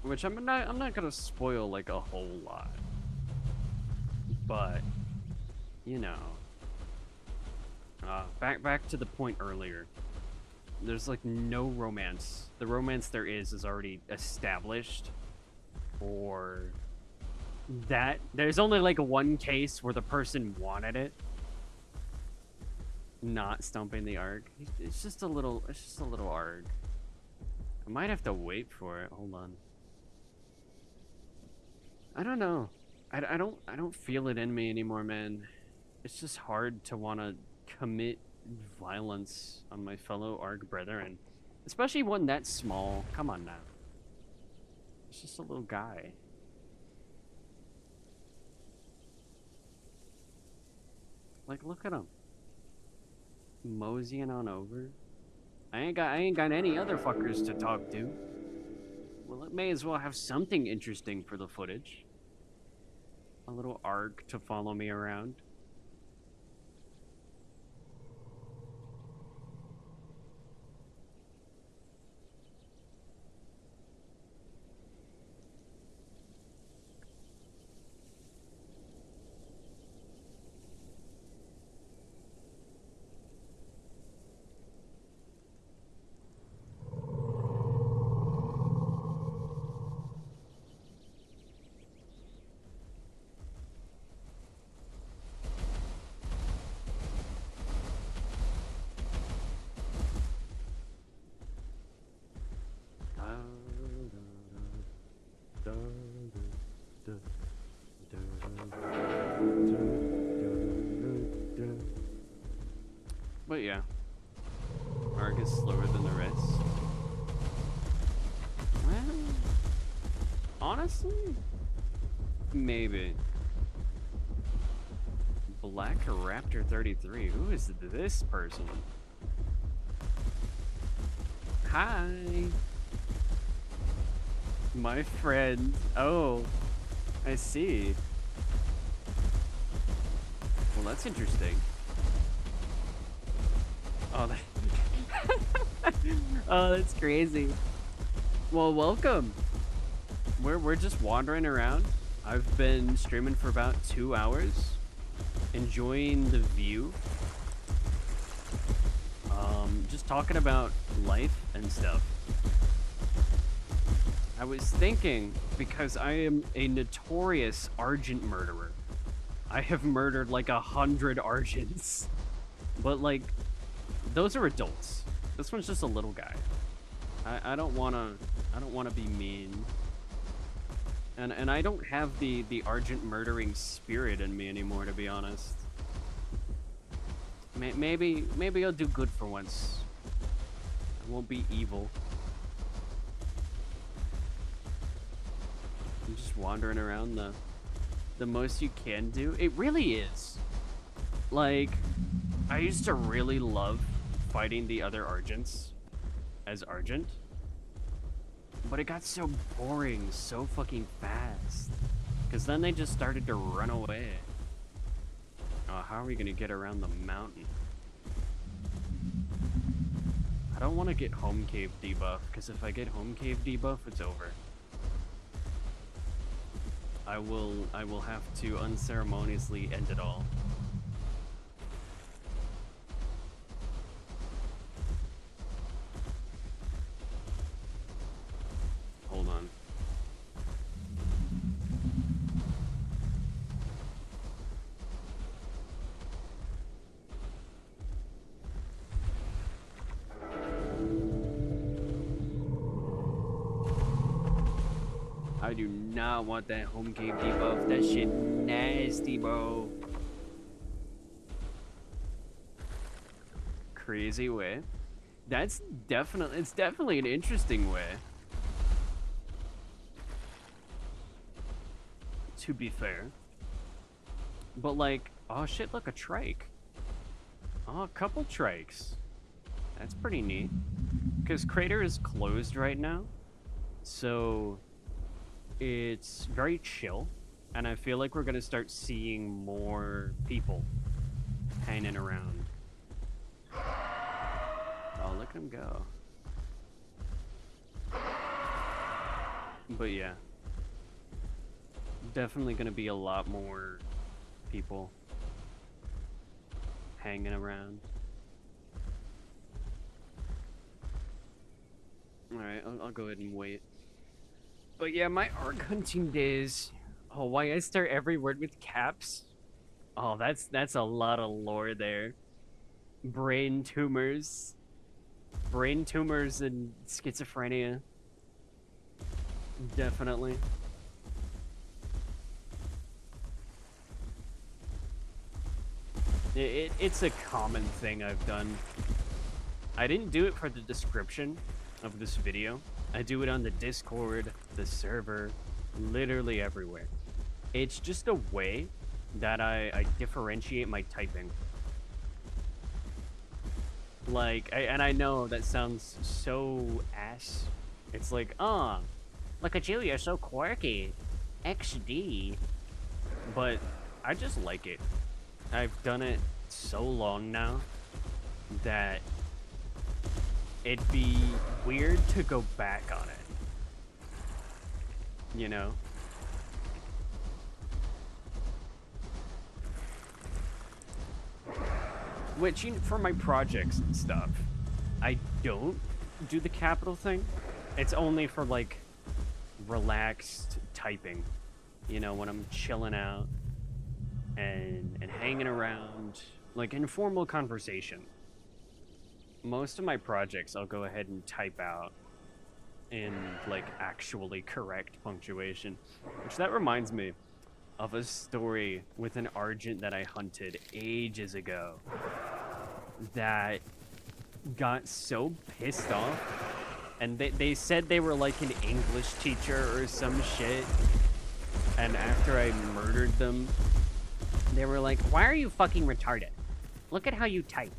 A: Which I'm not gonna spoil like a whole lot. But you know. Back to the point earlier. There's like no romance. The romance there is already established. Or that there's only like one case where the person wanted it. Not stumping the arc. It's just a little arc. I might have to wait for it. Hold on. I don't know. I don't feel it in me anymore, man. It's just hard to want to commit violence on my fellow ARG brethren, especially one that small. Come on now. It's just a little guy. Like, look at him. Moseying on over. I ain't got any other fuckers to talk to. Well, it may as well have something interesting for the footage. A little ARG to follow me around. But yeah, ARG is slower than the rest. Well, honestly, maybe. Black Raptor 33. Who is this person? Hi. My friend. Oh, I see. Well, that's interesting. Oh, oh, that's crazy. Well, welcome. We're just wandering around. I've been streaming for about 2 hours, enjoying the view. Just talking about life and stuff. I was thinking, because I am a notorious Argent murderer. I have murdered like 100 Argents. But like, those are adults. This one's just a little guy. I don't wanna be mean. And I don't have the Argent murdering spirit in me anymore, to be honest. Maybe I'll do good for once. I won't be evil. I'm just wandering around the most you can do. It really is. Like, I used to really love fighting the other Argents as Argent. But it got so boring so fucking fast. Because then they just started to run away. Oh, how are we going to get around the mountain? I don't want to get home cave debuff, because if I get home cave debuff, it's over. I will have to unceremoniously end it all. Hold on. I do not want that home cave debuff. That shit nasty, bro. Crazy way. It's definitely an interesting way. To be fair. But like, oh shit, look, a trike. Oh, a couple trikes. That's pretty neat. Because Crater is closed right now. So it's very chill. And I feel like we're going to start seeing more people hanging around. Oh, look at him go. But yeah. Definitely going to be a lot more people hanging around. Alright, I'll go ahead and wait. But yeah, my arc hunting days. Oh, why I start every word with caps? Oh, that's a lot of lore there. Brain tumors. Brain tumors and schizophrenia. Definitely. It's a common thing I've done. I didn't do it for the description of this video. I do it on the Discord, the server, literally everywhere. It's just a way that I differentiate my typing. Like, and I know that sounds so ass. It's like, oh, look at you, you're so quirky. XD. But I just like it. I've done it so long now that it'd be weird to go back on it. You know? Which, for my projects and stuff, I don't do the capital thing. It's only for, like, relaxed typing. You know, when I'm chilling out and hanging around, like, informal conversation. Most of my projects I'll go ahead and type out in, like, actually correct punctuation. Which, that reminds me of a story with an Argent that I hunted ages ago that got so pissed off, and they said they were like an English teacher or some shit, and after I murdered them,
B: They were like, why are you fucking retarded? Look at how you type.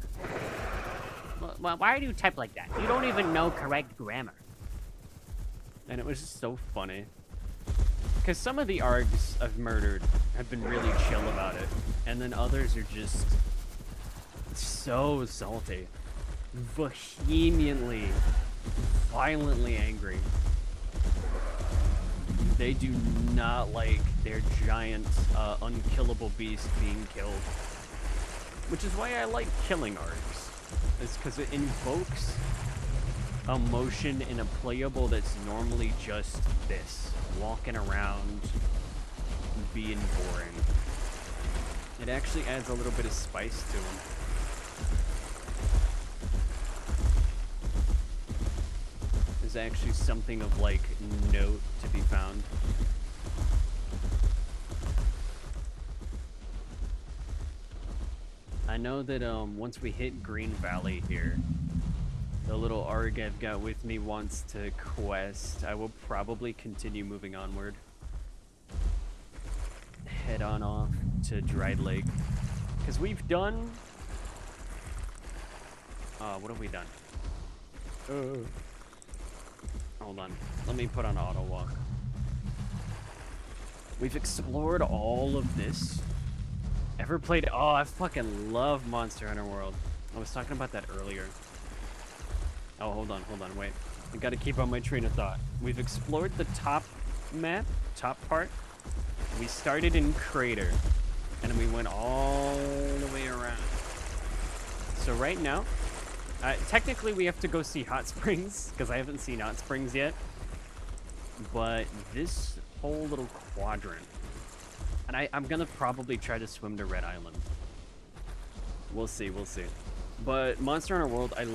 B: Why do you type like that? You don't even know correct grammar.
A: And it was just so funny. Because some of the args I've murdered have been really chill about it. And then others are just so salty. Vehemently, violently angry. They do not like their giant, unkillable beast being killed. Which is why I like killing args. It's because it invokes emotion in a playable that's normally just this. Walking around, being boring. It actually adds a little bit of spice to them. There's actually something of, like, note to be found. I know that, once we hit Green Valley here, the little arg I've got with me wants to quest. I will probably continue moving onward. Head on off to Dried Lake. Because we've done... what have we done? Hold on. Let me put on auto walk. We've explored all of this. Ever played... Oh, I fucking love Monster Hunter World. I was talking about that earlier. Oh, hold on, wait. I gotta keep on my train of thought. We've explored the top map, top part. We started in Crater, and we went all the way around. So right now, technically we have to go see Hot Springs, because I haven't seen Hot Springs yet. But this whole little quadrant, and I'm gonna probably try to swim to Red Island. We'll see. But Monster Hunter World, I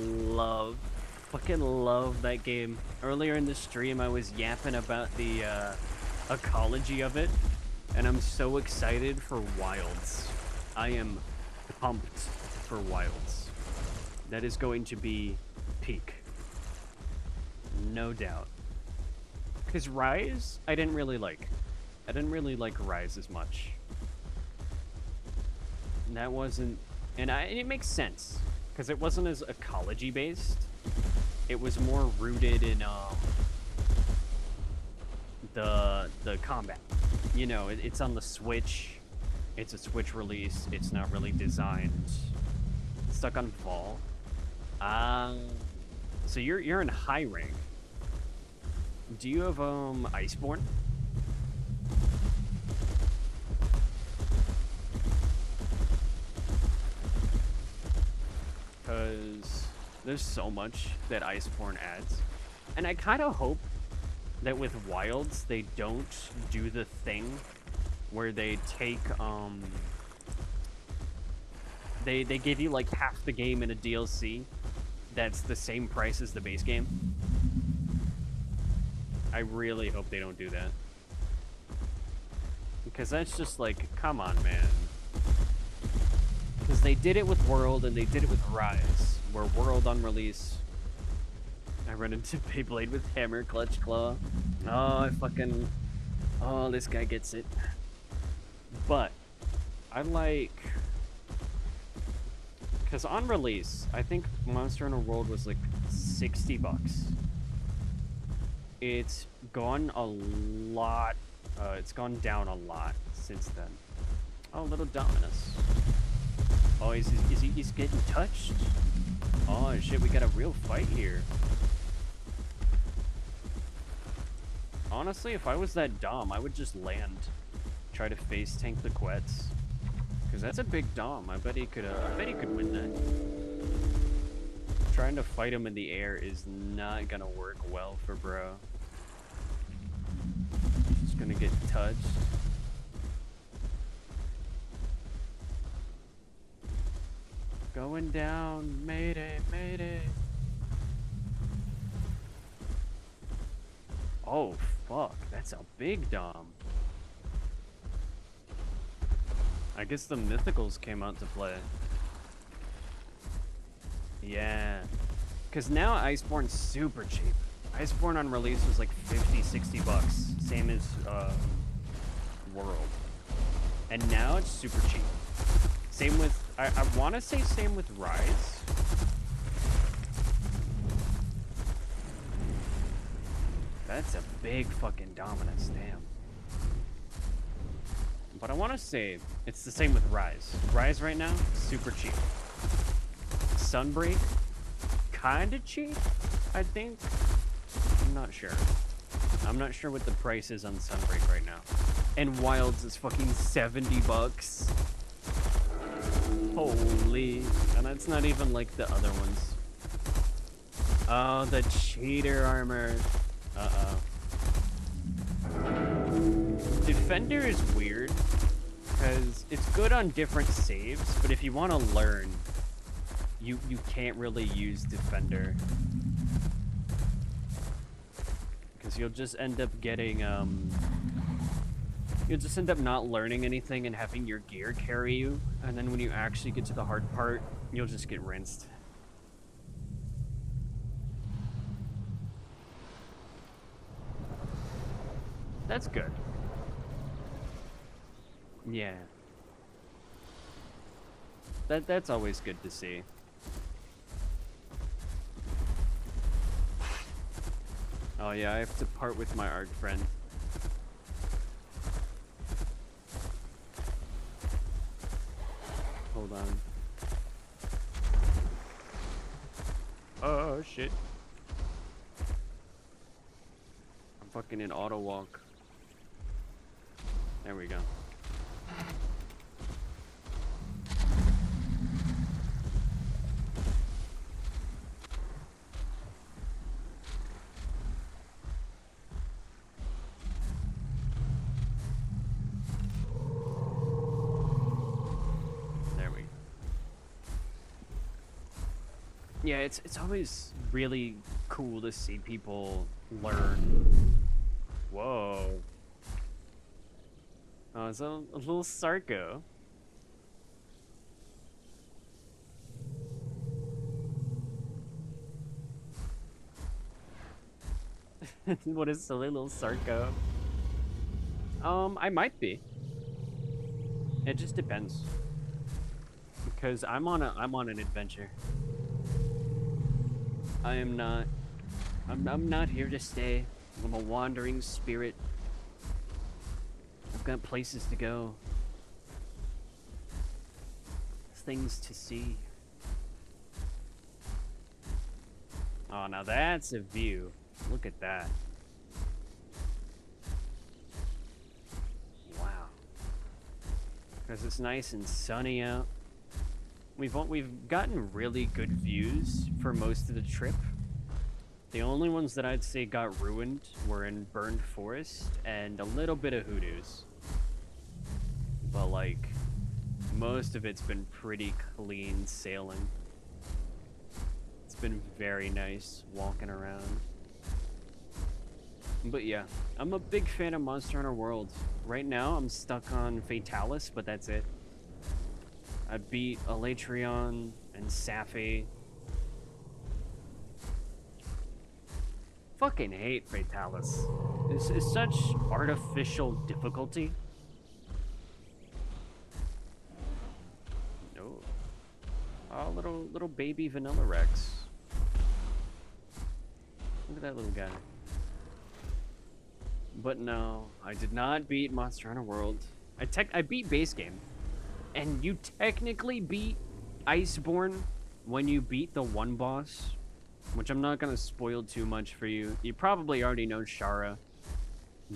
A: fucking love that game. Earlier in the stream, I was yapping about the ecology of it, and I'm so excited for Wilds. I am pumped for Wilds. That is going to be peak. No doubt. Because Rise, I didn't really like. I didn't really like Rise as much. And that wasn't... And it makes sense, because it wasn't as ecology-based. It was more rooted in the combat. You know, it's on the Switch. It's a Switch release. It's not really designed. It's stuck on Fall. So you're in high rank. Do you have Iceborne? Because there's so much that Iceborne adds. And I kind of hope that with Wilds, they don't do the thing where they take, they give you like half the game in a DLC that's the same price as the base game. I really hope they don't do that. Because that's just like, come on, man. Because they did it with World and they did it with Rise, where World on release, I run into Beyblade with Hammer Clutch Claw. Oh, oh, this guy gets it. But I like, because on release, I think Monster Hunter World was like $60. It's gone a lot. It's gone down a lot since then. Oh, little Dominus. Oh, he's getting touched? Oh, shit, we got a real fight here. Honestly, if I was that Dom, I would just land. Try to face tank the Quets. Because that's a big Dom. I bet he could win that. Trying to fight him in the air is not gonna work well for bro. Just gonna get touched. Going down, mayday, mayday. Oh, fuck, that's a big Dom. I guess the Mythicals came out to play. Yeah. Because now Iceborne's super cheap. Iceborne on release was like $50, $60. Same as World. And now it's super cheap. Same with, I want to say same with Rise. That's a big fucking Dominus, damn. But I want to say it's the same with Rise. Rise right now, super cheap. Sunbreak, kinda cheap, I think. I'm not sure. I'm not sure what the price is on Sunbreak right now. And Wilds is fucking 70 bucks. Holy. And that's not even like the other ones. Oh, the cheater armor. Uh-oh. Defender is weird, because it's good on different saves, but if you want to learn, you can't really use Defender. Because you'll just end up getting, you'll just end up not learning anything and having your gear carry you, and then when you actually get to the hard part, you'll just get rinsed. That's good. Yeah. That's always good to see. Oh yeah, I have to part with my arc friend. Hold on. Oh shit. I'm fucking in auto walk. There we go. There we go. Yeah, it's always really cool to see people learn. Whoa. Oh, it's a little Sarko. What is a little Sarko? I might be. It just depends. Because I'm on an adventure. I'm not here to stay. I'm a wandering spirit. I've got places to go. Things to see. Oh, now that's a view. Look at that. Wow. Because it's nice and sunny out. We've gotten really good views for most of the trip. The only ones that I'd say got ruined were in Burned Forest and a little bit of Hoodoos. But like, most of it's been pretty clean sailing. It's been very nice walking around. But yeah, I'm a big fan of Monster Hunter World. Right now, I'm stuck on Fatalis, but that's it. I beat Elatrion and Sapphi. Fucking hate Fatalis. It's such artificial difficulty. No. Oh, little baby Vanilla Rex. Look at that little guy. But no, I did not beat Monster Hunter World. I beat base game. And you technically beat Iceborne when you beat the one boss, which I'm not gonna spoil too much for you. You probably already know Shara,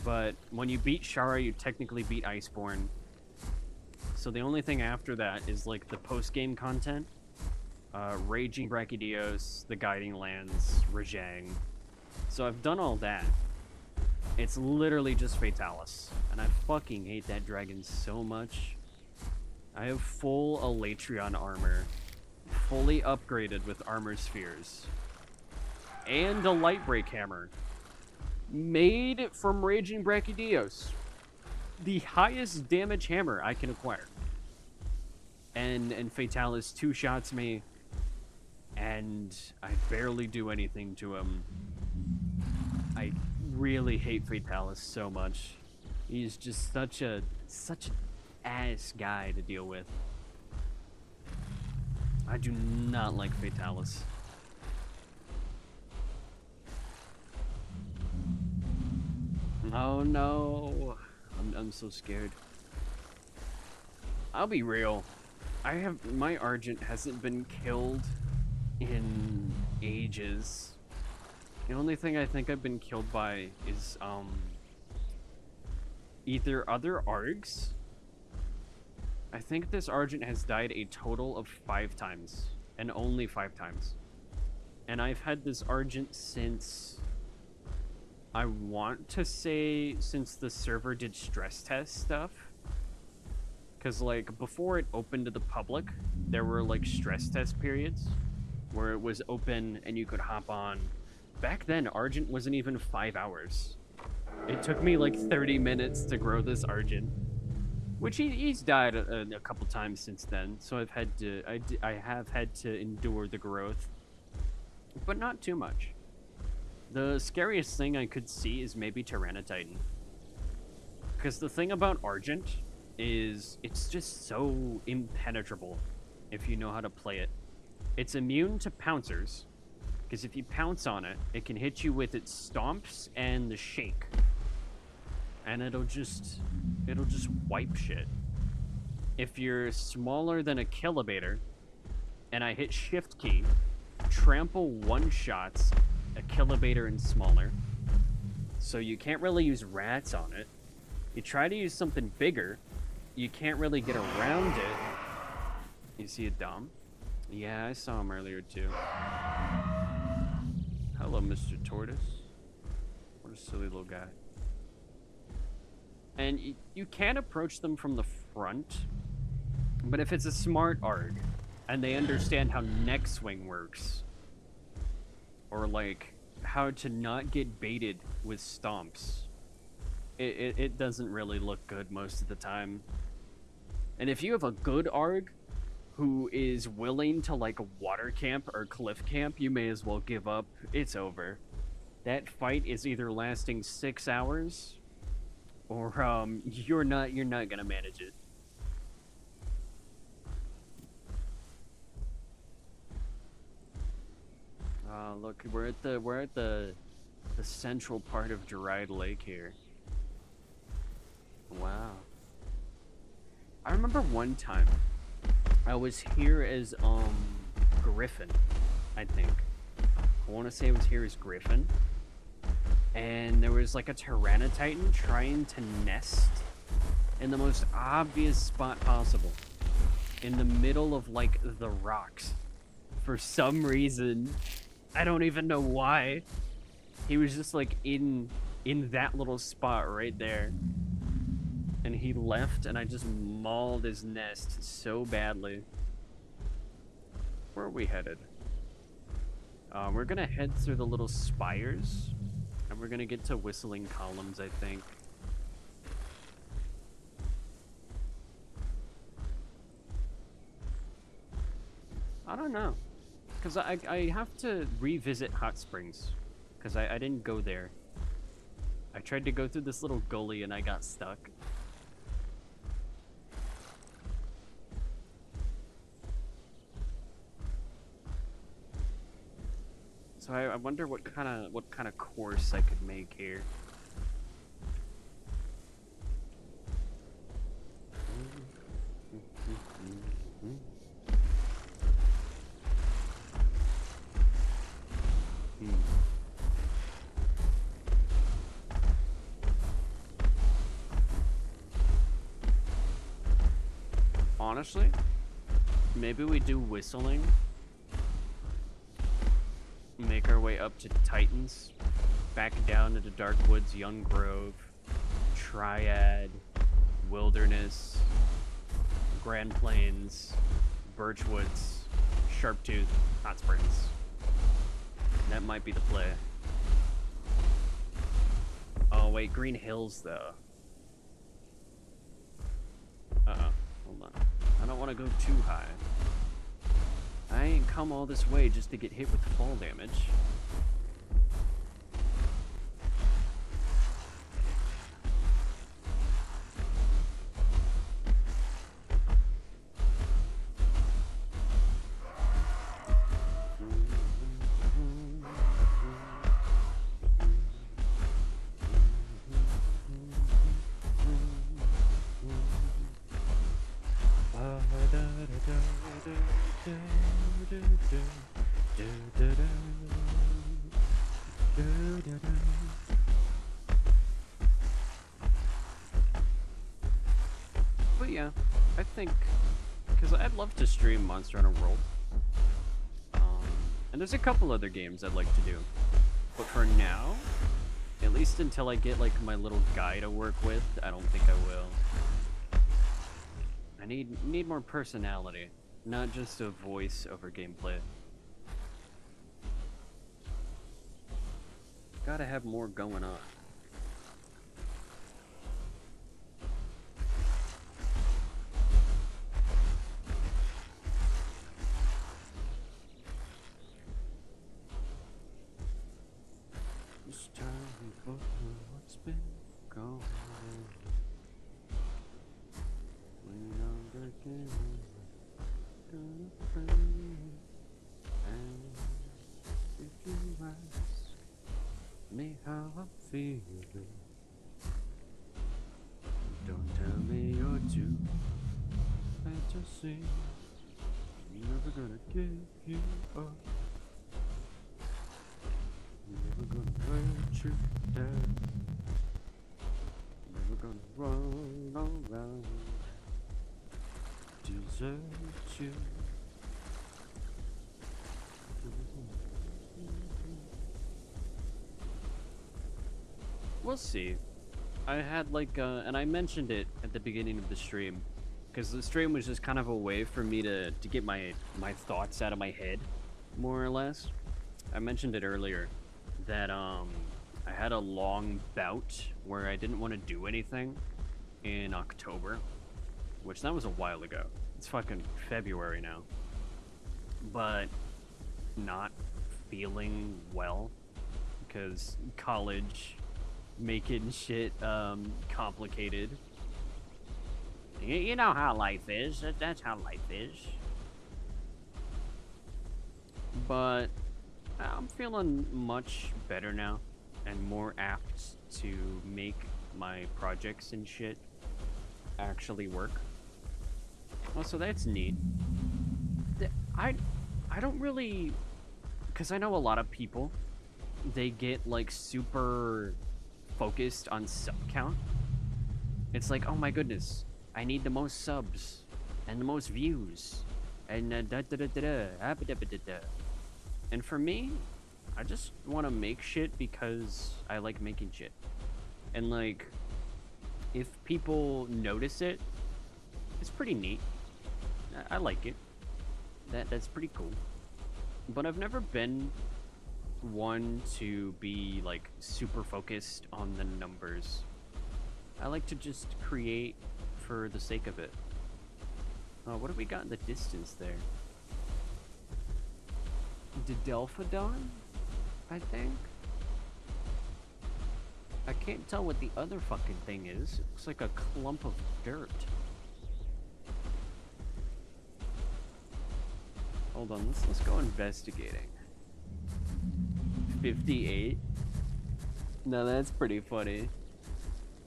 A: but when you beat Shara, you technically beat Iceborne. So the only thing after that is like the post-game content. Raging Brachydios, the Guiding Lands, Rajang. So I've done all that. It's literally just Fatalis, and I fucking hate that dragon so much. I have full Elatrion armor, fully upgraded with armor spheres, and a light break hammer, made from Raging Brachydios, the highest damage hammer I can acquire. And Fatalis two-shots me, and I barely do anything to him. I really hate Fatalis so much. He's just such an ass guy to deal with. I do not like Fatalis. Oh no. I'm so scared. I'll be real. My Argent hasn't been killed in ages. The only thing I think I've been killed by is either other Args. I think this Argent has died a total of 5 times, and only 5 times. And I've had this Argent since, I want to say, since the server did stress test stuff. Because, like, before it opened to the public, there were, like, stress test periods where it was open and you could hop on. Back then, Argent wasn't even 5 hours. It took me, like, 30 minutes to grow this Argent. Which he's died a couple times since then, so I have had to endure the growth. But not too much. The scariest thing I could see is maybe Tyranititan. Because the thing about Argent is it's just so impenetrable if you know how to play it. It's immune to pouncers, because if you pounce on it, it can hit you with its stomps and the shake. And it'll just wipe shit. If you're smaller than a kilobator, and I hit shift key, trample one-shots a kilobator and smaller. So you can't really use rats on it. You try to use something bigger, you can't really get around it. You see a Dom? Yeah, I saw him earlier too. Hello, Mr. Tortoise. What a silly little guy. And you can approach them from the front, but if it's a smart ARG, and they understand how neck swing works, or like how to not get baited with stomps, it doesn't really look good most of the time. And if you have a good ARG who is willing to like water camp or cliff camp, you may as well give up. It's over. That fight is either lasting 6 hours, or you're not gonna manage it. Look, we're at the central part of Deride Lake here. Wow. I remember one time I was here as Griffin, I think. I want to say I was here as Griffin. And there was like a Tyranititan trying to nest in the most obvious spot possible. In the middle of like the rocks. For some reason, I don't even know why. He was just like in that little spot right there. And he left and I just mauled his nest so badly. Where are we headed? We're gonna head through the little spires. And we're gonna get to Whistling Columns, I think. I don't know. Because I have to revisit Hot Springs. Because I didn't go there. I tried to go through this little gully and I got stuck. So I wonder what kind of course I could make here. Honestly, maybe we do Whistling. Make our way up to Titans, back down into Dark Woods, Young Grove, Triad, Wilderness, Grand Plains, Birchwoods, Sharptooth, Hot Springs. That might be the play. Oh wait, Green Hills though. Uh-oh, hold on. I don't want to go too high. I ain't come all this way just to get hit with fall damage. But yeah, I think, because I'd love to stream Monster Hunter World. And there's a couple other games I'd like to do. But for now, at least until I get like my little guy to work with, I don't think I will. I need more personality, not just a voice over gameplay. Gotta have more going on. It's time for what's been going on. When I'm breaking, gonna pray. And if you ask me how I'm feeling, don't tell me you're too fantasy. I'm never gonna give you up. Never gonna let you down. Never gonna run around. Desert you. We'll see. I had like, and I mentioned it at the beginning of the stream, because the stream was just kind of a way for me to get my thoughts out of my head, more or less. I mentioned it earlier that I had a long bout where I didn't want to do anything in October, which that was a while ago. It's fucking February now. But not feeling well because college making shit complicated. You know how life is. That's how life is. But I'm feeling much better now and more apt to make my projects and shit actually work. Well, so that's neat. I don't really, because I know a lot of people, they get like super focused on sub count. It's like, oh my goodness, I need the most subs and the most views and and for me, I just want to make shit because I like making shit. And like, if people notice it, it's pretty neat. I like it. That's pretty cool. But I've never been one to be like super focused on the numbers. I like to just create for the sake of it. What have we got in the distance there? Didelphodon, I think? I can't tell what the other fucking thing is. It looks like a clump of dirt. Hold on, let's go investigating. 58? No, that's pretty funny.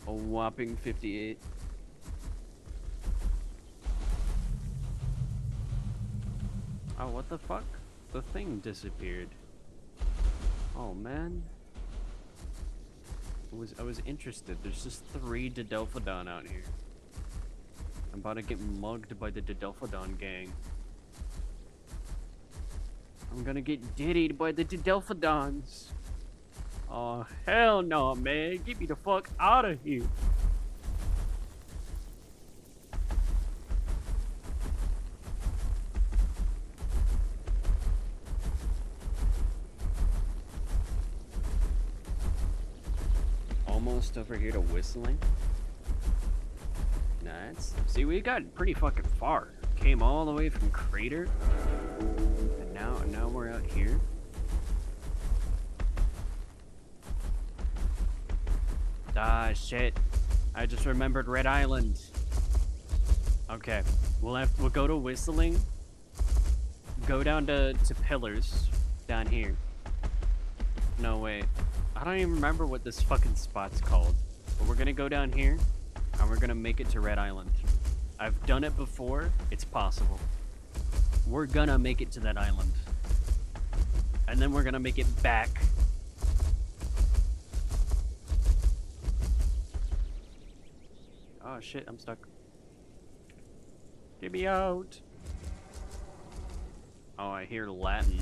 A: A whopping 58. Oh, what the fuck? The thing disappeared. Oh man. I was interested. There's just 3 Didelphodon out here. I'm about to get mugged by the Didelphodon gang. I'm gonna get diddied by the Didelphodons. Oh hell no, man. Get me the fuck out of here. Almost over here to whistling. Nice. See, we got pretty fucking far. Came all the way from Crater. And now we're out here. Ah, shit. I just remembered Red Island. Okay. We'll go to whistling. Go down to Pillars. Down here. No, wait. I don't even remember what this fucking spot's called. But we're gonna go down here, and we're gonna make it to Red Island. I've done it before. It's possible. We're gonna make it to that island. And then we're gonna make it back. Oh shit, I'm stuck. Get me out. Oh, I hear Latin.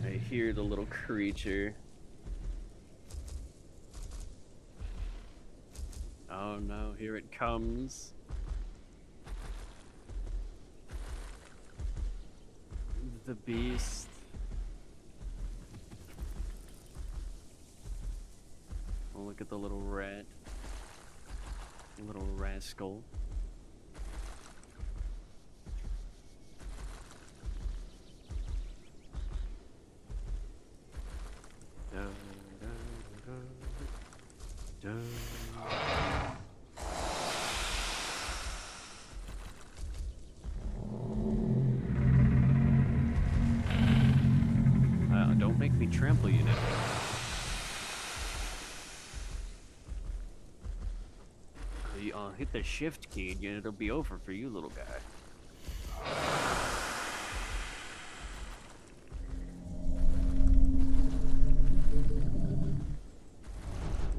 A: I hear the little creature. Oh no, here it comes. The beast. Oh, look at the little rat. Little rascal. Da, da, da, da. Don't make me trample you now. Hit the shift key and it'll be over for you, little guy.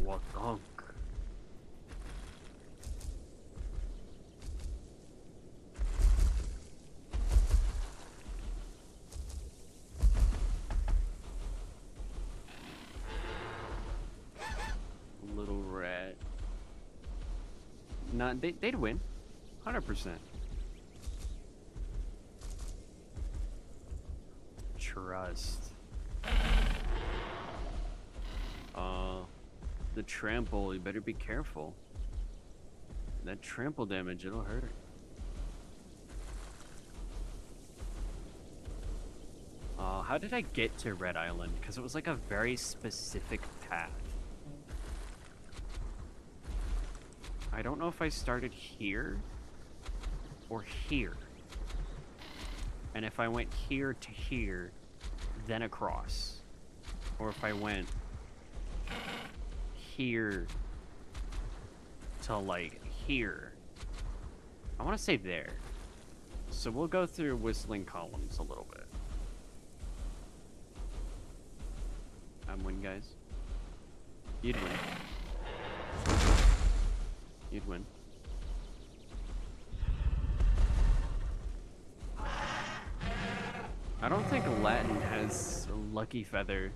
A: Wagonk. Little rat. They'd win. 100%. Trust. The trample, you better be careful. That trample damage, it'll hurt. How did I get to Red Island? Because it was like a very specific path. I don't know if I started here or here. And if I went here to here, then across. Or if I went here to like here. I want to say there. So we'll go through Whistling Columns a little bit. I'm win, guys. You'd win. You'd win. I don't think Latin has a lucky feather.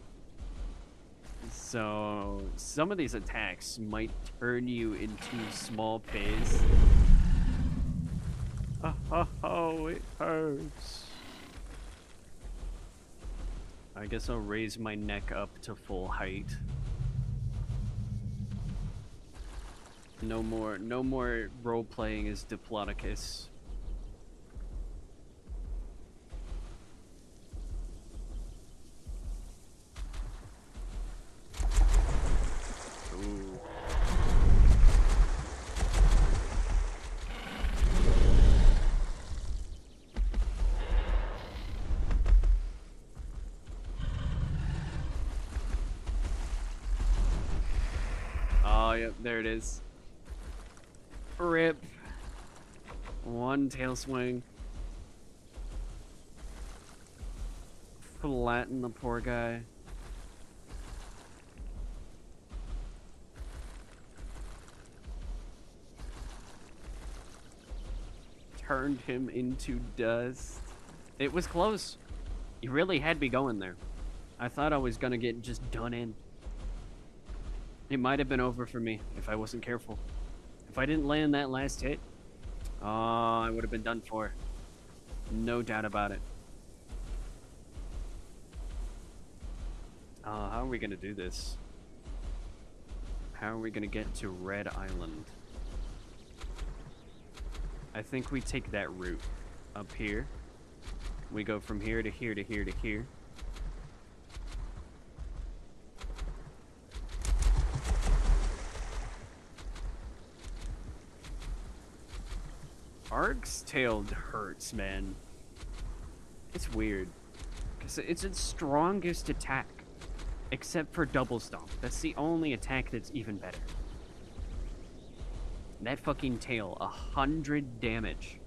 A: So some of these attacks might turn you into small phase. Oh, it hurts. I guess I'll raise my neck up to full height. No more role-playing as Diplodocus. Ooh. Oh, yep, there it is. Rip. One tail swing. Flatten the poor guy. Turned him into dust. It was close. You really had me going there. I thought I was gonna get just done in. It might have been over for me if I wasn't careful. If I didn't land that last hit, I would have been done for. No doubt about it. How are we gonna do this? How are we gonna get to Red Island? I think we take that route up here. We go from here to here to here to here. Arg's tail hurts, man. It's weird. Because it's its strongest attack. Except for double stomp. That's the only attack that's even better. That fucking tail, 100 damage.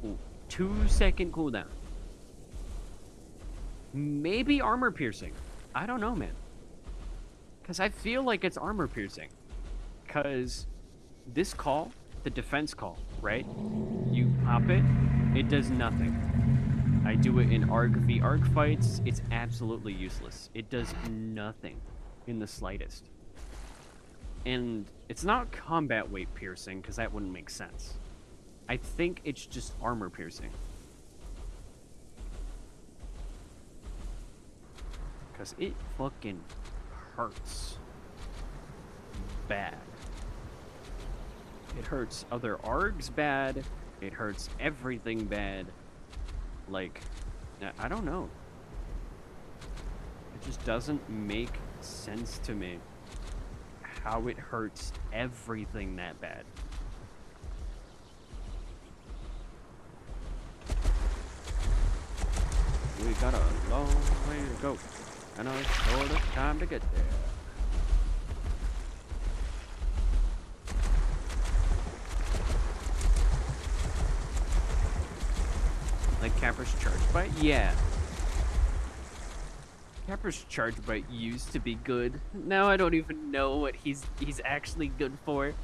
A: Ooh, 2-second cooldown. Maybe armor piercing. I don't know, man. Because I feel like it's armor piercing. Because this call, the defense call, right? You pop it, it does nothing. I do it in ARG v ARG fights, it's absolutely useless. It does nothing in the slightest. And it's not combat weight piercing, because that wouldn't make sense. I think it's just armor piercing. Because it fucking hurts. Bad. It hurts other ARGs bad. It hurts everything bad. Like, I don't know. It just doesn't make sense to me how it hurts everything that bad. We got a long way to go, and a short of time to get there. Like Capper's Charge Bite? Yeah. Capper's Charge Bite used to be good. Now I don't even know what he's actually good for.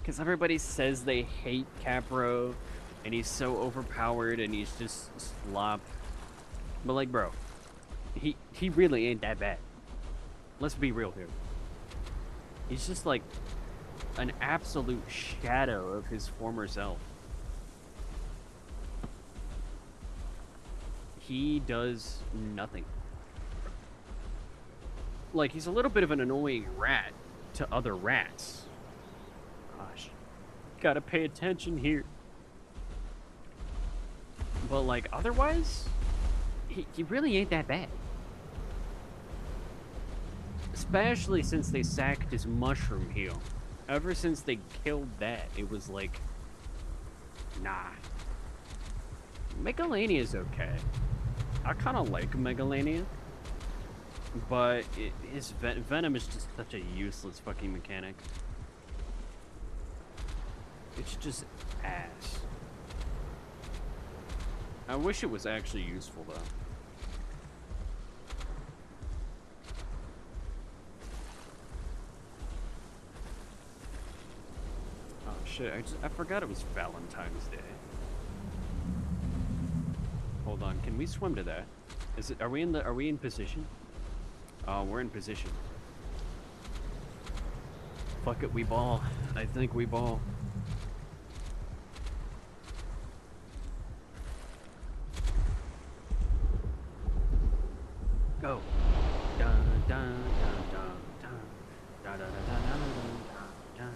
A: Because everybody says they hate Capro, and he's so overpowered, and he's just slop. But like, bro, he really ain't that bad. Let's be real here. He's just like an absolute shadow of his former self. He does nothing. Like, he's a little bit of an annoying rat to other rats. Gosh, gotta pay attention here. But like, otherwise, he really ain't that bad. Especially since they sacked his mushroom heal. Ever since they killed that, it was like, nah. Megalania's okay. I kind of like Megalania, but his Venom is just such a useless fucking mechanic. It's just ass. I wish it was actually useful, though. Oh shit, I forgot it was Valentine's Day. Hold on, can we swim to that? Are we in position? Oh, we're in position. Fuck it, we ball. I think we ball. Go. Dun dun dun dun dun dun dun dun dun dun.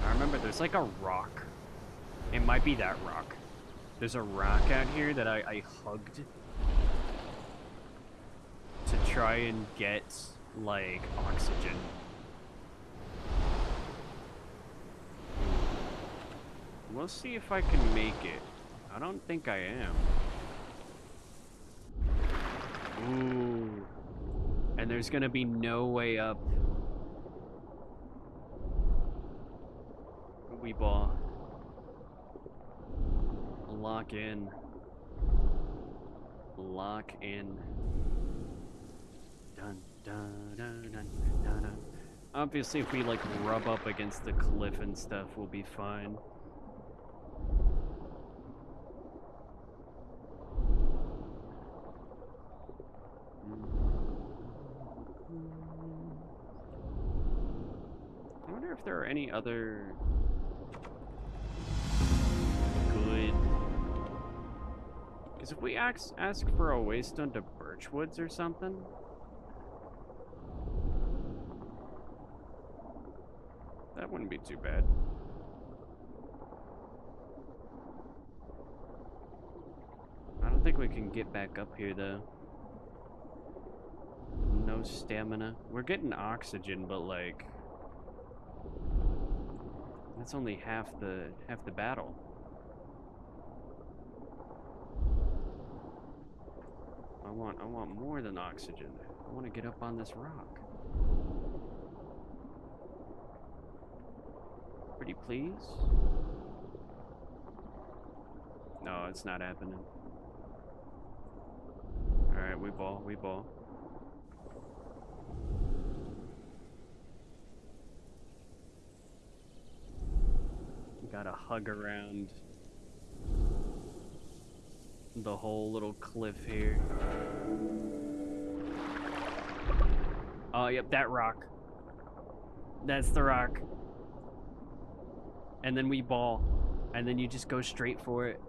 A: I remember there's like a rock. It might be that rock. There's a rock out here that I hugged to try and get like oxygen. We'll see if I can make it. I don't think I am. Ooh. And there's gonna be no way up. We ball. Lock in. Lock in. Dun dun dun dun dun dun. Obviously, if we like rub up against the cliff and stuff, we'll be fine. I wonder if there are any other good... Because if we ask for a waystone to Birchwoods or something... That wouldn't be too bad. I don't think we can get back up here, though. No stamina. We're getting oxygen, but like... That's only half the battle. I want more than oxygen. I want to get up on this rock. Pretty please? No, it's not happening. Alright, we ball, we ball. Gotta hug around the whole little cliff here. Oh, yep, that rock. That's the rock. And then we ball. And then you just go straight for it.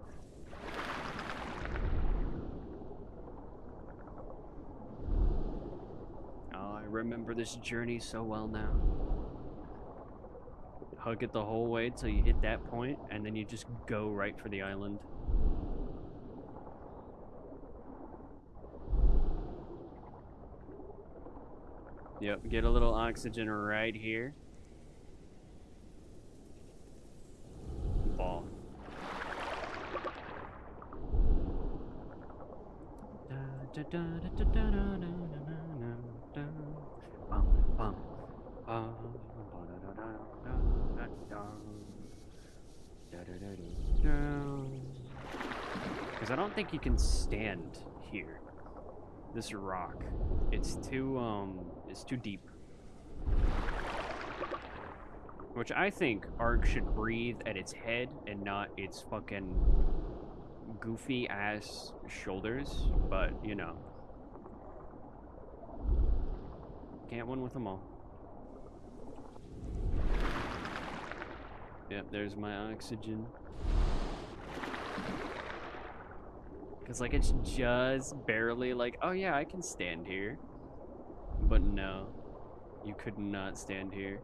A: Oh, I remember this journey so well now. Hug it the whole way till you hit that point, and then you just go right for the island. Yep, get a little oxygen right here. Ball. Because I don't think you can stand here. This rock. It's too deep. Which I think Arg should breathe at its head and not its fucking goofy ass shoulders, but you know. Can't win with them all. Yep, there's my oxygen. Cause like it's just barely like, oh yeah, I can stand here. But no, you could not stand here.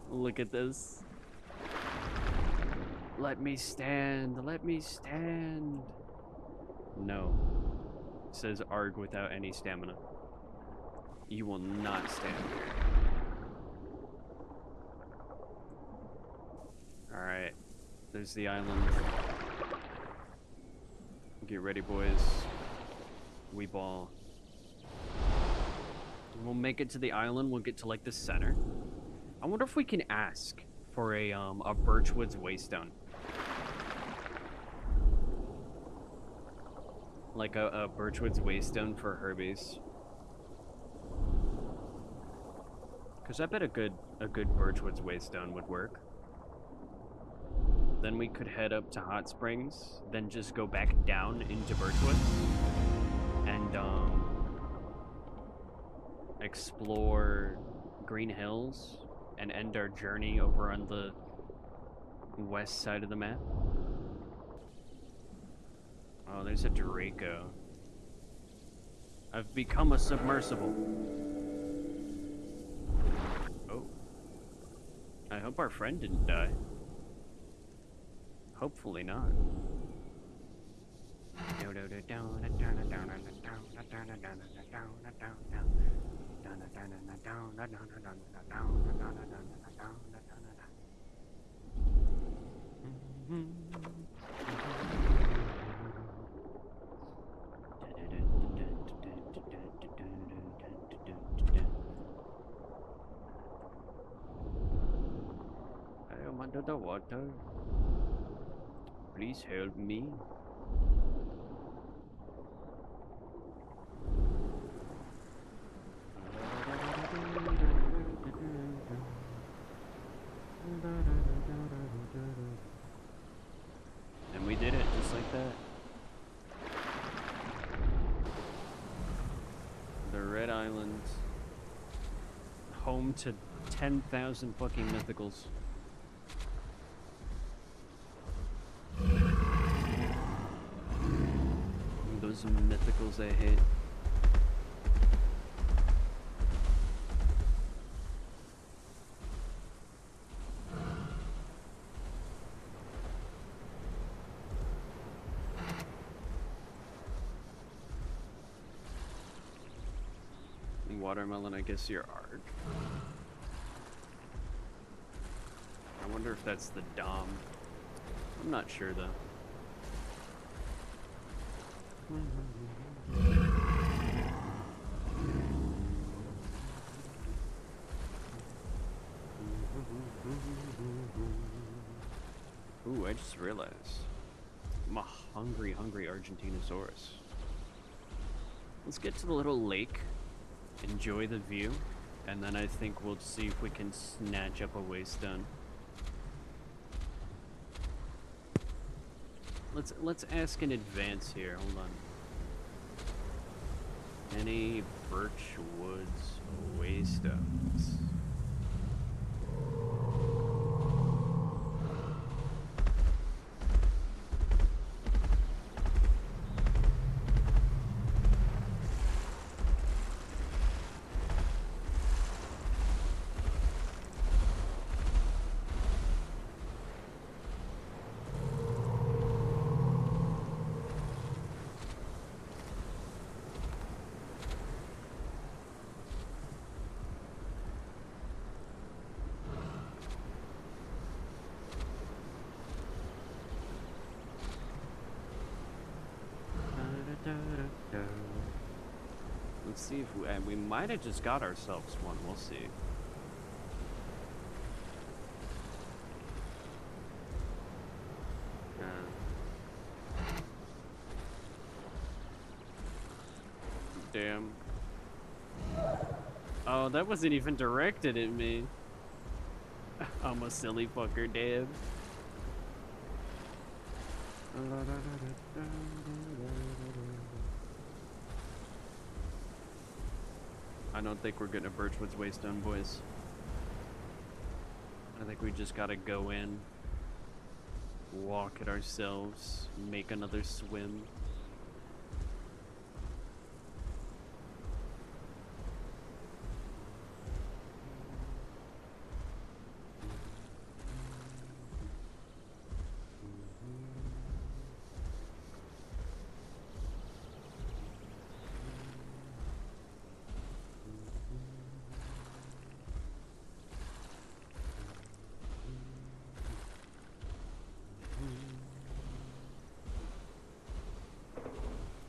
A: Look at this. Let me stand, let me stand. No, says Arg without any stamina. You will not stand here. Alright, there's the island. Get ready, boys. We ball. We'll make it to the island, we'll get to like the center. I wonder if we can ask for a Birchwood's Waystone. Like a Birchwood's Waystone for Herbies. Cause I bet a good Birchwood's Waystone would work. Then we could head up to Hot Springs, then just go back down into Birchwood and explore Green Hills and end our journey over on the west side of the map. Oh, there's a Draco. I've become a submersible. Oh. I hope our friend didn't die. Hopefully not. I am under the water. Please help me. And we did it just like that. The Red Island. Home to 10,000 fucking mythicals. Those mythicals I hate. Watermelon, I guess you're Arg. I wonder if that's the Dom. I'm not sure though. just realized I'm a hungry argentinosaurus. Let's get to the little lake, enjoy the view, and then I think we'll see if we can snatch up a waystone. Let's ask in advance here. Hold on. Any birch woods waystones? Let's see if we might have just got ourselves one. We'll see. Damn. Oh, that wasn't even directed at me. I'm a silly fucker, damn. I don't think we're getting a Birchwood's Waystone, boys. I think we just gotta go in, walk it ourselves, make another swim.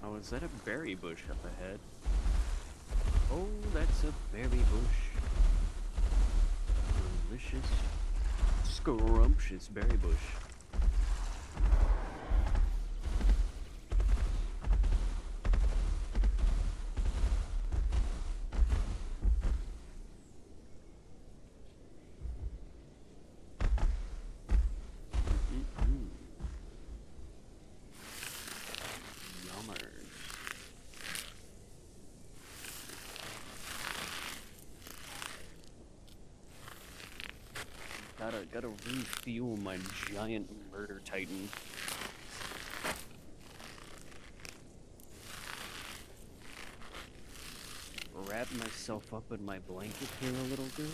A: Oh, is that a berry bush up ahead? Oh, that's a berry bush. Delicious, scrumptious berry bush. Gotta refuel my giant murder titan. Wrap myself up in my blanket here a little bit.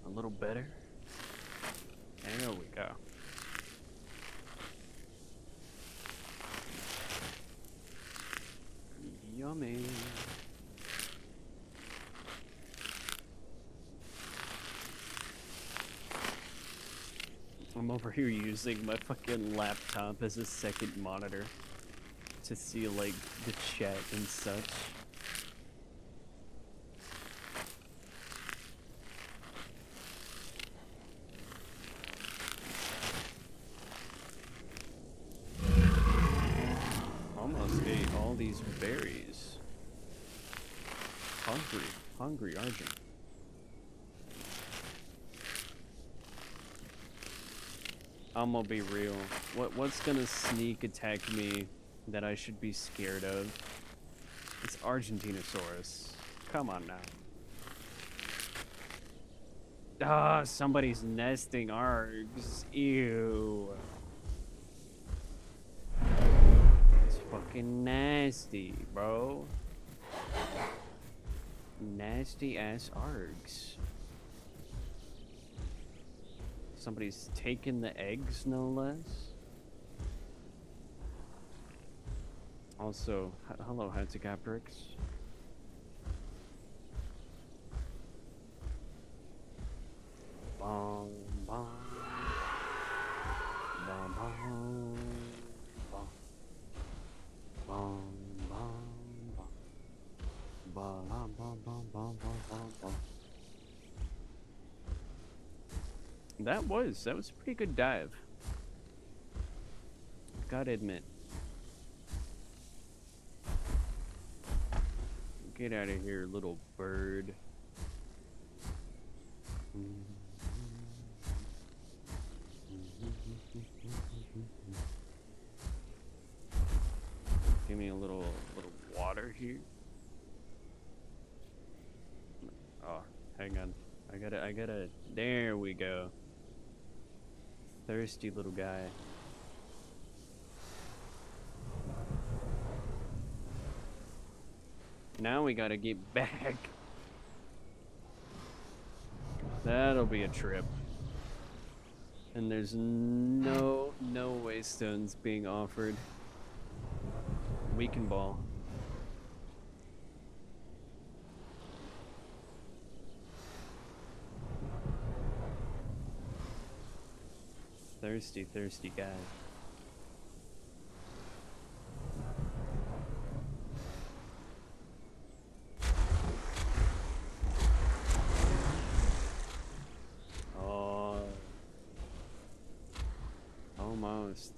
A: A little better. There we go. Yummy. I'm over here using my fucking laptop as a second monitor to see, like, the chat and such. Almost ate all these berries. Hungry Argent. I'm gonna be real. What's gonna sneak attack me that I should be scared of? It's Argentinosaurus. Come on now. Ah, somebody's nesting args. Ew. It's fucking nasty, bro. Nasty ass args. Somebody's taken the eggs, no less. Also, hello, Hatzicaprix. Bong, bong. Bong, bong. Bong. Bong, bong, bong. Bong, bong, bong, bong, bong, bong, bong. That was a pretty good dive. Gotta admit. Get out of here, little bird. Give me a little water here. Oh, hang on. I gotta. There we go. Thirsty little guy. Now we gotta get back. That'll be a trip. And there's no waystones being offered. Weekend ball. Thirsty guy. Oh. Almost.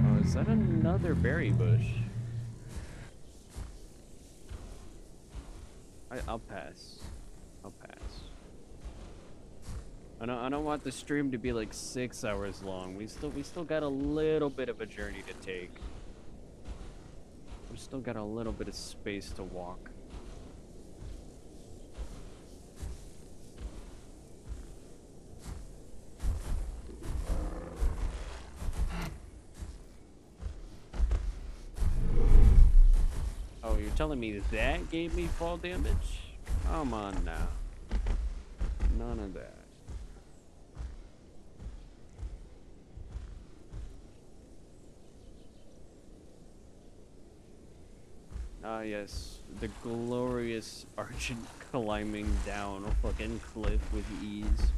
A: Oh, is that another berry bush? I'll pass. I'll pass. I don't want the stream to be like 6 hours long. We still got a little bit of a journey to take. We've still got a little bit of space to walk. Oh, you're telling me that gave me fall damage? Come on now. None of that. Ah, yes. The glorious argent climbing down a fucking cliff with ease.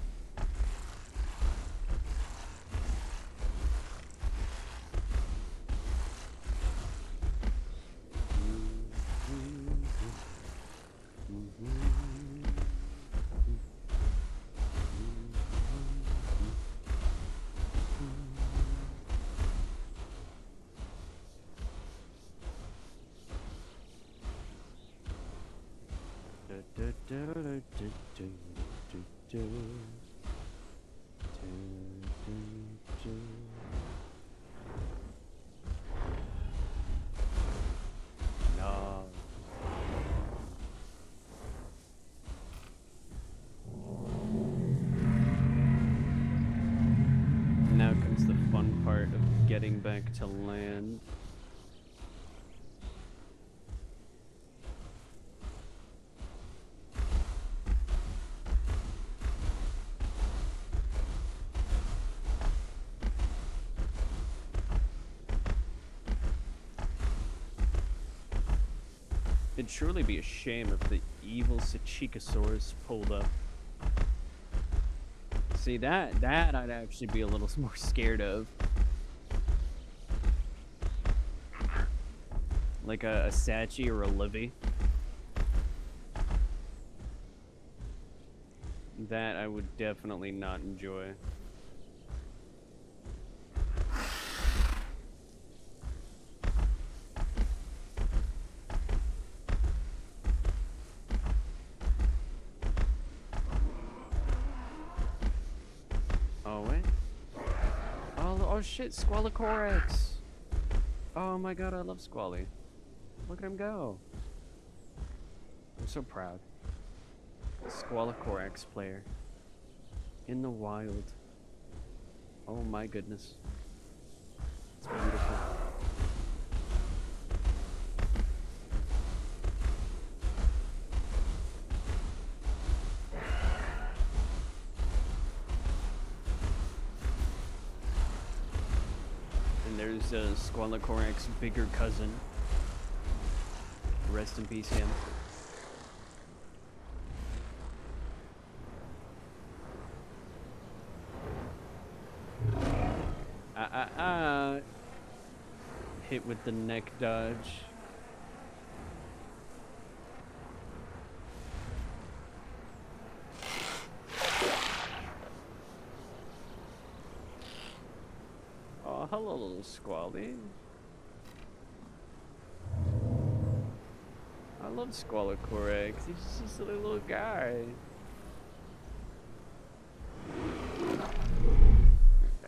A: No. Now comes the fun part of getting back to land. It'd surely be a shame if the evil Sachikosaurus pulled up. See, that I'd actually be a little more scared of. Like a Sachi or a Livy. That I would definitely not enjoy. Oh shit, Squalicorax! Oh my god, I love Squally. Look at him go. I'm so proud. Squalicorax player. In the wild. Oh my goodness. It's beautiful. There's Squalicorax's bigger cousin. Rest in peace, him. Hit with the neck dodge. hello, little squally. I love Squalicorex. He's just a little guy.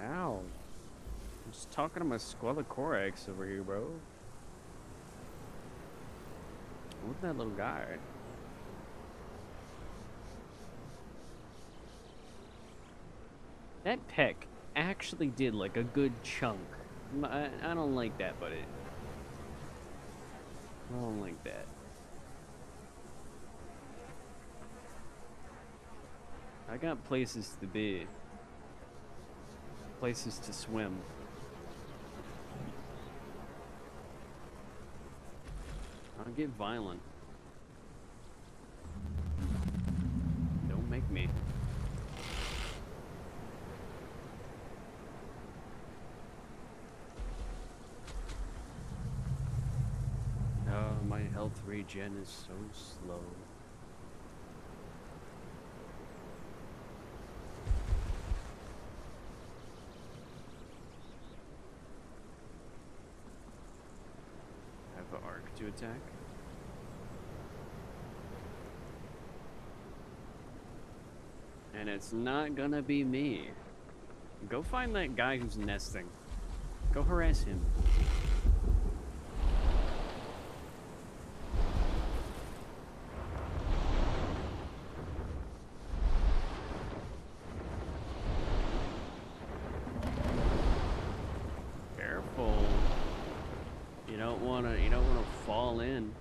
A: Ow. I'm just talking to my Squalicorex over here, bro. Look at that little guy. That peck actually did like a good chunk. I don't like that, buddy. I don't like that. I got places to be. Places to swim. I'll get violent. Don't make me. Oh, my health regen is so slow. I have an arc to attack. And it's not gonna be me. Go find that guy who's nesting. Go harass him. Careful. You don't wanna fall in.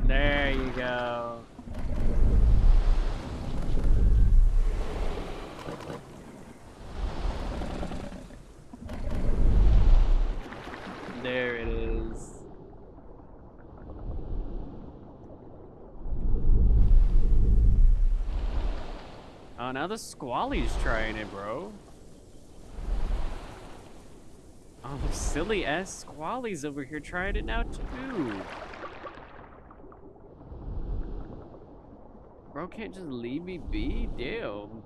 A: There you go. There it is. Oh, now the squally's trying it, bro. Oh, the silly ass squally's over here trying it now too. Bro can't just leave me be? Damn.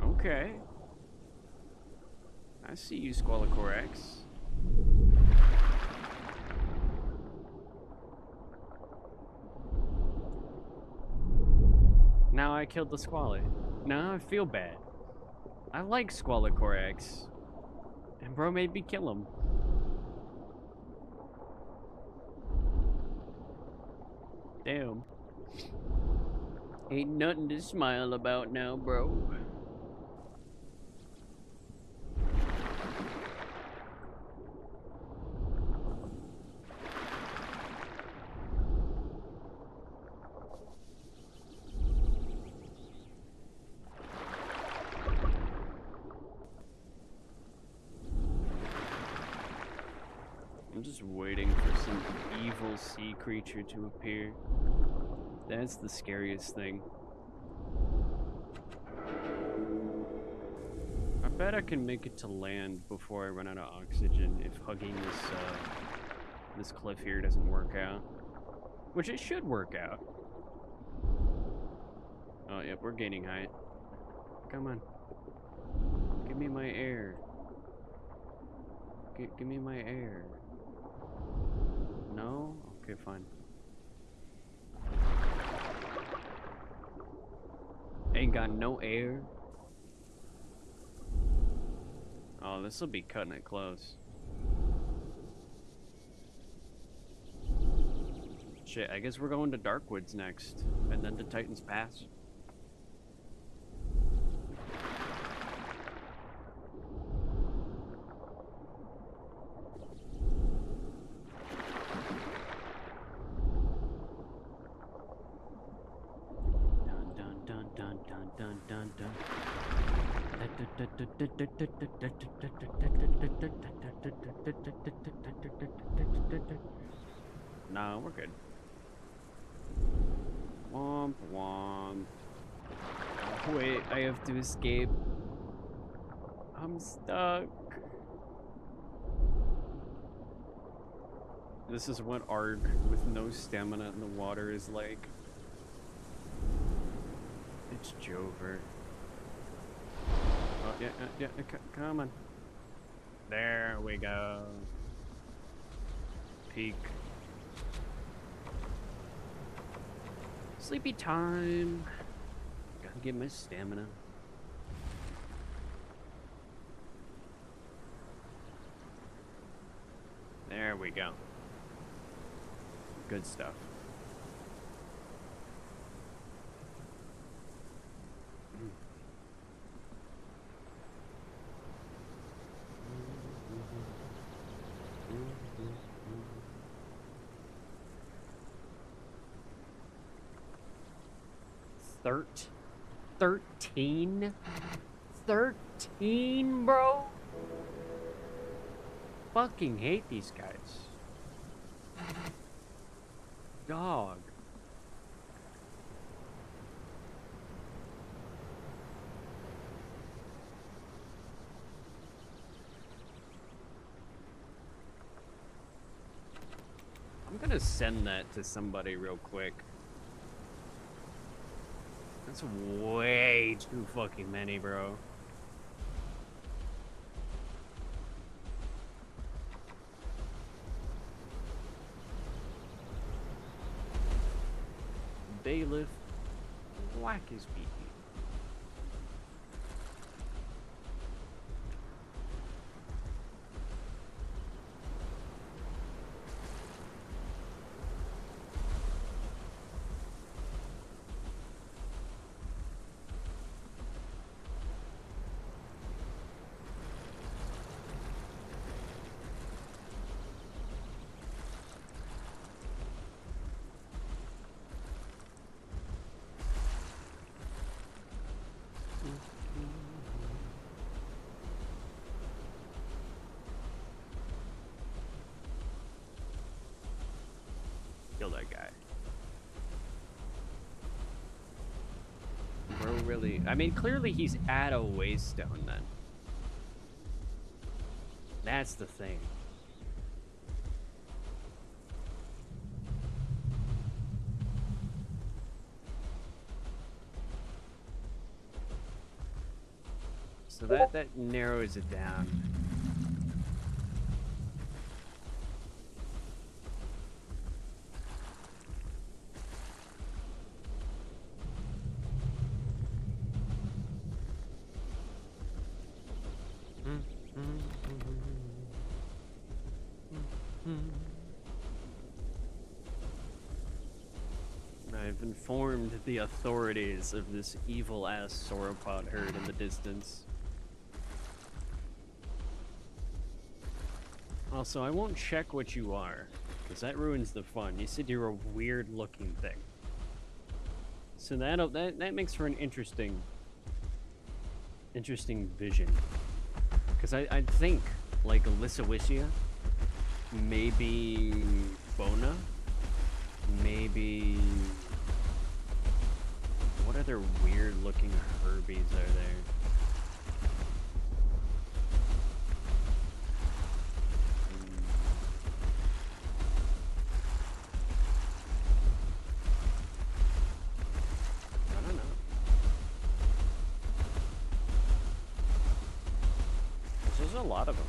A: Okay. I see you, Squalicorex. Now I killed the squally. Now I feel bad. I like Squalicorex. And bro made me kill him. Damn. Ain't nothing to smile about now, bro. I'm just waiting for some evil sea creature to appear. That's the scariest thing. I bet I can make it to land before I run out of oxygen if hugging this cliff here doesn't work out. Which it should work out. Oh, yeah, we're gaining height. Come on. Give me my air. Give me my air. No? Okay, fine. Ain't got no air. Oh, this will be cutting it close. Shit, I guess we're going to Darkwoods next, and then to Titan's Pass. No, we're good. Womp womp. Oh, wait, I have to escape. I'm stuck. This is what Arg with no stamina in the water is like. It's Jover. Oh, yeah, come on. There we go. Peak. Sleepy time. Gotta get my stamina. There we go. Good stuff.
B: Thirteen? 13, bro?
A: Fucking hate these guys. Dog. I'm gonna send that to somebody real quick. That's way too fucking many, bro. Bailiff, whack his beak. Kill that guy. Bro, really? I mean, clearly he's at a waystone then. That's the thing. So that narrows it down. I've informed the authorities of this evil-ass sauropod herd in the distance. Also, I won't check what you are, because that ruins the fun. You said you're a weird-looking thing. So that makes for an interesting vision. Because I think, like, Lysowisia, maybe Bona, maybe... What other weird-looking herbies are there? I don't know. There's a lot of them.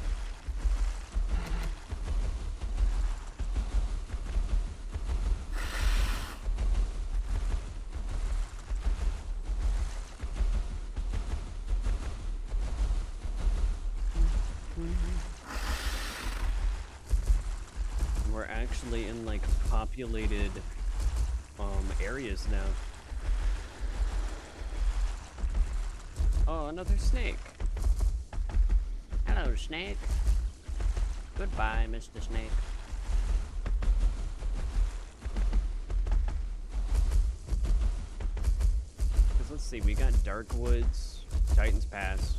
A: We're actually in like populated areas now. Oh, another snake.
B: Hello, snake. Goodbye, Mr. Snake.
A: Because let's see, we got Dark Woods, Titan's Pass.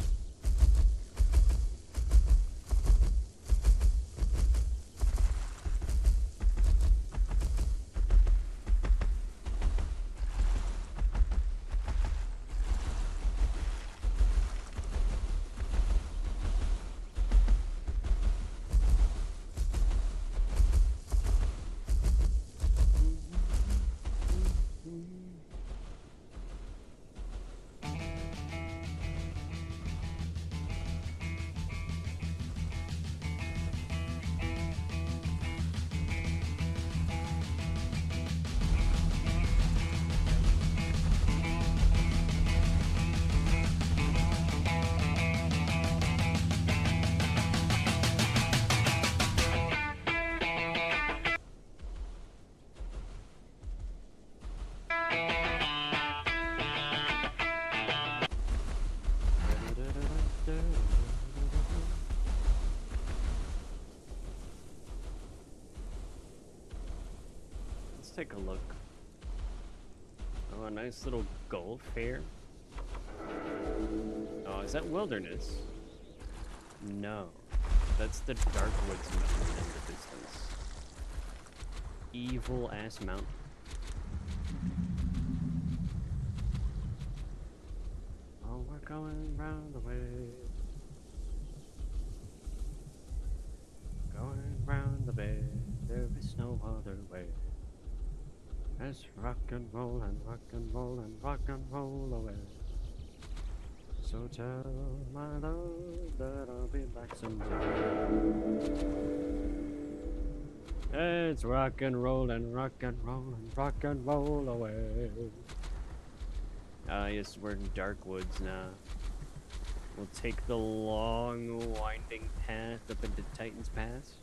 A: take a look. Oh, a nice little gulf here. Oh, is that wilderness? No. That's the Darkwoods mountain in the distance. Evil ass mountain. Oh, we're going round the way. Going round the bay. There is no other way. Let's rock and roll and rock and roll and rock and roll away. So tell my love that I'll be back someday. Let's rock and roll and rock and roll and rock and roll away. Ah, yes, we're in Darkwoods now. We'll take the long, winding path up into Titan's Pass.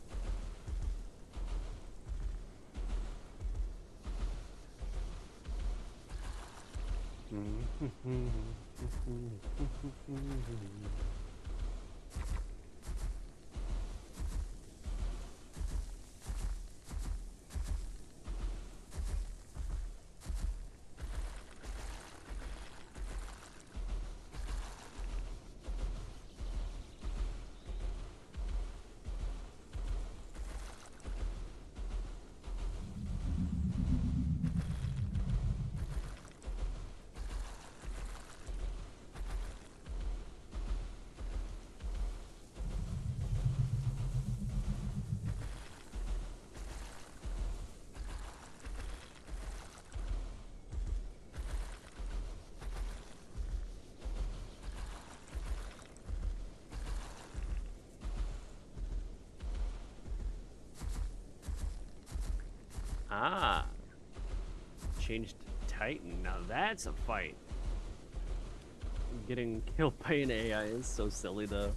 A: Ah, changed to Titan. Now that's a fight. Getting killed by an AI is so silly, though.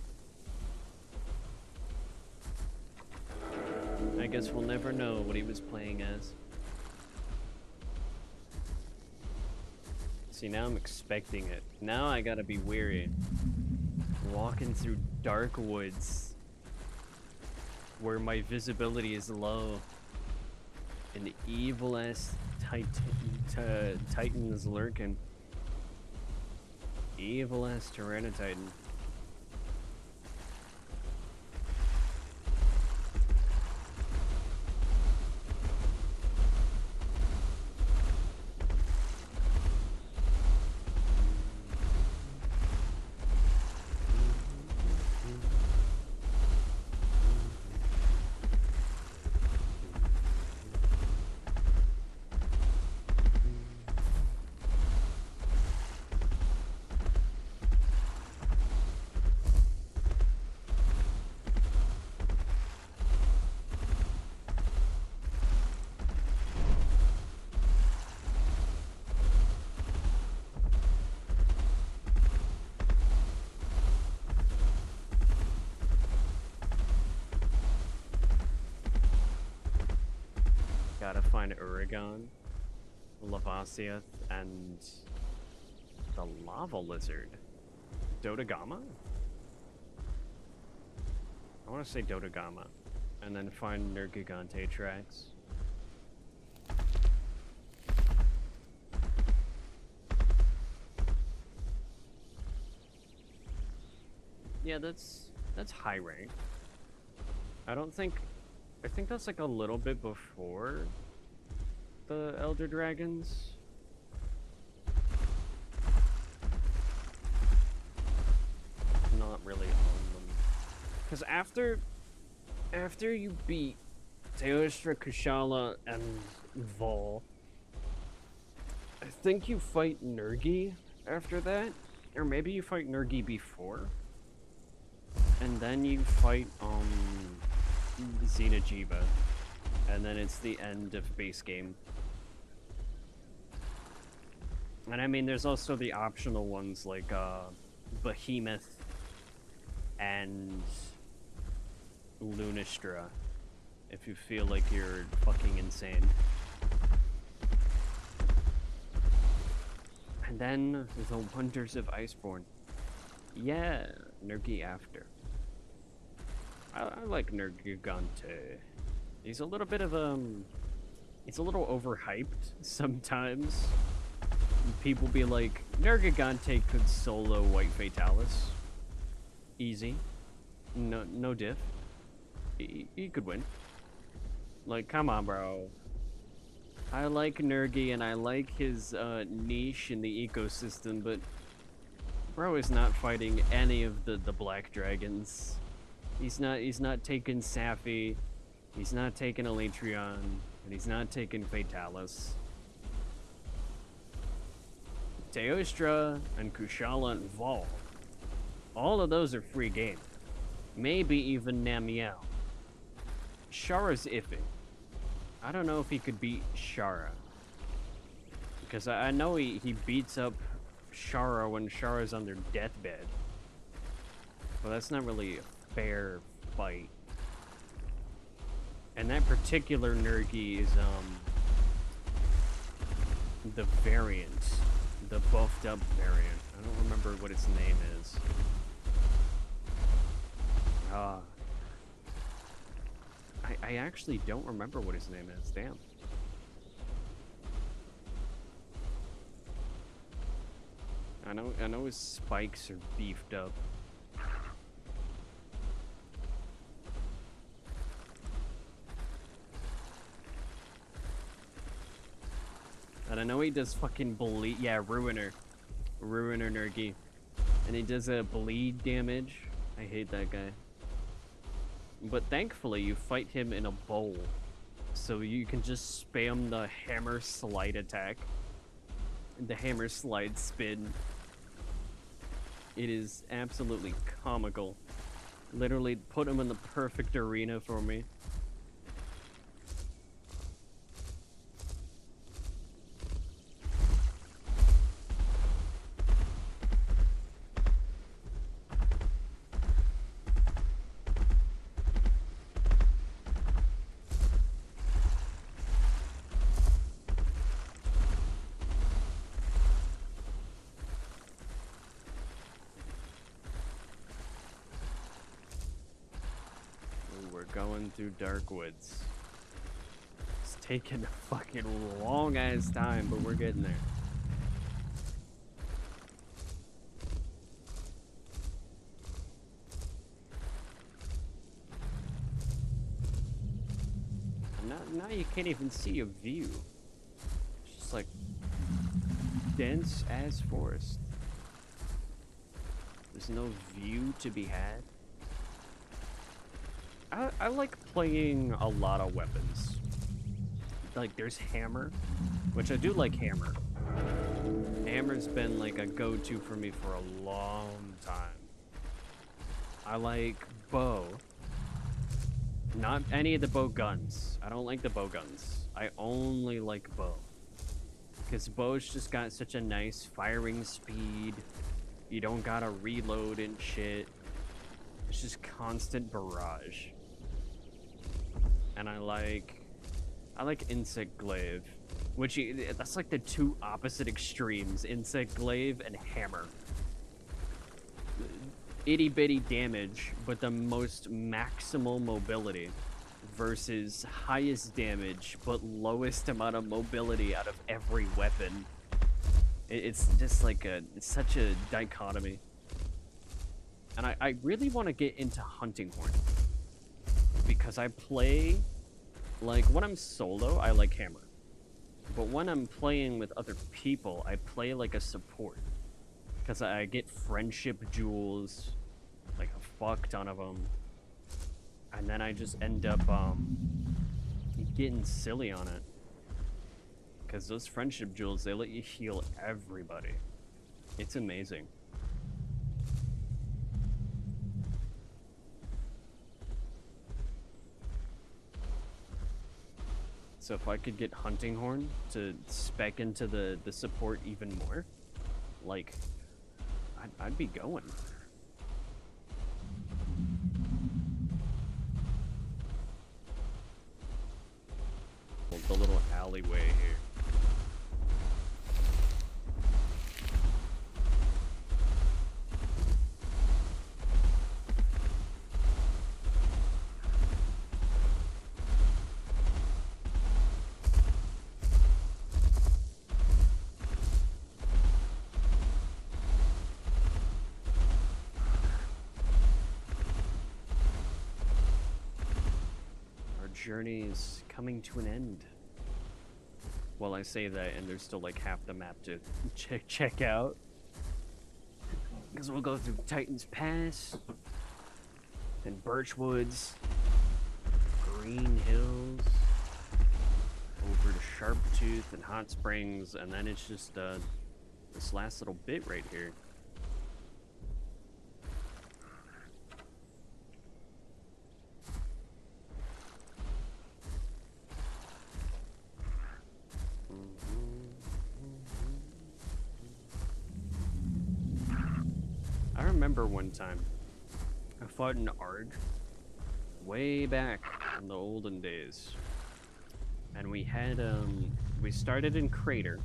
A: I guess we'll never know what he was playing as. See, now I'm expecting it. Now I gotta be wary. Walking through dark woods where my visibility is low. And the evil-ass Titan is lurking. Evil-ass Tyranititan. Gotta find Uragon, Lavasiath, and the lava lizard. Dodogama? I want to say Dodogama. And then find Nergigante tracks. Yeah, that's high rank. I think that's like a little bit before the Elder Dragons. Not really on them. Because after you beat Teostra, Kushala, and Vol, I think you fight Nergi after that. Or maybe you fight Nergi before. And then you fight, Xenojiva, and then it's the end of base game. And I mean, there's also the optional ones like Behemoth and Lunistra, if you feel like you're fucking insane. And then the Wonders of Iceborne. Yeah, Nergi after. I like Nergigante. He's a little bit of it's a little overhyped sometimes. People be like, Nergigante could solo White Fatalis. Easy. No diff. He could win. Like, come on, bro. I like Nergi and I like his niche in the ecosystem, but bro is not fighting any of the black dragons. He's not taking Safi. He's not taking Elytrion, and he's not taking Fatalis. Teostra and Kushala and Vol. All of those are free game. Maybe even Namiel. Shara's iffy. I don't know if he could beat Shara. Because I know he beats up Shara when Shara's on their deathbed. Well, that's not really a fair fight. And that particular Nergi is, the variant. The buffed up variant. I don't remember what its name is. I actually don't remember what his name is. Damn. I know his spikes are beefed up. And I know he does fucking bleed. Yeah, Ruiner Nergi. And he does a bleed damage. I hate that guy. But thankfully, you fight him in a bowl. So you can just spam the hammer slide attack. The hammer slide spin. It is absolutely comical. Literally put him in the perfect arena for me. Going through dark woods. It's taking a fucking long ass time, but we're getting there. Now you can't even see a view. It's just like dense as forest. There's no view to be had. I like playing a lot of weapons. Like, there's Hammer, which I do like Hammer. Hammer's been like a go-to for me for a long time. I like Bow. Not any of the bow guns. I don't like the bow guns. I only like Bow. Because Bow's just got such a nice firing speed. You don't gotta reload and shit. It's just constant barrage. And I like Insect Glaive, which that's like the two opposite extremes, Insect Glaive and Hammer. Itty bitty damage, but the most maximal mobility versus highest damage, but lowest amount of mobility out of every weapon. It's just like it's such a dichotomy. And I really want to get into Hunting Horn. Because I play, like, when I'm solo, I like Hammer. But when I'm playing with other people, I play like a support. Because I get friendship jewels, like a fuck ton of them. And then I just end up getting silly on it. Because those friendship jewels, they let you heal everybody. It's amazing. So if I could get Hunting Horn to spec into the support even more, like, I'd be going. The little alleyway here. journey is coming to an end. Well, I say that, and there's still like half the map to check out. Because we'll go through Titan's Pass, and Birchwoods, Green Hills, over to Sharptooth and Hot Springs, and then it's just this last little bit right here. I remember one time I fought an Arg way back in the olden days, and we had we started in Crater.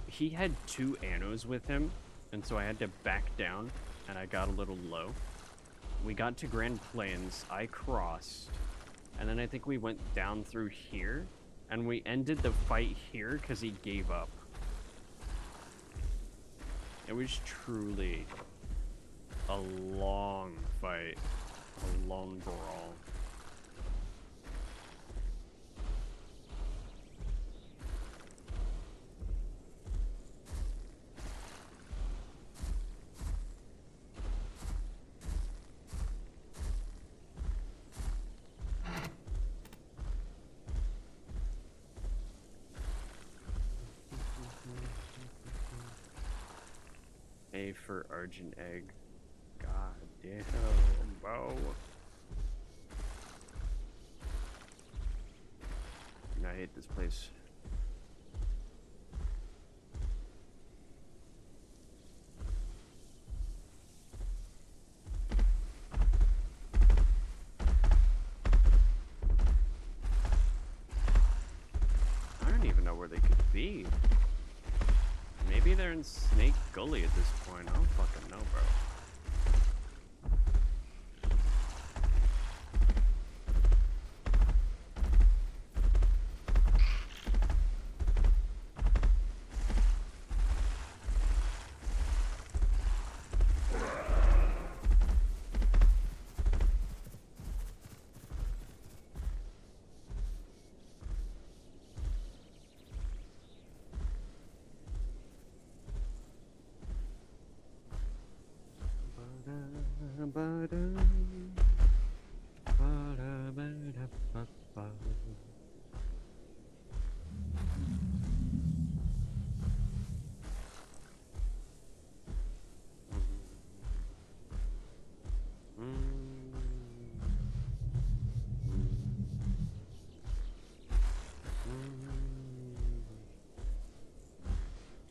A: He had 2 Annos with him, and so I had to back down, and I got a little low. We got to Grand Plains, I crossed, and then I think we went down through here, and we ended the fight here because he gave up. It was truly a long fight, a long brawl. A for Argent Egg. God damn, bro. I hate this place. I don't even know where they could be. Maybe they're in Snake Gully at this point. I don't fucking know, bro.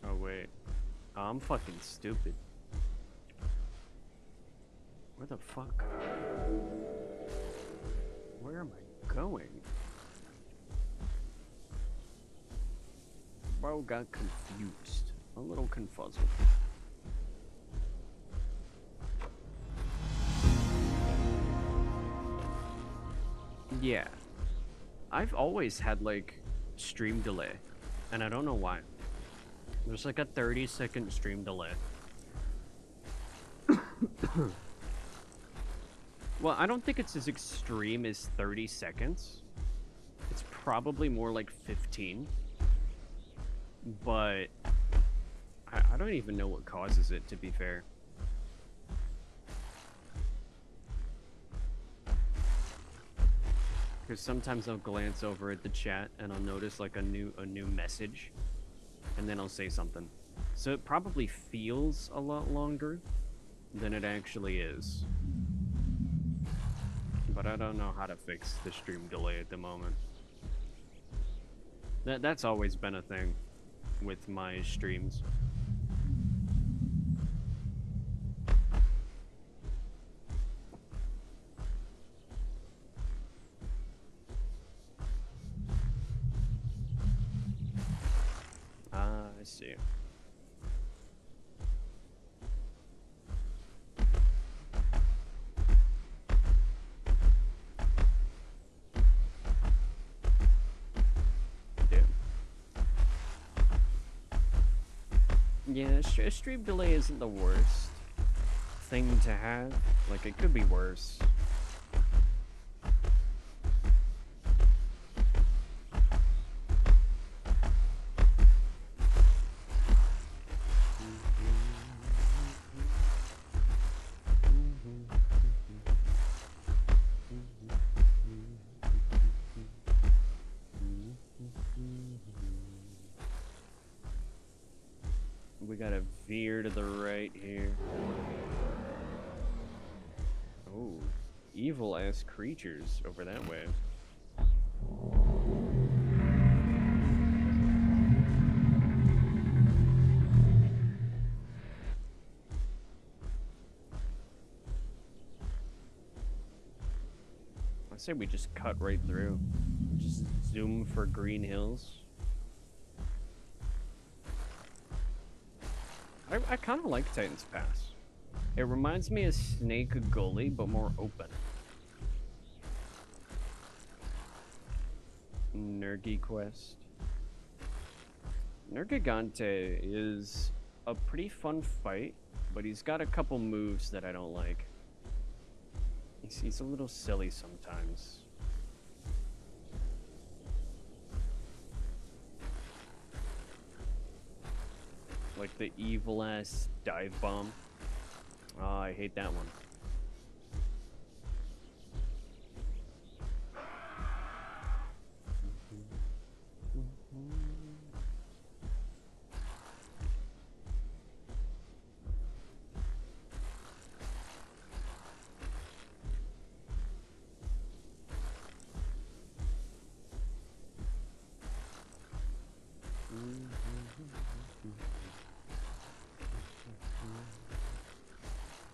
A: Oh wait, I'm fucking stupid. Where the fuck? Where am I going? Bro got confused. A little confuzzled. Yeah. I've always had like stream delay. And I don't know why. There's like a 30-second stream delay. Well, I don't think it's as extreme as 30 seconds. It's probably more like 15. But I don't even know what causes it, to be fair. Because sometimes I'll glance over at the chat and I'll notice like a new message, and then I'll say something. So it probably feels a lot longer than it actually is. But I don't know how to fix the stream delay at the moment. That's always been a thing with my streams. I see. Yeah, a stream delay isn't the worst thing to have. Like, it could be worse. we gotta veer to the right here. Oh, evil-ass creatures over that way. I say we just cut right through. Just zoom for green hills. I kind of like Titan's Pass. It reminds me of Snake Gully, but more open. Nergi Quest. Nergigante is a pretty fun fight, but he's got a couple moves that I don't like. He's a little silly sometimes. Like the evil-ass dive bomb. Oh, I hate that one.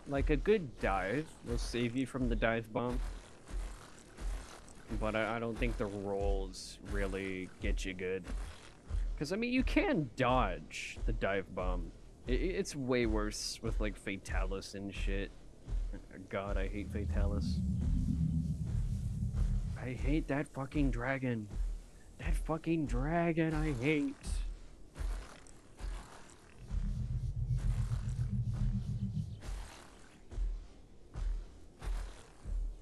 A: Like, a good dive will save you from the dive bomb. But I don't think the rolls really get you good. Because, I mean, you can dodge the dive bomb. It's way worse with, like, Fatalis and shit. God, I hate Fatalis. I hate that fucking dragon. That fucking dragon I hate.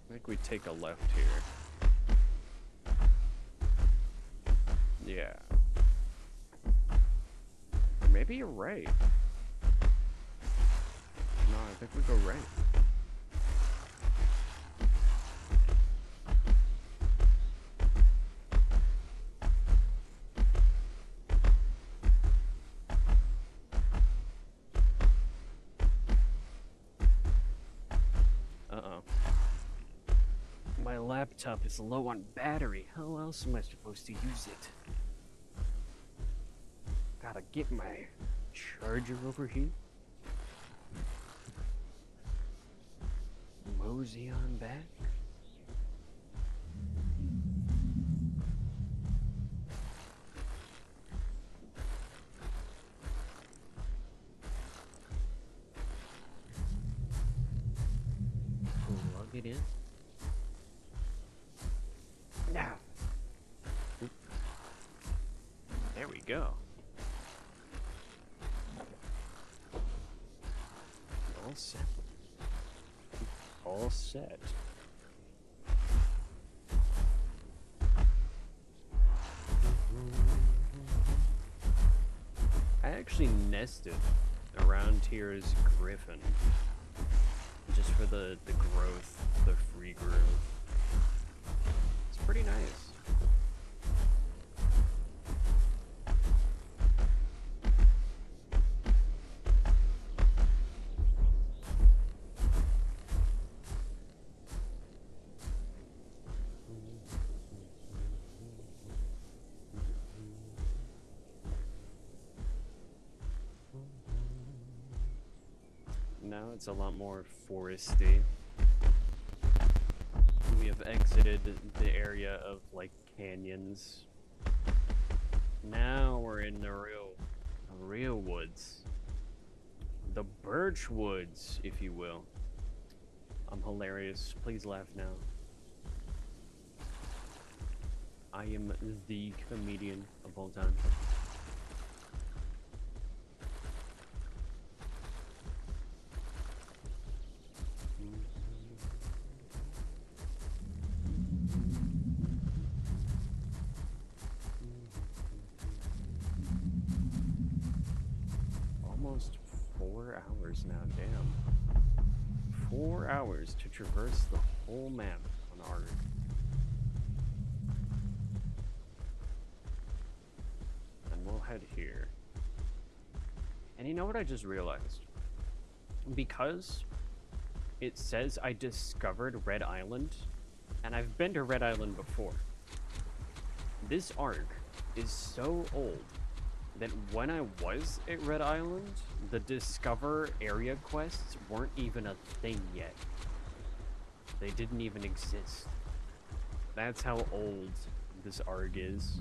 A: I think we take a left here. Yeah. Or maybe you're right. No, I think we go right. Uh-oh. My laptop is low on battery. How else am I supposed to use it? Gotta get my charger over here. Mosey on back. Plug it in. Now. Oop. There we go. All set. All set. I actually nested around here as Griffin. Just for the growth, the free growth. It's pretty nice. Now it's a lot more foresty. We have exited the area of, like, canyons. Now we're in the real woods. The birch woods, if you will. I'm hilarious. Please laugh now. I am the comedian of all time. Almost 4 hours now, damn. 4 hours to traverse the whole map on Arg. And we'll head here. And you know what I just realized? Because it says I discovered Red Island, and I've been to Red Island before. This arc is so old that when I was at Red Island, the Discover area quests weren't even a thing yet. They didn't even exist. That's how old this arc is.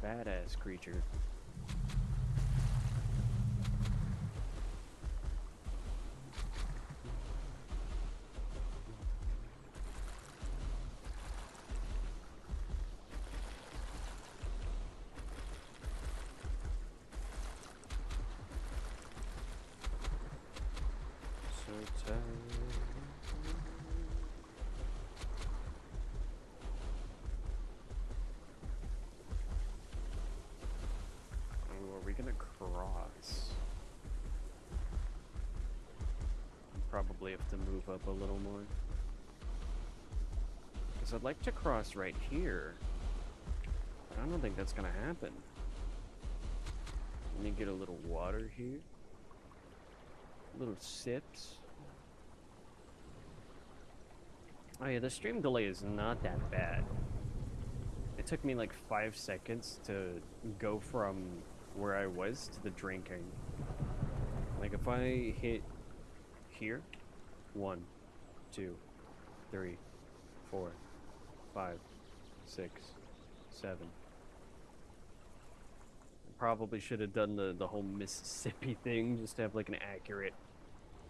A: Badass creature. Are we gonna cross? Probably have to move up a little more. Because I'd like to cross right here. But I don't think that's gonna happen. Let me get a little water here. Little sips. Oh yeah, the stream delay is not that bad. It took me like 5 seconds to go from where I was to the drinking. Like if I hit here, 1, 2, 3, 4, 5, 6, 7. Probably should have done the whole Mississippi thing just to have like an accurate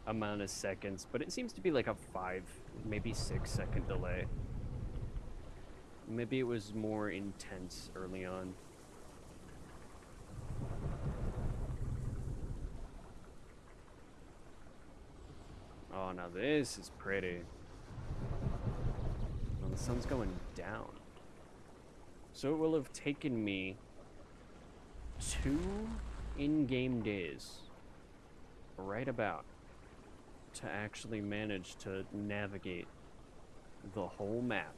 A: amount of seconds, but it seems to be like a 5, maybe 6 second delay. Maybe it was more intense early on. Oh, now this is pretty. Well, the sun's going down. So it will have taken me 2 in-game days, right about, to actually manage to navigate the whole map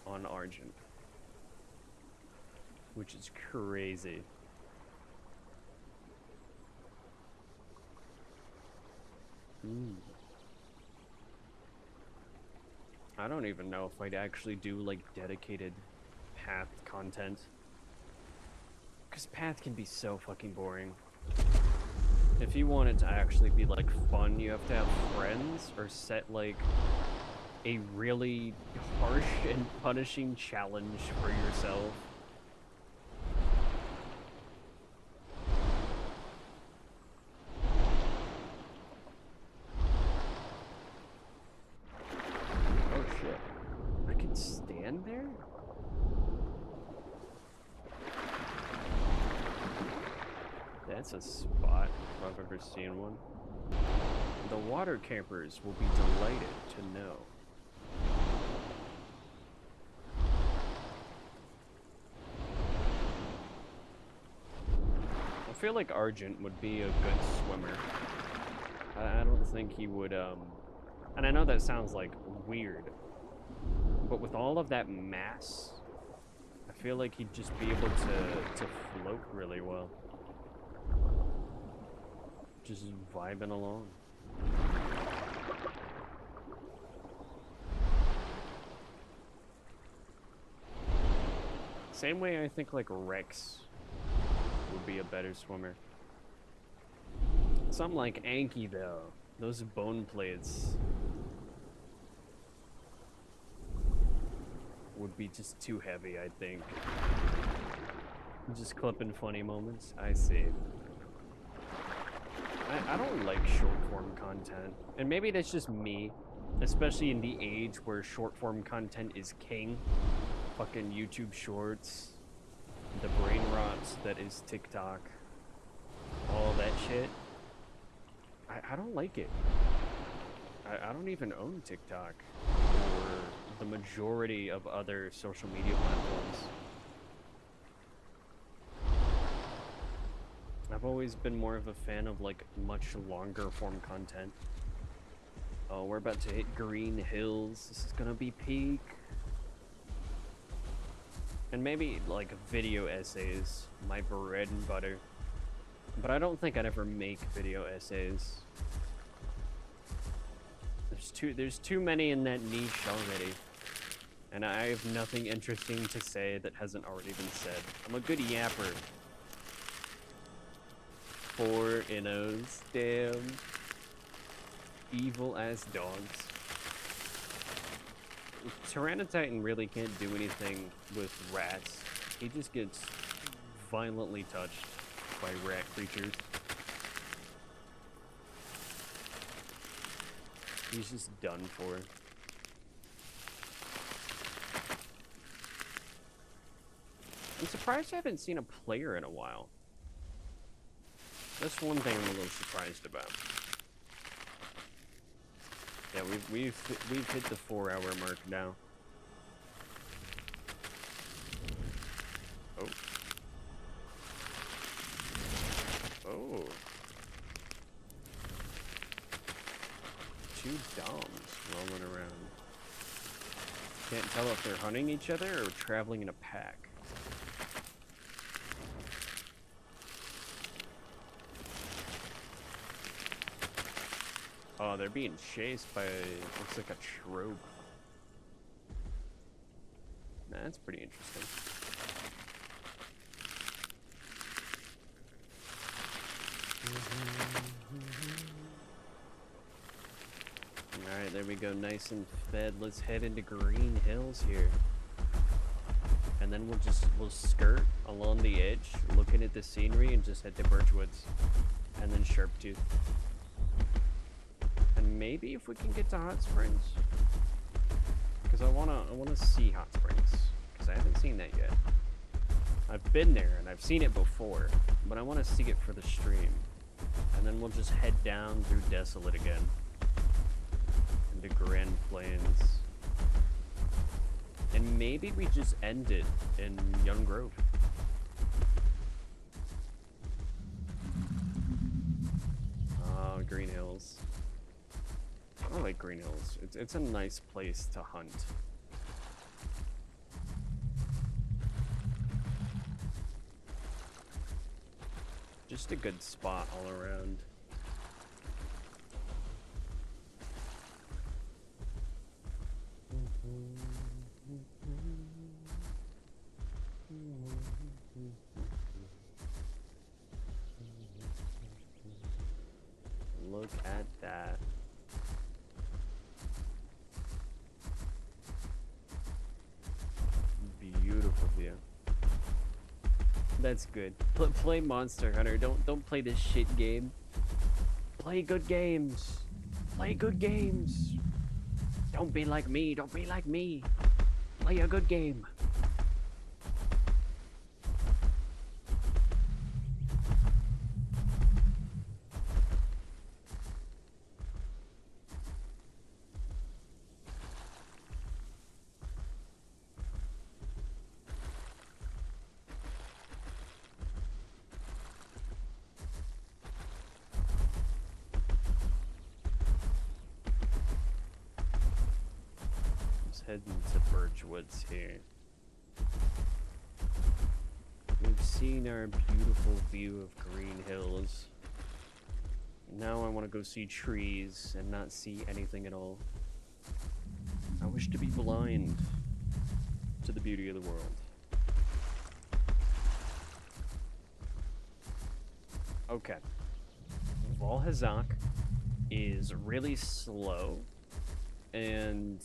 A: on Argent, which is crazy. I don't even know if I'd actually do like dedicated path content, because path can be so fucking boring. If you want it to actually be like fun, you have to have friends or set like a really harsh and punishing challenge for yourself. Oh shit. I can stand there? That's a spot if I've ever seen one. The water campers will be delighted to know. I feel like Argent would be a good swimmer. I don't think he would, and I know that sounds like weird, but with all of that mass, I feel like he'd just be able to float really well. Just vibing along. Same way I think like Rex would be a better swimmer. Something like Anki though, those bone plates would be just too heavy, I think. Just clipping funny moments, I see. I don't like short form content, and maybe that's just me, especially in the age where short form content is king. Fucking YouTube shorts, the brain rot that is TikTok, all that shit. I don't like it. I don't even own TikTok or the majority of other social media platforms. I've always been more of a fan of like much longer form content. Oh, we're about to hit green hills. This is gonna be peak. And maybe, like, video essays, my bread and butter. But I don't think I'd ever make video essays. There's too many in that niche already. And I have nothing interesting to say that hasn't already been said. I'm a good yapper. 4 innos, damn. Evil ass dogs. Tyranititan really can't do anything with rats. He just gets violently touched by rat creatures. He's just done for. I'm surprised I haven't seen a player in a while. That's one thing I'm a little surprised about. Yeah, we've hit the 4-hour mark now. Oh. Oh. 2 doms rolling around. Can't tell if they're hunting each other or traveling in a pack. Oh, they're being chased by, looks like a trope. That's pretty interesting. Alright, there we go, nice and fed. Let's head into Green Hills here. And then we'll skirt along the edge, looking at the scenery, and just head to Birchwoods. And then Sharptooth. And maybe if we can get to Hot Springs. Because I wanna see Hot Springs. Because I haven't seen that yet. I've been there and I've seen it before, but I want to see it for the stream. And then we'll just head down through Desolate again. Into Grand Plains. And maybe we just end it in Young Grove. Oh, Green Hills. I like Green Hills. It's a nice place to hunt. Just a good spot all around. Look at that. Beautiful view. That's good. Play Monster Hunter. Don't play this shit game. Play good games. Play good games. Don't be like me. Don't be like me. Play a good game. Heading to Birchwoods here. We've seen our beautiful view of Green Hills. Now I want to go see trees and not see anything at all. I wish to be blind to the beauty of the world. Okay. Valhazak is really slow, and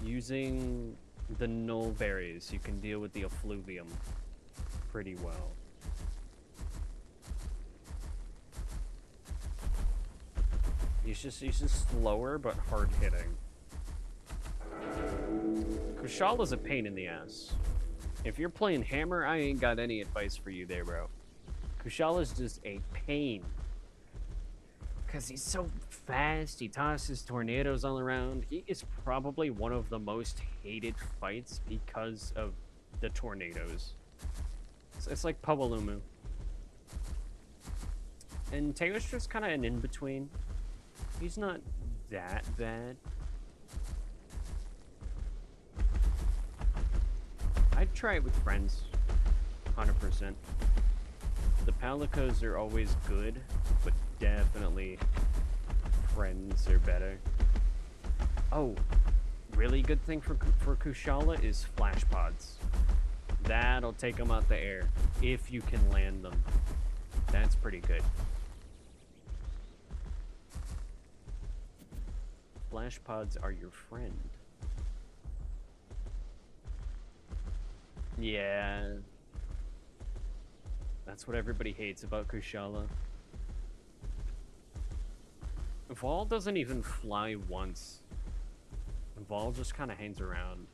A: using the null berries, you can deal with the effluvium pretty well. He's just slower but hard hitting. Kushala's a pain in the ass. If you're playing Hammer, I ain't got any advice for you there, bro. Kushala's just a pain. Because he's so fast, he tosses tornadoes all around. He is probably one of the most hated fights because of the tornadoes. It's like Pawalumu. And Tayo's just kind of an in-between. He's not that bad. I'd try it with friends, 100%. The palicos are always good, but definitely friends are better. Oh, really good thing for Kushala is flash pods. That'll take them out the air, if you can land them. That's pretty good. Flash pods are your friend. Yeah. That's what everybody hates about Kushala. Vol doesn't even fly once. Vol just kind of hangs around.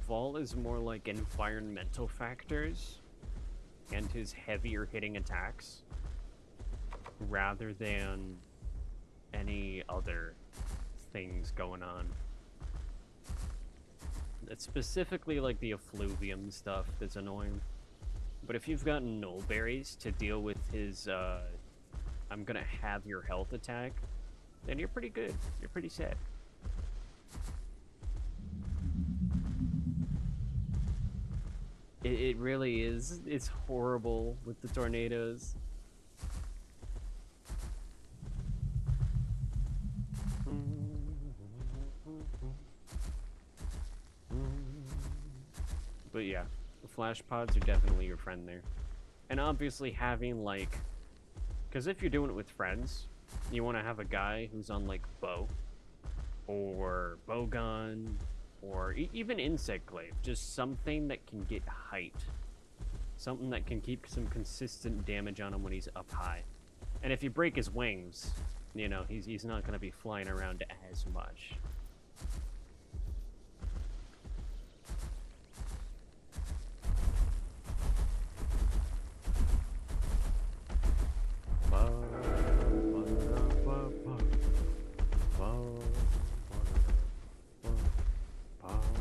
A: Vol is more like environmental factors and his heavier hitting attacks rather than any other things going on. It's specifically like the effluvium stuff that's annoying. But if you've got null berries to deal with his I'm gonna have your health attack, then you're pretty good. You're pretty set. It really is. It's horrible with the tornadoes. But yeah, the flash pods are definitely your friend there. And obviously having like, because if you're doing it with friends, you want to have a guy who's on like bow or bow gun or even insect glaive, just something that can get height, something that can keep some consistent damage on him when he's up high. And if you break his wings, you know, he's not going to be flying around as much.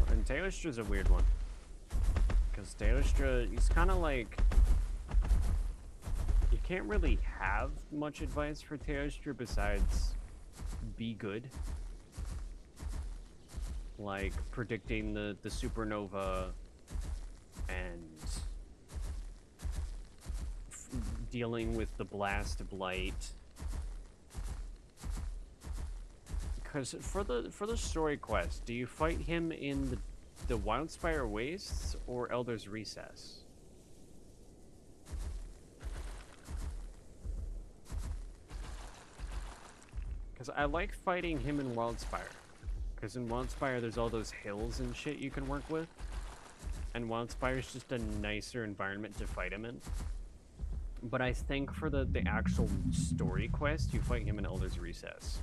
A: And Teostra's a weird one. Because Teostra, he's kind of like... You can't really have much advice for Teostra besides be good. Like predicting the supernova and dealing with the blast blight. Because for the story quest, do you fight him in the Wildspire Wastes or Elder's Recess? Because I like fighting him in Wildspire. Because in Wildspire, there's all those hills and shit you can work with. And Wildspire is just a nicer environment to fight him in. But I think for the actual story quest, you fight him in Elder's Recess.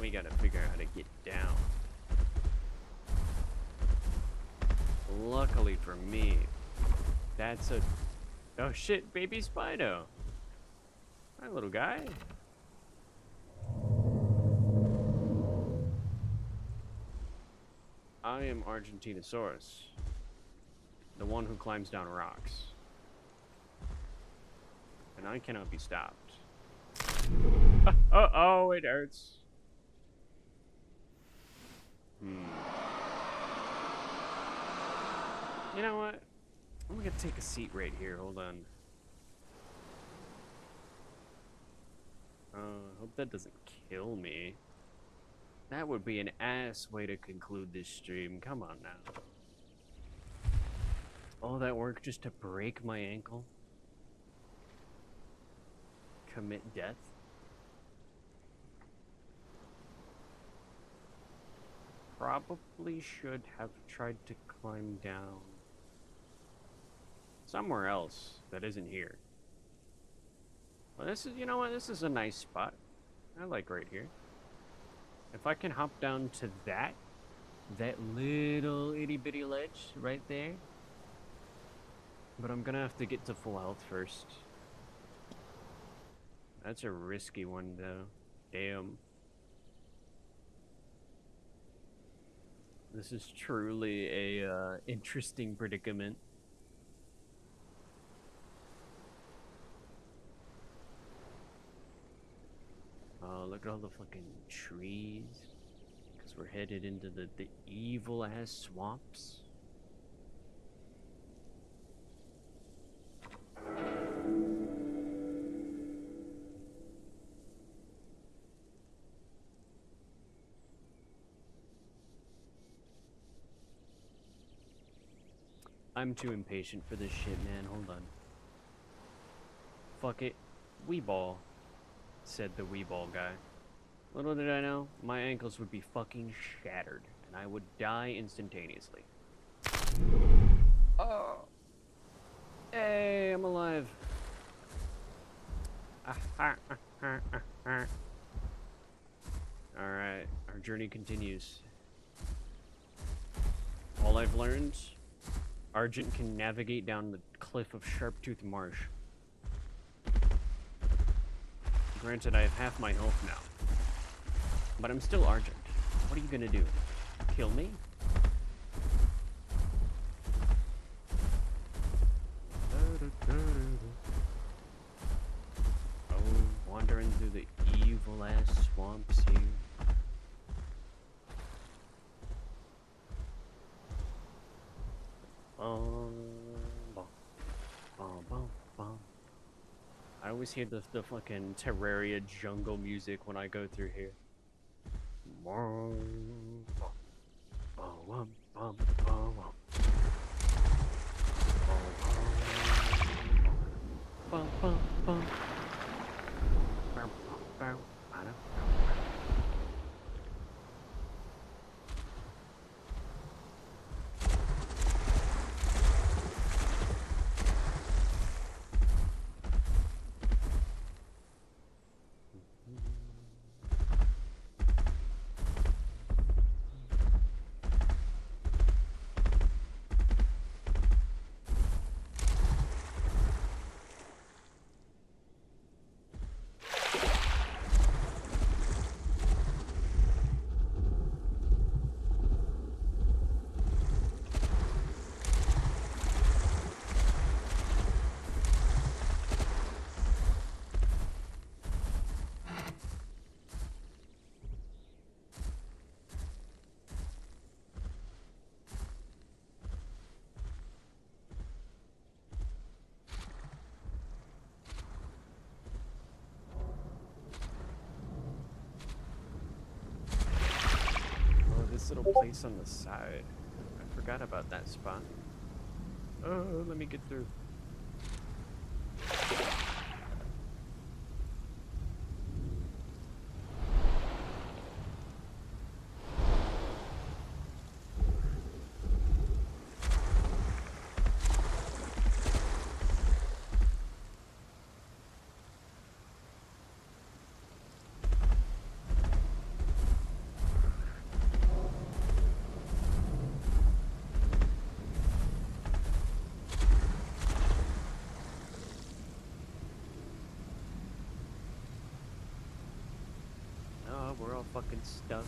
A: We gotta figure out how to get down. Luckily for me, that's a... Oh shit, baby Spino. Hi, little guy. I am Argentinosaurus, the one who climbs down rocks. And I cannot be stopped. Oh, it hurts. You know what? I'm gonna take a seat right here. Hold on. Hope that doesn't kill me. That would be an ass way to conclude this stream. Come on now. All that work just to break my ankle? Commit death? probably should have tried to climb down somewhere else that isn't here. Well, this is, you know what, this is a nice spot. I like right here. If I can hop down to that little itty bitty ledge right there. But I'm gonna have to get to full health first. That's a risky one though. Damn. This is truly a interesting predicament. Oh, look at all the fucking trees. Because we're headed into the evil ass swamps. I'm too impatient for this shit, man. Hold on. Fuck it. Wee ball, said the wee ball guy. Little did I know, my ankles would be fucking shattered, and I would die instantaneously. Oh! Hey, I'm alive. Alright, our journey continues. All I've learned, Argent can navigate down the cliff of Sharptooth Marsh. Granted, I have half my health now. But I'm still Argent. What are you gonna do? Kill me? Oh, wandering through the evil-ass swamps here. I always hear the fucking Terraria jungle music when I go through here. Little place on the side. I forgot about that spot. Oh, let me get through. We're all fucking stuck.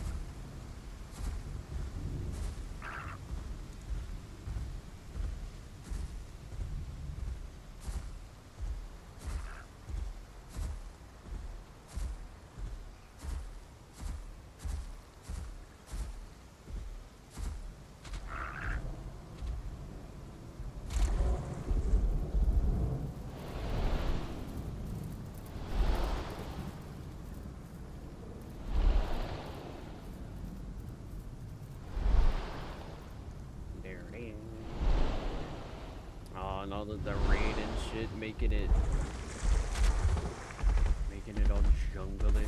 A: And all of the rain and shit making it all jungly.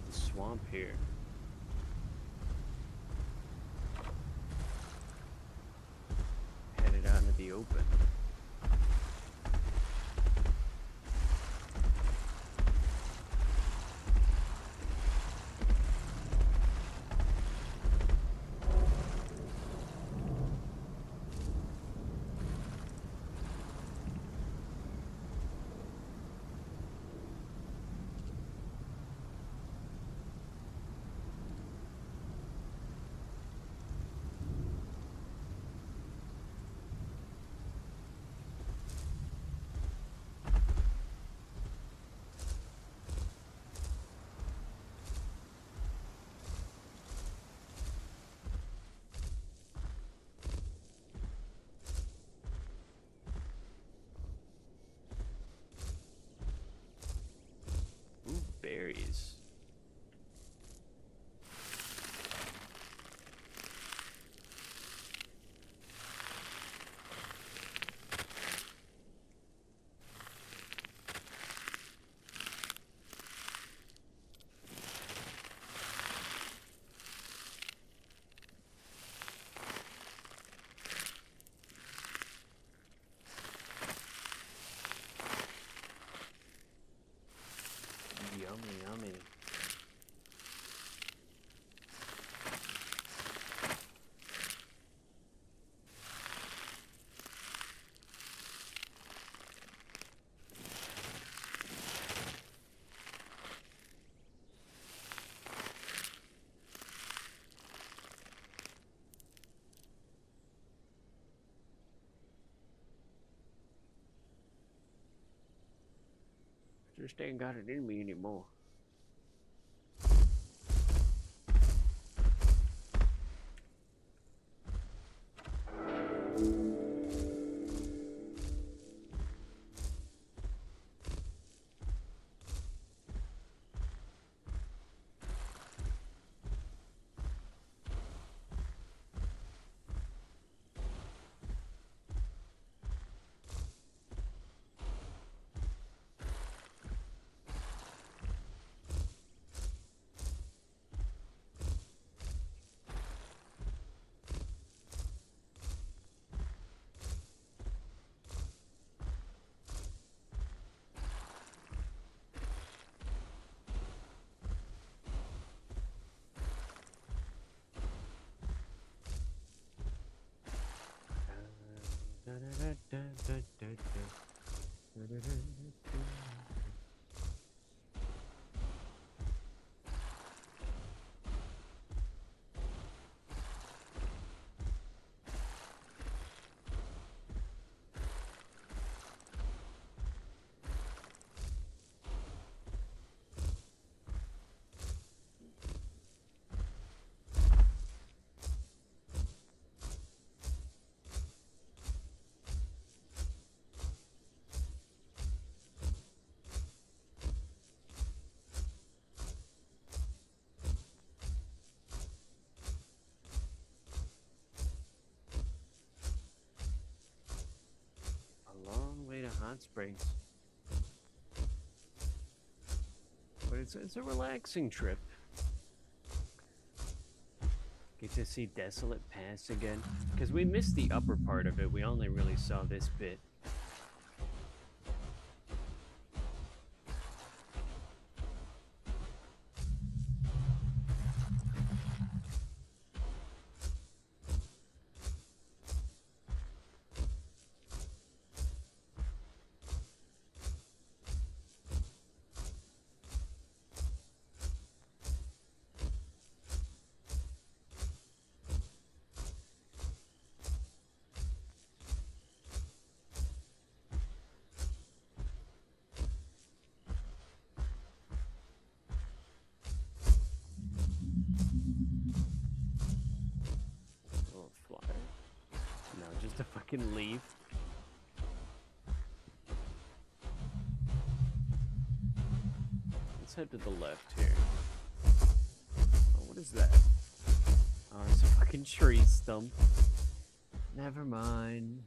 A: the swamp here. Headed out into the open. Ooh, berries. Yummy, yummy. Just ain't got it in me anymore. A long way to hot springs. But it's a relaxing trip. Get to see Desolate Pass again. Because we missed the upper part of it. We only really saw this bit. To fucking leave. Let's head to the left here. Oh, what is that? Oh, it's a fucking tree stump. Never mind.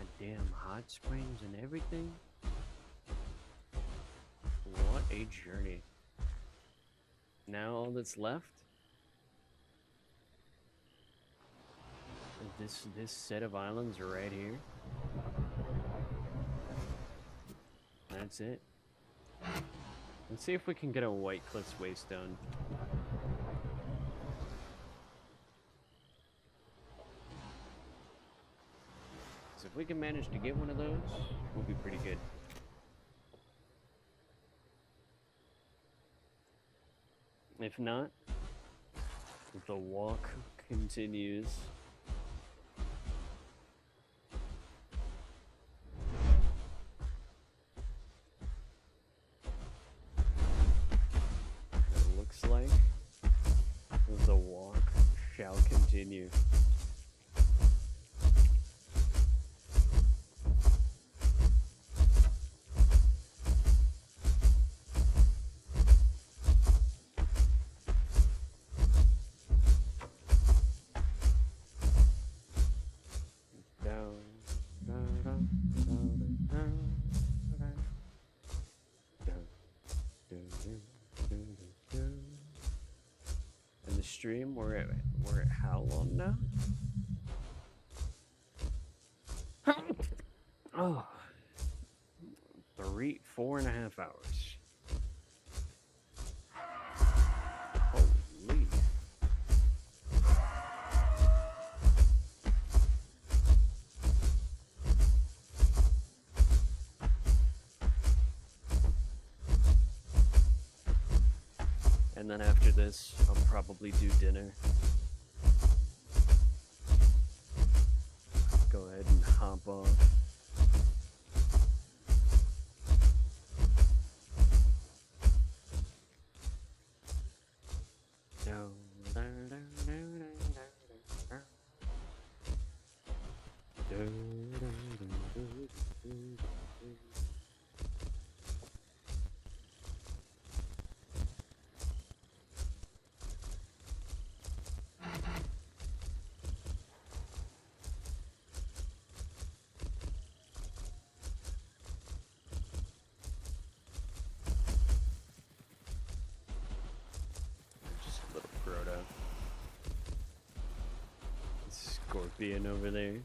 A: goddamn hot springs and everything. What a journey. Now all that's left, this set of islands right here. That's it. Let's see if we can get a White Cliffs Waystone. So if we can manage to get one of those, we'll be pretty good. If not, the walk continues. It looks like the walk shall continue. And the stream, we're at how long now? Oh, 4.5 hours. Holy. And then after this, I'll probably do dinner. Go ahead and hop off. Scorpion over there.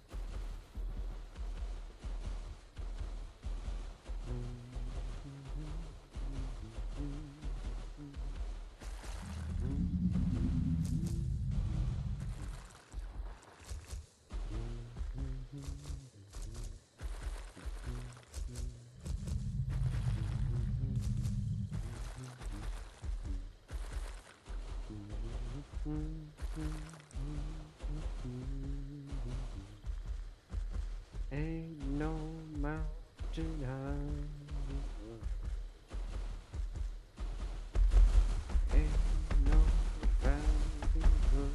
A: Ain't no mountain high, ain't no valley low.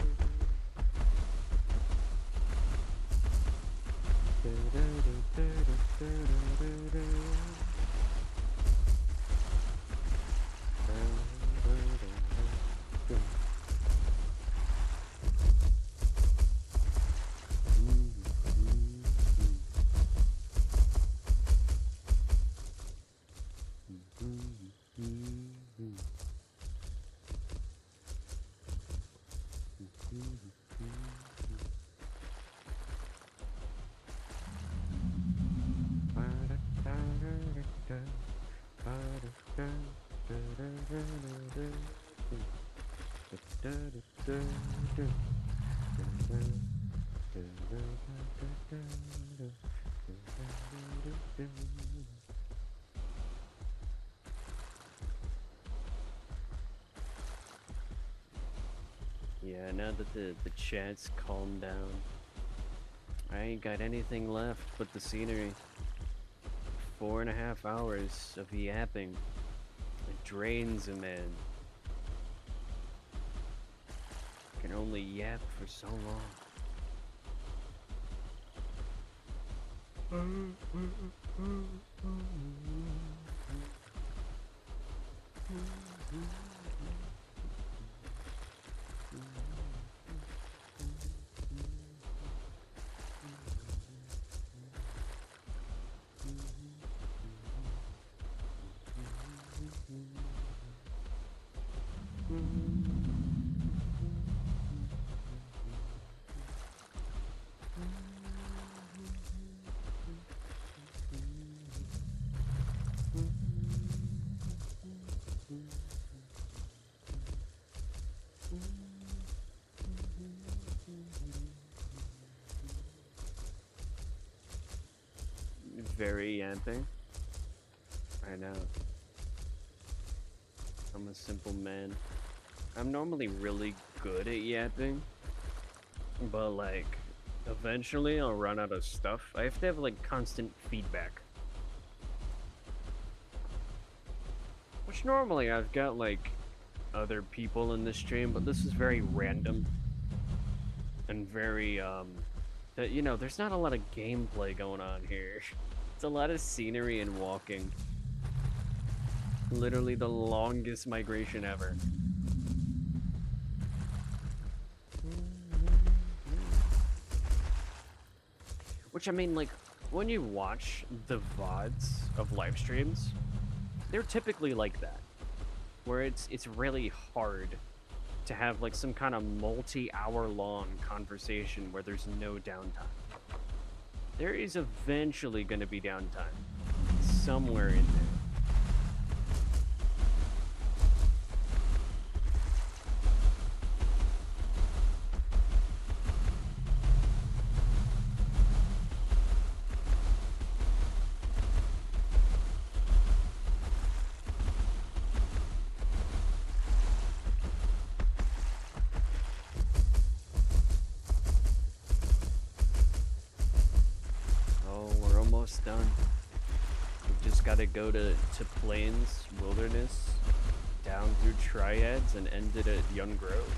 A: Yeah, now that the chat's calmed down, I ain't got anything left but the scenery. 4.5 hours of yapping. It drains a man. Can only yap for so long. very yapping. I know. I'm a simple man. I'm normally really good at yapping, but like, eventually I'll run out of stuff. I have to have like constant feedback. Which normally I've got like other people in the stream, but this is very random. And very, you know, there's not a lot of gameplay going on here. It's a lot of scenery and walking. Literally the longest migration ever. Which, I mean, like, when you watch the VODs of live streams, they're typically like that. Where it's really hard to have, like, some kind of multi-hour long conversation where there's no downtime. There is eventually going to be downtime. Somewhere in there. Done. We've just got to go to Plains, Wilderness, down through Triads, and end it at Young Grove.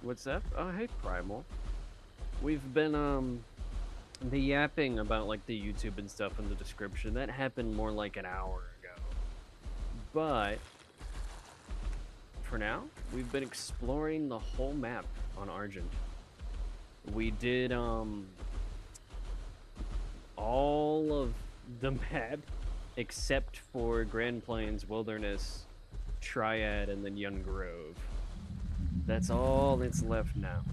A: What's up? Oh, hey, Primal. We've been, the yapping about, like, the YouTube and stuff in the description, that happened more like an hour ago. But, for now, we've been exploring the whole map on Argent. We did, all of the map, except for Grand Plains, Wilderness, Triad, and then Young Grove. That's all that's left now.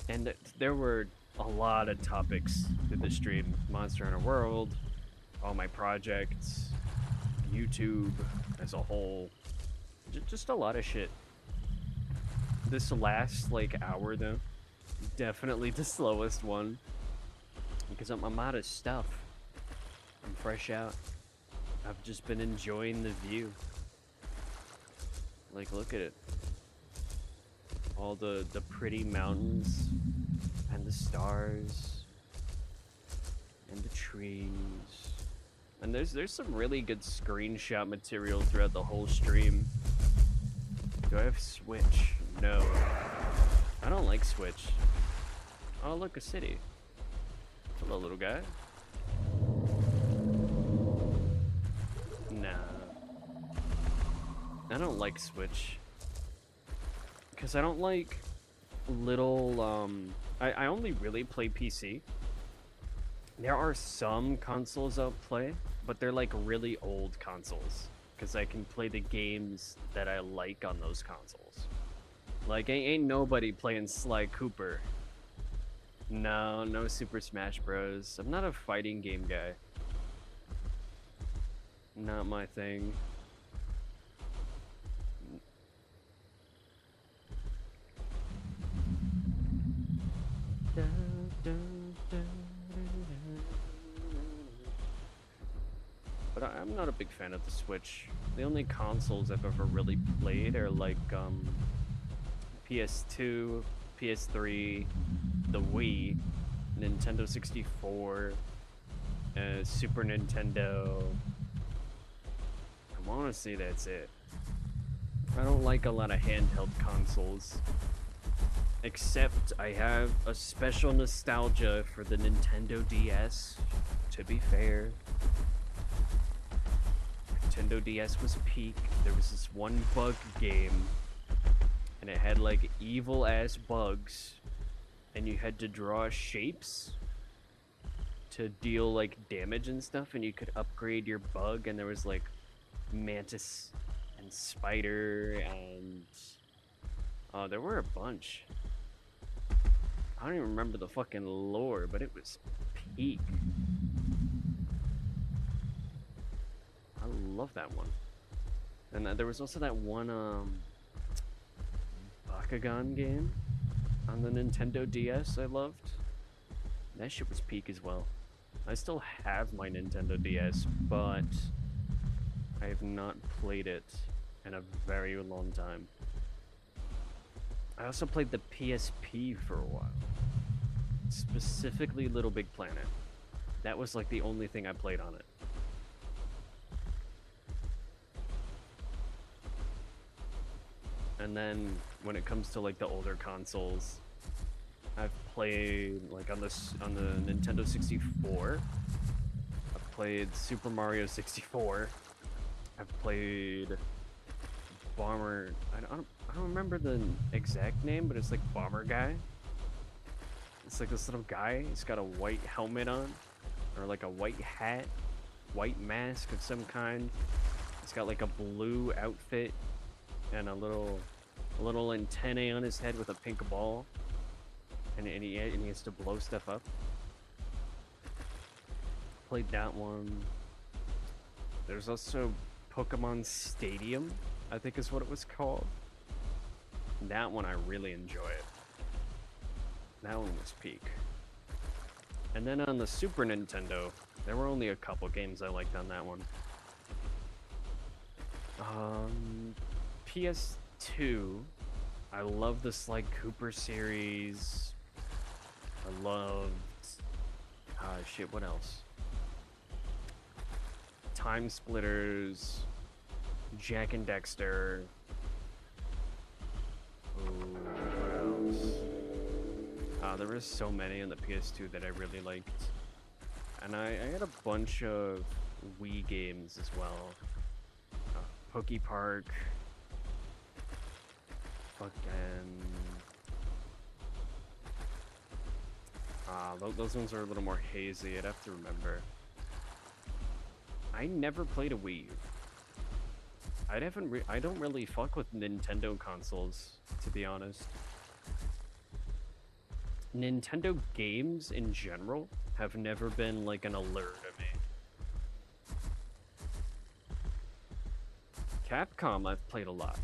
A: And there were a lot of topics to the stream. Monster Hunter World, all my projects, YouTube as a whole. Just a lot of shit. This last, like, hour, though, definitely the slowest one. Because I'm out of stuff. I'm fresh out. I've just been enjoying the view. Like, look at it. All the pretty mountains, and the stars, and the trees. And there's some really good screenshot material throughout the whole stream. Do I have Switch? No. I don't like Switch. Oh, look, a city. Hello, little guy. Nah. I don't like Switch. Because I don't like little, I only really play PC. There are some consoles I'll play, but they're like really old consoles. Because I can play the games that I like on those consoles. Like, ain't nobody playing Sly Cooper. No Super Smash Bros. I'm not a fighting game guy. Not my thing. But I'm not a big fan of the Switch. The only consoles I've ever really played are like PS2, PS3, the Wii, Nintendo 64, Super Nintendo. I want to say that's it. I don't like a lot of handheld consoles. Except I have a special nostalgia for the Nintendo DS. To be fair, Nintendo DS was peak. There was this one bug game, and it had like evil ass bugs, and you had to draw shapes to deal like damage and stuff, and you could upgrade your bug, and there was like mantis and spider and there were a bunch. I don't even remember the fucking lore, but it was peak. I love that one. And there was also that one Bakugan game on the Nintendo DS I loved. That shit was peak as well. I still have my Nintendo DS, but I have not played it in a very long time. I also played the PSP for a while. Specifically Little Big Planet. That was like the only thing I played on it. And then when it comes to like the older consoles, I've played like on the Nintendo 64. I've played Super Mario 64. I've played Bomber. I don't remember the exact name, but it's like Bomber Guy. It's like this little guy. He's got a white helmet on, or like a white hat, white mask of some kind. He's got like a blue outfit and a little antennae on his head with a pink ball, and he has to blow stuff up. Played that one. There's also Pokemon Stadium, I think is what it was called. That one I really enjoyed. That one was peak. And then on the Super Nintendo, there were only a couple games I liked on that one. PS2, I love the Sly Cooper series. I loved... shit, what else? Time Splitters, Jack and Dexter. Ooh, what else? There were so many on the PS2 that I really liked. And I had a bunch of Wii games as well. Pokey Park. Fucking... those ones are a little more hazy, I'd have to remember. I never played a Wii U. I don't really fuck with Nintendo consoles, to be honest. Nintendo games in general have never been like an allure to me. Capcom I've played a lot.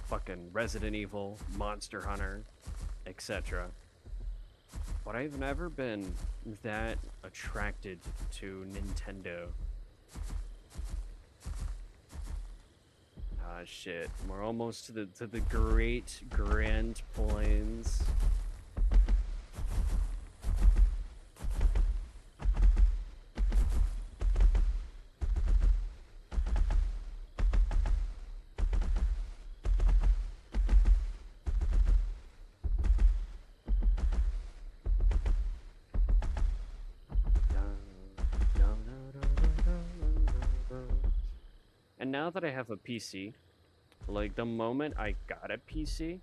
A: Fucking Resident Evil, Monster Hunter, etc. But I've never been that attracted to Nintendo. Ah, shit. We're almost to the great Grand Plains. And now that I have a PC, like the moment I got a PC,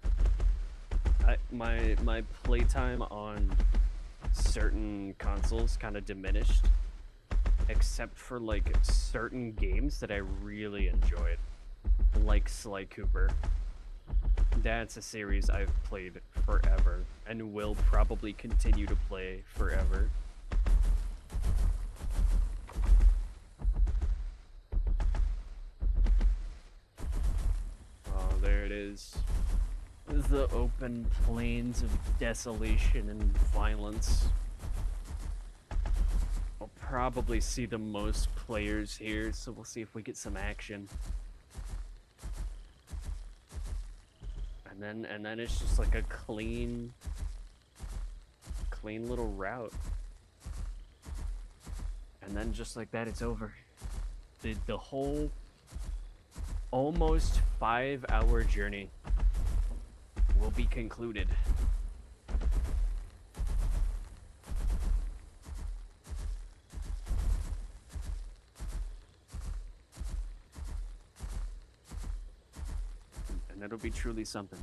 A: my playtime on certain consoles kind of diminished, except for like certain games that I really enjoyed, like Sly Cooper. That's a series I've played forever and will probably continue to play forever. There it is. The open plains of desolation and violence. I'll probably see the most players here, so we'll see if we get some action. And then it's just like a clean little route. And then just like that, it's over. The whole almost 5-hour journey will be concluded. And it'll be truly something.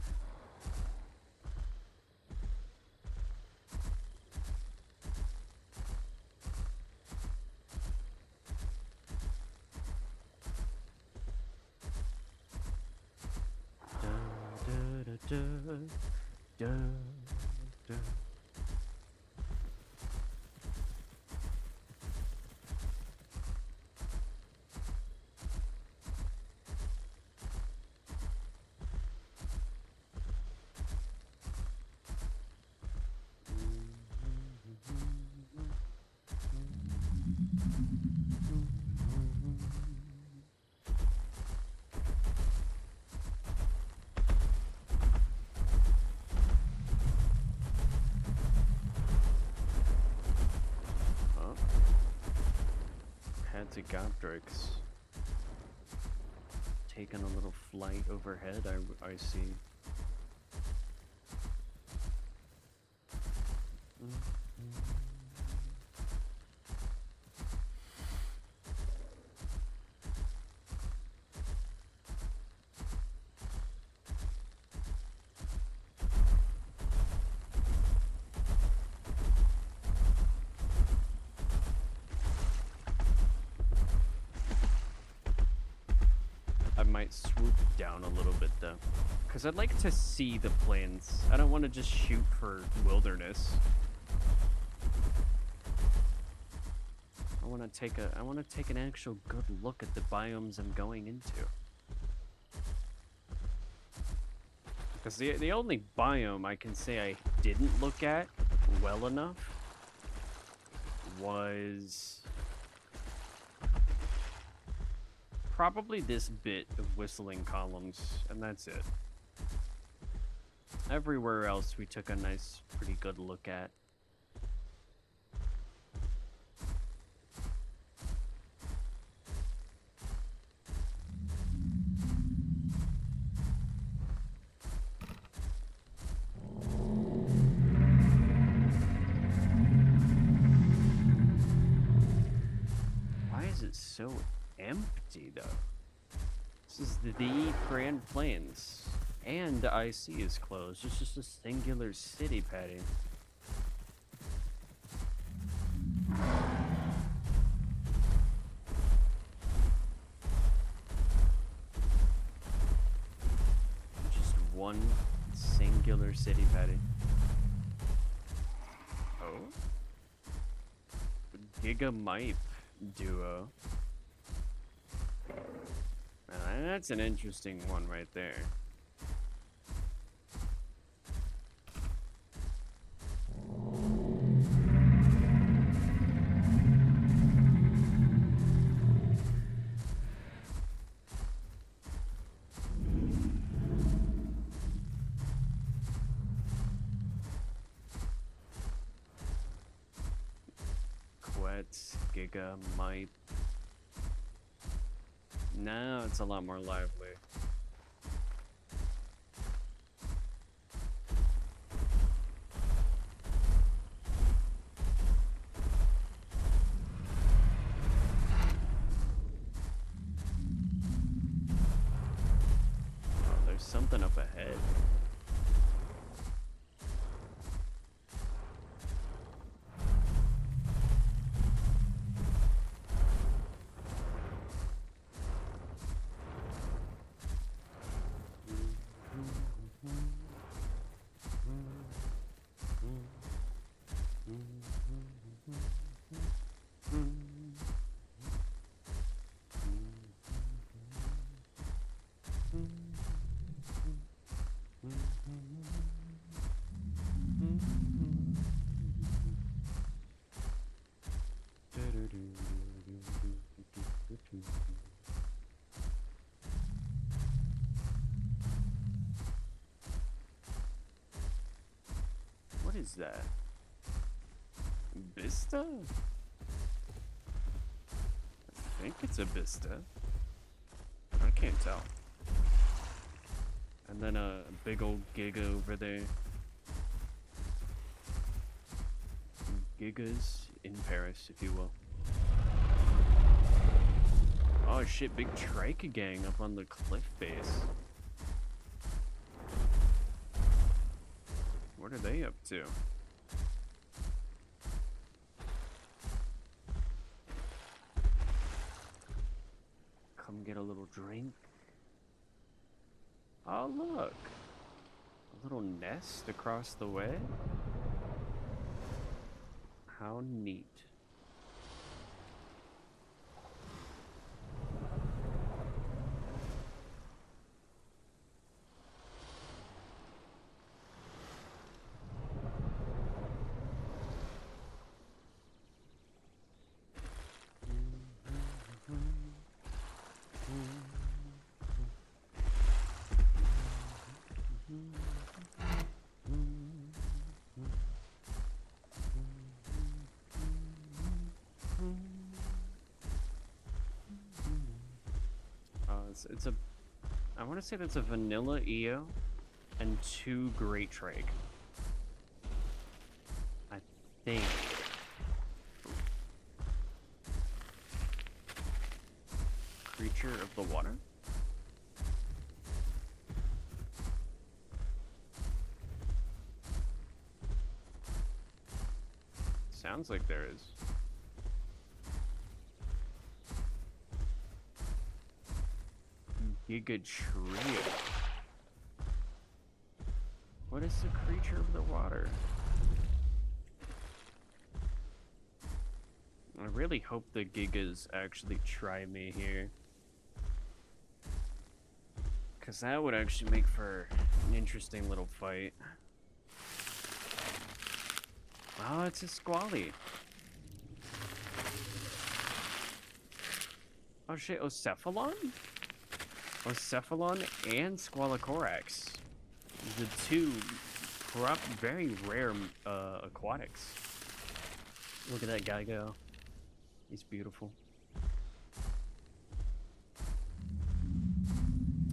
A: Goptrix taking a little flight overhead, I see. Might swoop down a little bit though, because I'd like to see the plains. I don't want to just shoot for wilderness. I want to take an actual good look at the biomes I'm going into. Because the only biome I can say I didn't look at well enough was probably this bit of whistling columns, and that's it. Everywhere else we took a nice, pretty good look at. Why is it so empty though? This is the Grand Plains, and the IC is closed. It's just a singular city, Patty. Just one singular city, Patty. Oh, Gigamipe duo. That's an interesting one right there. Quetz, Gigamipe. Now it's a lot more lively. Oh, there's something up ahead. What is that? Vista?
C: think it's a Vista. I can't tell. And then a big old Giga over there. Gigas in Paris, if you will. Oh shit, big trike gang up on the cliff face. What are they up to? Come get a little drink. Oh look, a little nest across the way. How neat. It's a, I want to say that's a vanilla EO and 2 great trike. I think. Creature of the water? Sounds like there is. Giga Trio. What is the creature of the water? I really hope the Gigas actually try me here. Because that would actually make for an interesting little fight. Oh, it's a Squally. Oh shit, Ocephalon? Ocephalon and Squalicorax. The two very rare aquatics.
A: Look at that guy go. He's beautiful.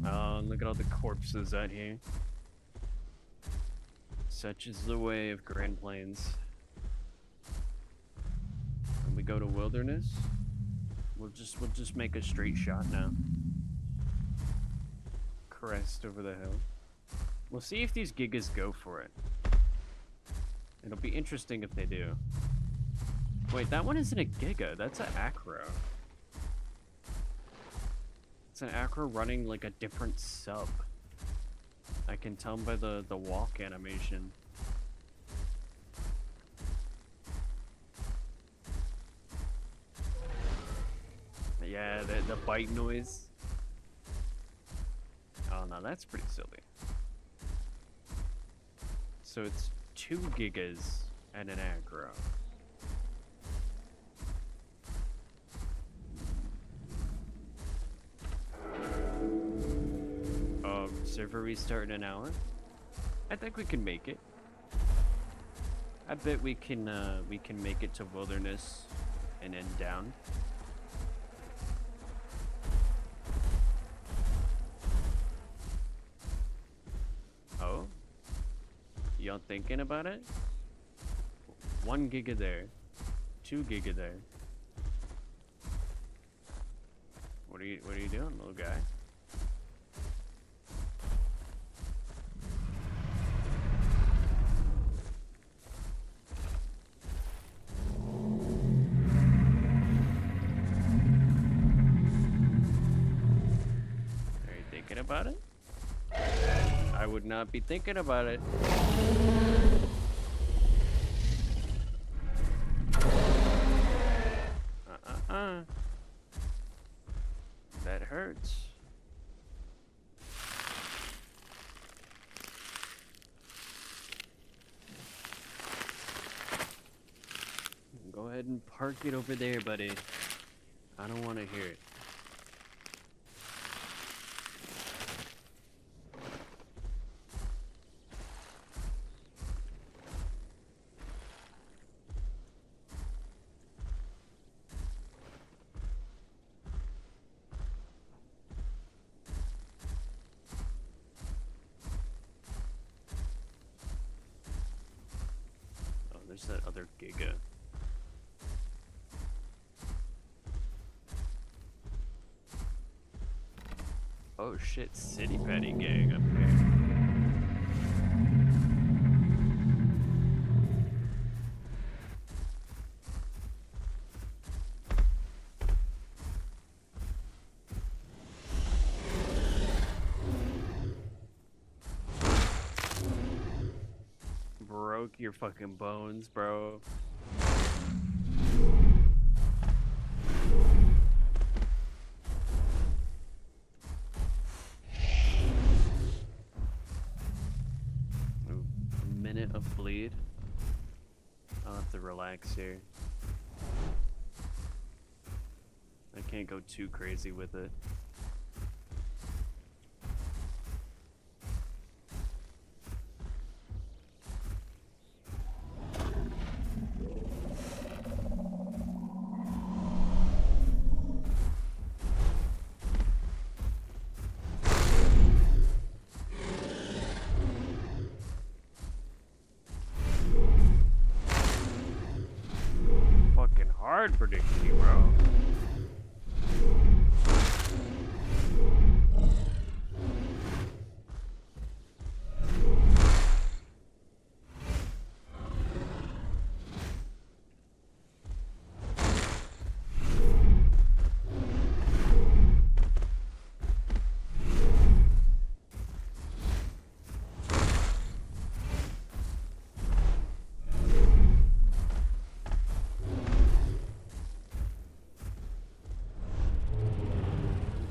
C: Oh, and look at all the corpses out here. Such is the way of Grand Plains. When we go to Wilderness, we'll just make a straight shot now. Crest over the hill. We'll see if these Gigas go for it. It'll be interesting if they do. Wait, that one isn't a Giga. That's an Acro. It's an Acro running like a different sub. I can tell by the walk animation. Yeah, the bite noise. Oh no, that's pretty silly. So it's 2 Gigas and an Acro. Server restart in an hour. I think we can make it. I bet we can make it to Wilderness and end down. Oh? Y'all thinking about it? 1 Giga there. 2 Giga there. What are you doing, little guy? About it? I would not be thinking about it. That hurts. Go ahead and park it over there, buddy. I don't want to hear it. Where's that other Giga? Oh shit, City Petty Gang up here. Broke your fucking bones, bro. Ooh, a minute of bleed. I'll have to relax here. I can't go too crazy with it. Fucking hard predicting, bro.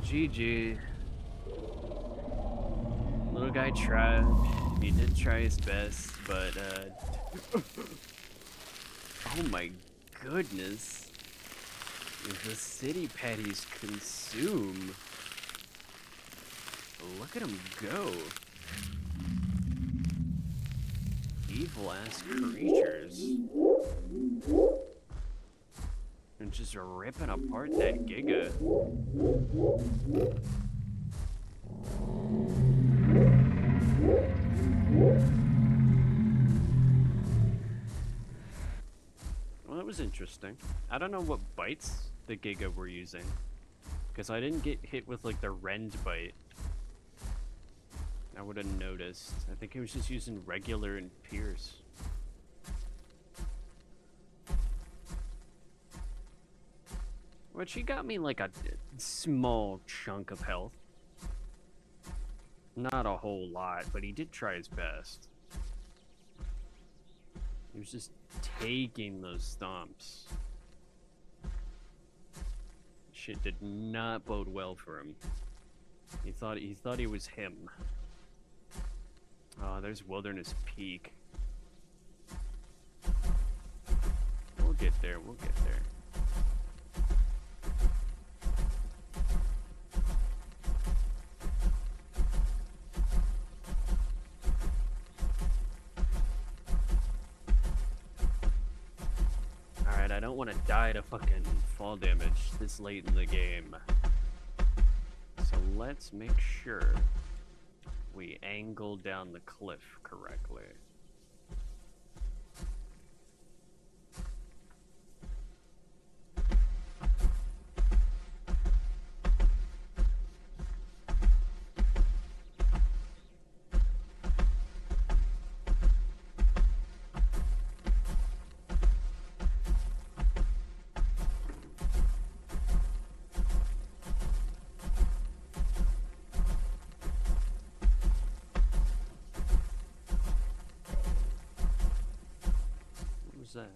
C: GG. Little guy tried. He did try his best, but oh my goodness. The city patties consume. Look at him go. Evil ass creatures. And just ripping apart that Giga. Well, that was interesting. I don't know what bites the Giga were using, because I didn't get hit with like the rend bite. I would have noticed. I think he was just using regular and pierce. Which he got me like a small chunk of health. Not a whole lot, but he did try his best. He was just taking those stomps. Shit did not bode well for him. He thought he was him. Oh, there's Wilderness Peak. We'll get there, we'll get there. Alright, I don't want to die to fucking fall damage this late in the game. So let's make sure we angle down the cliff correctly. That?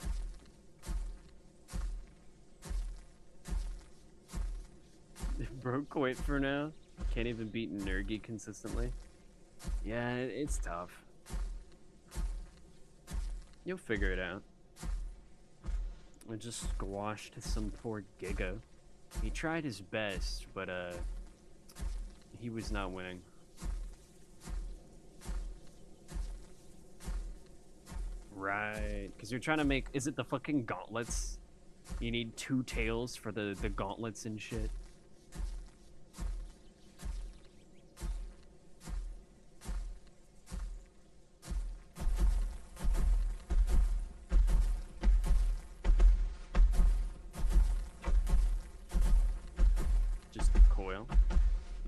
C: Bro, quit for now. Can't even beat Nergy consistently. Yeah, it's tough. You'll figure it out. I just squashed some poor Giga. He tried his best, but he was not winning. Right, because you're trying to make, is it the fucking gauntlets? You need 2 tails for the gauntlets and shit.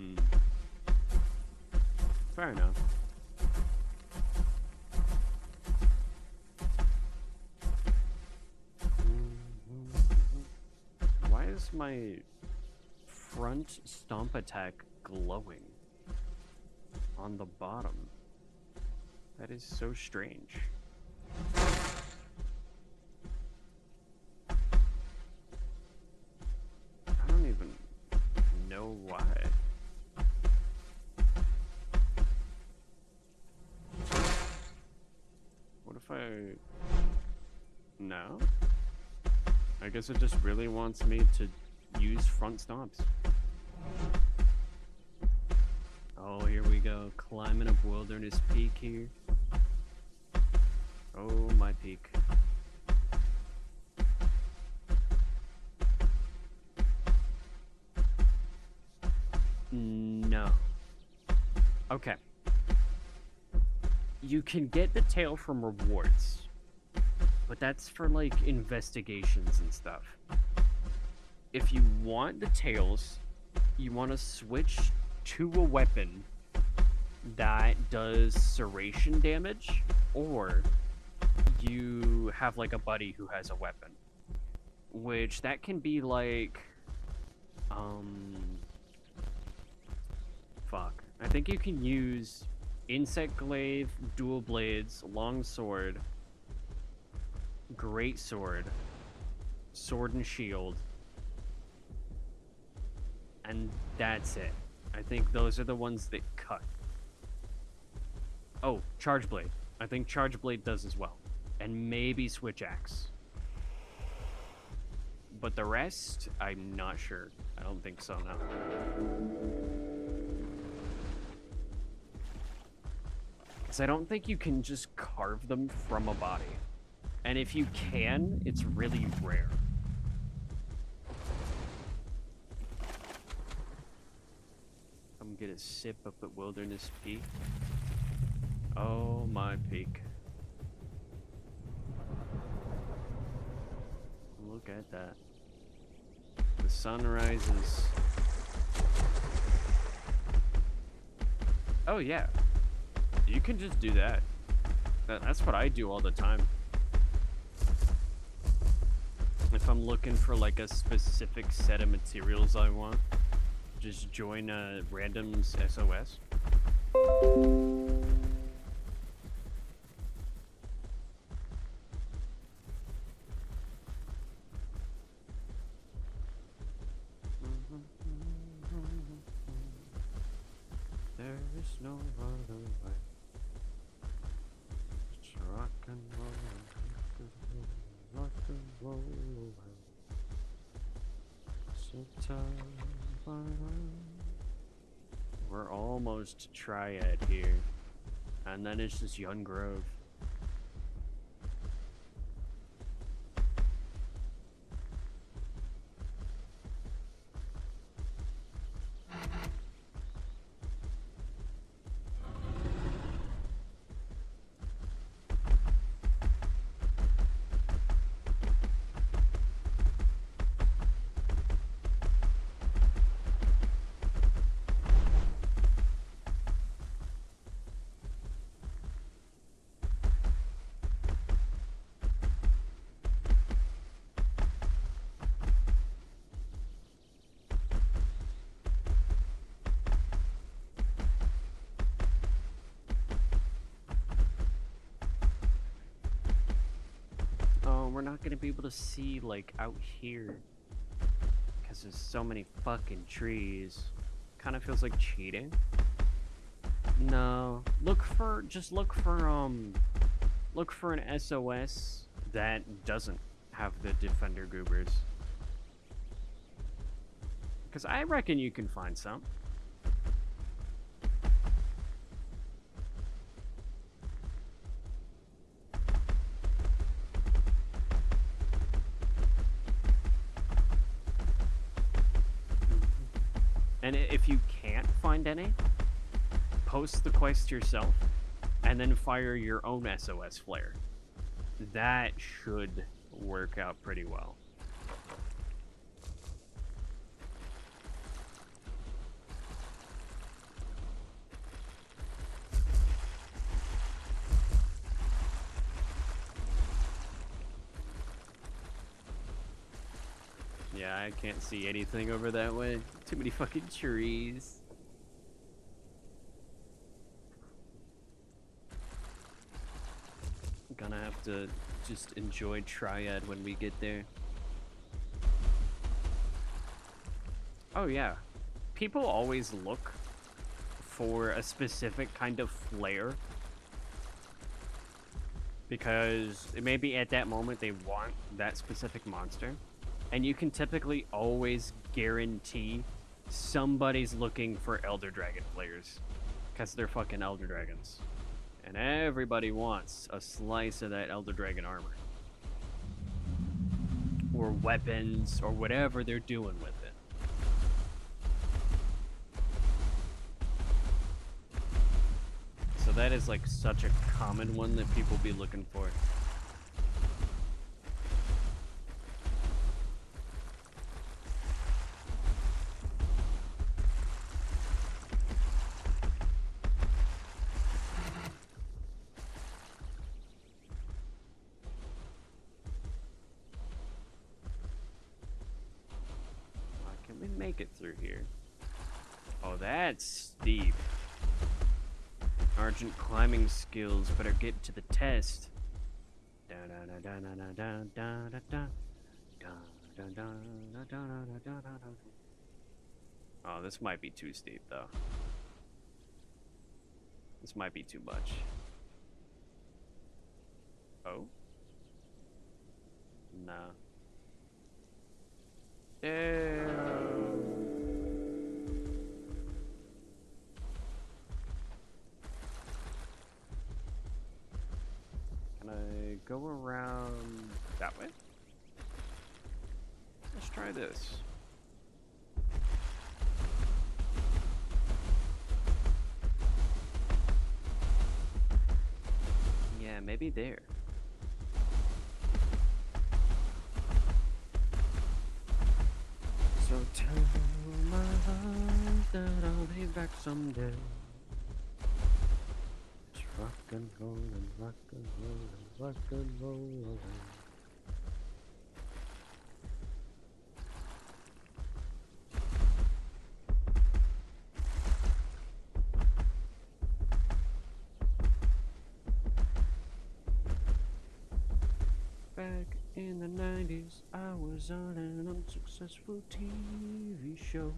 C: Hmm. Fair enough. Why is my front stomp attack glowing on the bottom? That is so strange. I don't even know why. What if I... No? I guess it just really wants me to use front stomps. Oh, here we go. Climbing up Wilderness Peak here. Oh, my peak. No. Okay. You can get the tail from rewards, but that's for like investigations and stuff. If you want the tails, you want to switch to a weapon that does serration damage, or you have like a buddy who has a weapon, which that can be like fuck, I think you can use insect glaive, dual blades, long sword, great sword, sword and shield, and that's it. I think those are the ones that cut. Oh, charge blade. I think charge blade does as well. And maybe switch axe. But the rest, I'm not sure. I don't think so, no. Because I don't think you can just carve them from a body. And if you can, it's really rare. Come get a sip up at Wilderness Peak. Oh, my peak. Look at that. The sun rises. Oh, yeah. You can just do that. That's what I do all the time. If I'm looking for like a specific set of materials I want, just join a random's SOS. There is no other way. It's rock and roll, rock and roll away. So tired. We're almost Triad here, and then it's just Young Grove. We're not gonna be able to see like out here because there's so many fucking trees. Kind of feels like cheating. No, look for an SOS that doesn't have the defender goobers, because I reckon you can find some. And if you can't find any, post the quest yourself, and then fire your own SOS flare. That should work out pretty well. Yeah, I can't see anything over that way. Too many fucking trees. Gonna have to just enjoy Triad when we get there. Oh yeah. People always look for a specific kind of flare. Because maybe at that moment they want that specific monster. And you can typically always guarantee somebody's looking for Elder Dragon flares. Because they're fucking Elder Dragons. And everybody wants a slice of that Elder Dragon armor. Or weapons, or whatever they're doing with it. So that is like such a common one that people be looking for. Can we make it through here? Oh, that's steep. Argent climbing skills better get to the test. Oh, this might be too steep though. This might be too much. Oh? Nah. Can I go around that way? Let's try this. Yeah, maybe there. So tell my heart that I'll be back someday. Just rock and roll and rock and roll and rock and roll away. Back in the 90s, I was on an unsuccessful TV show.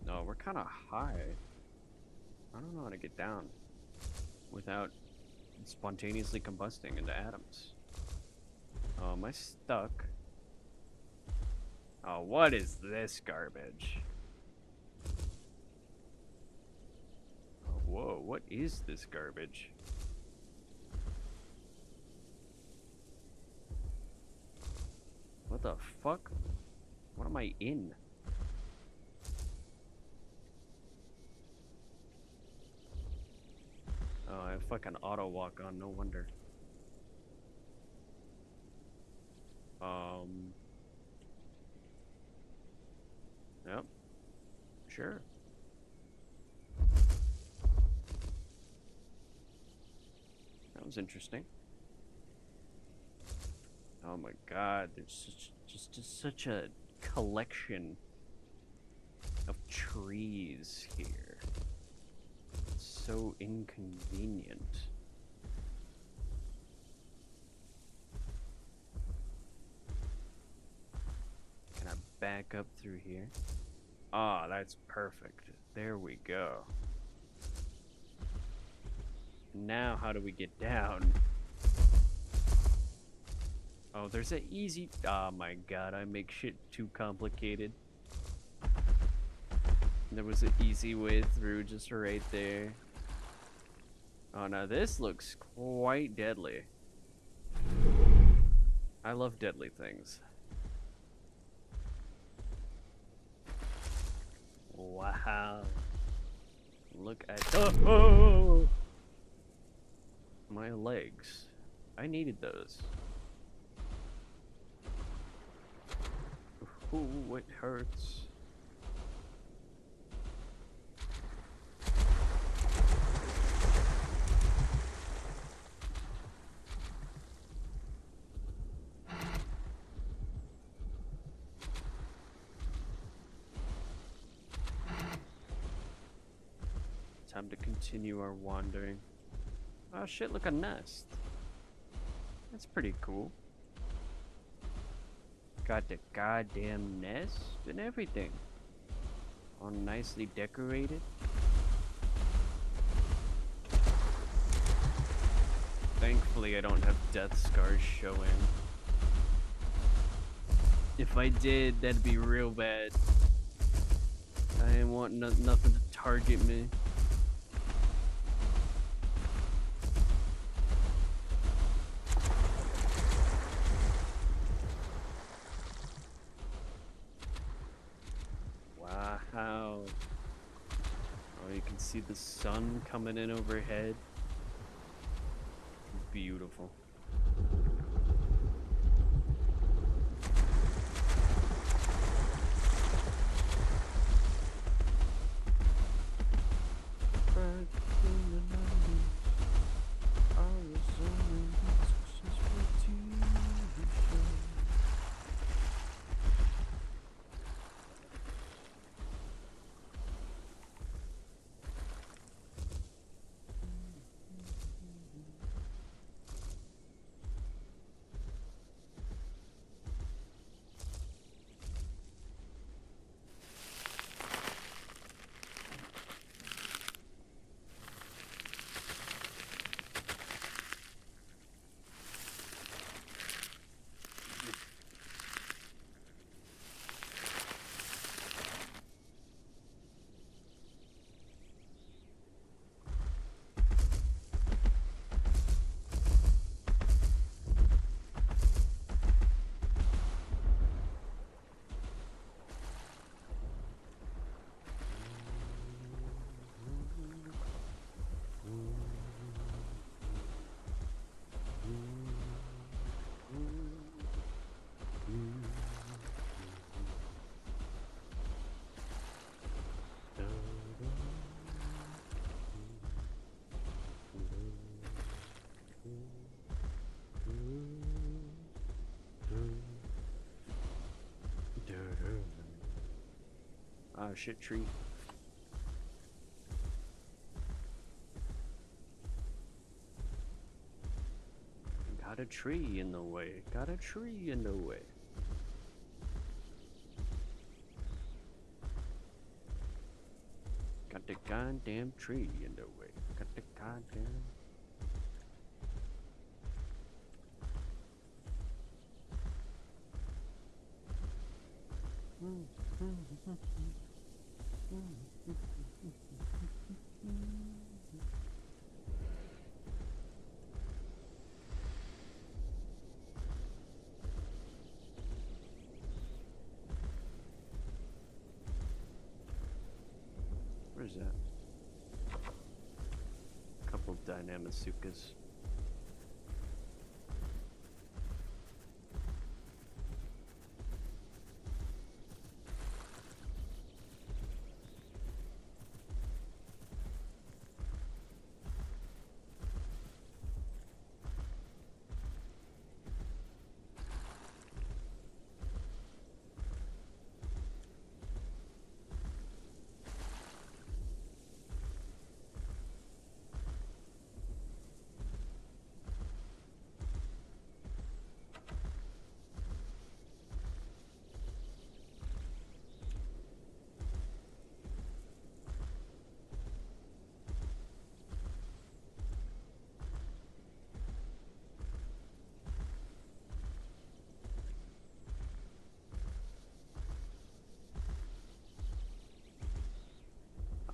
C: No, we're kind of high. I don't know how to get down without spontaneously combusting into atoms. Oh, am I stuck? Oh, what is this garbage? Oh, whoa, what is this garbage? What the fuck? What am I in? Oh, I have fucking auto walk on, no wonder. Yep. Sure. That was interesting. Oh my god, there's just such a collection of trees here. So inconvenient. Can I back up through here? Ah, that's perfect. There we go. Now how do we get down? Oh, there's an easy... Oh my god, I make shit too complicated. There was an easy way through just right there. Oh, now this looks quite deadly. I love deadly things. Wow. Look at... Oh! My legs. I needed those. Ooh, it hurts. Time to continue our wandering. Oh shit, look, a nest. That's pretty cool. Got the goddamn nest and everything. All nicely decorated. Thankfully, I don't have death scars showing. If I did, that'd be real bad. I didn't want nothing to target me. Wow. Oh, you can see the sun coming in overhead. Beautiful. Oh shit, tree. Got a tree in the way. Got a tree in the way. Got the goddamn tree in the way. Got the goddamn. Where's that? Couple dinosaurs.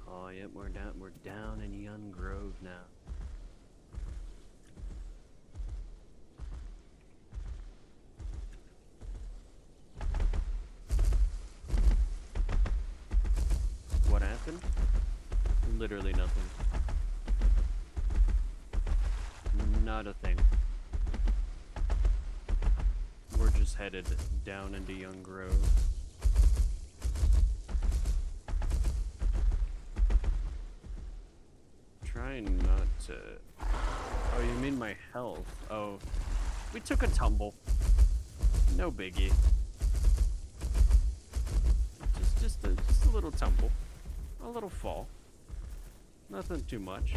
C: Oh, yep, we're down in Young Grove now. What happened? Literally nothing. Not a thing. We're just headed down into Young Grove. Trying not to... Oh, you mean my health? Oh, we took a tumble. No biggie. Just a little tumble. A little fall. Nothing too much.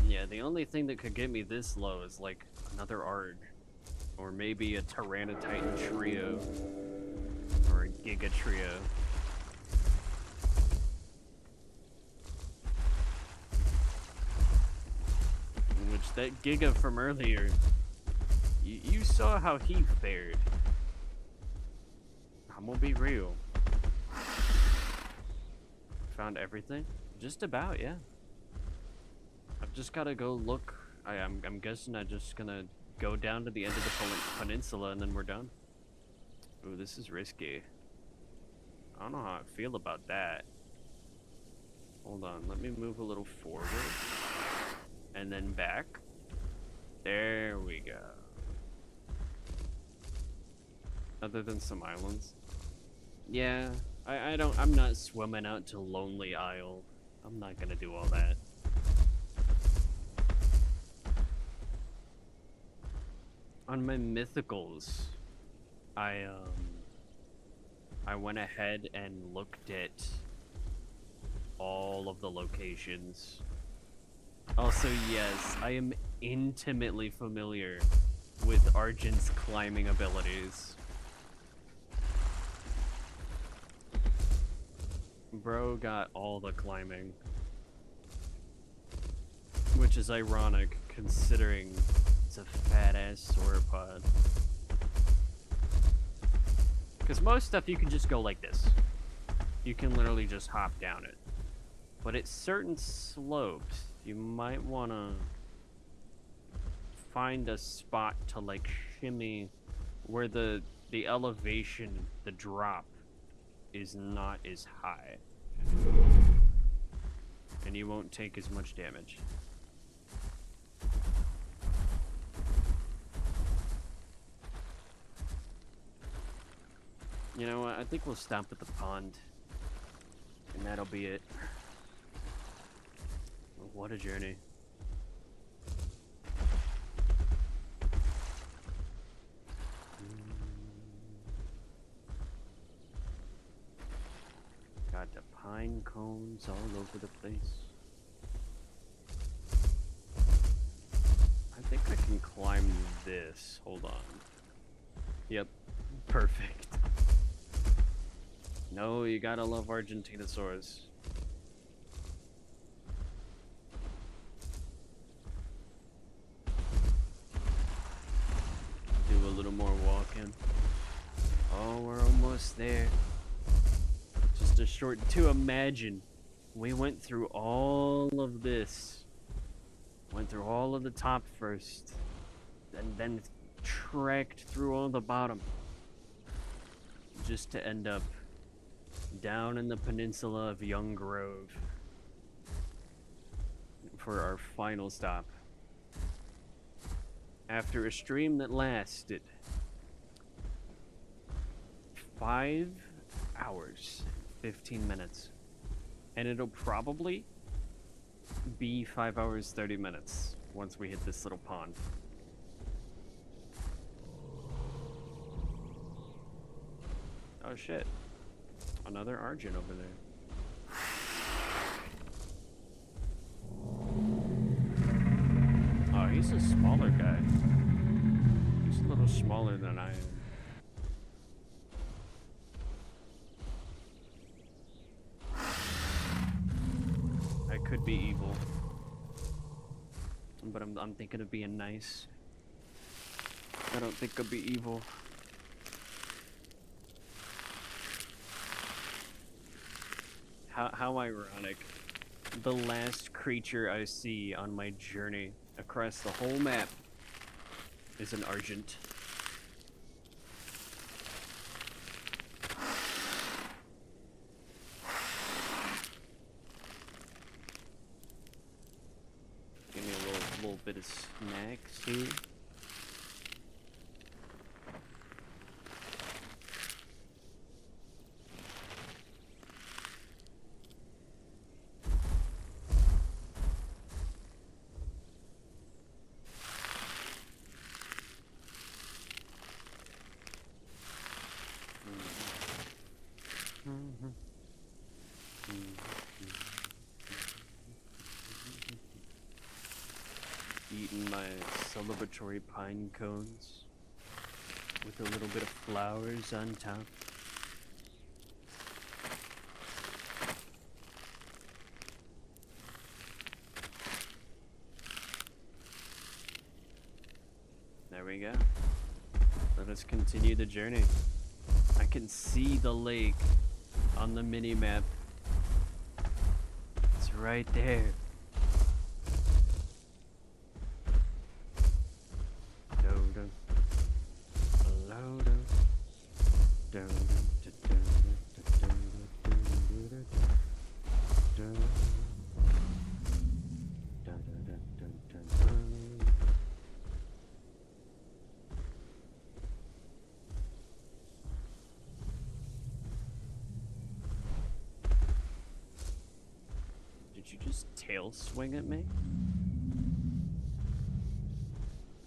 C: Yeah, the only thing that could get me this low is like another Arg. Or maybe a Tyranititan trio. Or a Giga trio. Which, that Giga from earlier, you saw how he fared. I'm gonna be real. Found everything? Just about, yeah. I've just gotta go look. I'm guessing I'm just gonna go down to the end of the peninsula and then we're done. Ooh, this is risky. I don't know how I feel about that. Hold on, let me move a little forward. And then back. There we go. Other than some islands. Yeah, I'm not swimming out to Lonely Isle. I'm not gonna do all that. On my mythicals, I went ahead and looked at all of the locations. Also, yes, I am intimately familiar with Argent's climbing abilities. Bro got all the climbing. Which is ironic, considering it's a fat-ass sauropod. Because most stuff you can just go like this. You can literally just hop down it. But at certain slopes, you might want to find a spot to like shimmy where the elevation, the drop, is not as high. And you won't take as much damage. You know what? I think we'll stop at the pond. And that'll be it. What a journey. Got the pine cones all over the place. I think I can climb this. Hold on. Yep. Perfect. No, you gotta love argentinosaurus. Do a little more walking. Oh, we're almost there. Just a short to imagine. We went through all of this. Went through all of the top first. And then trekked through all the bottom. Just to end up down in the peninsula of Young Grove for our final stop. After a stream that lasted 5 hours, 15 minutes. And it'll probably be 5 hours, 30 minutes once we hit this little pond. Oh shit. Another Argent over there. Oh, he's a smaller guy. He's a little smaller than I am. I could be evil. But I'm thinking of being nice. I don't think I'll be evil. How ironic. The last creature I see on my journey across the whole map is an Argent.
A: bit of snacks too. Eating my celebratory pine cones with a little bit of flowers on top. There we go. Let us continue the journey. I can see the lake on the mini-map. It's right there. Did you just tail swing at me?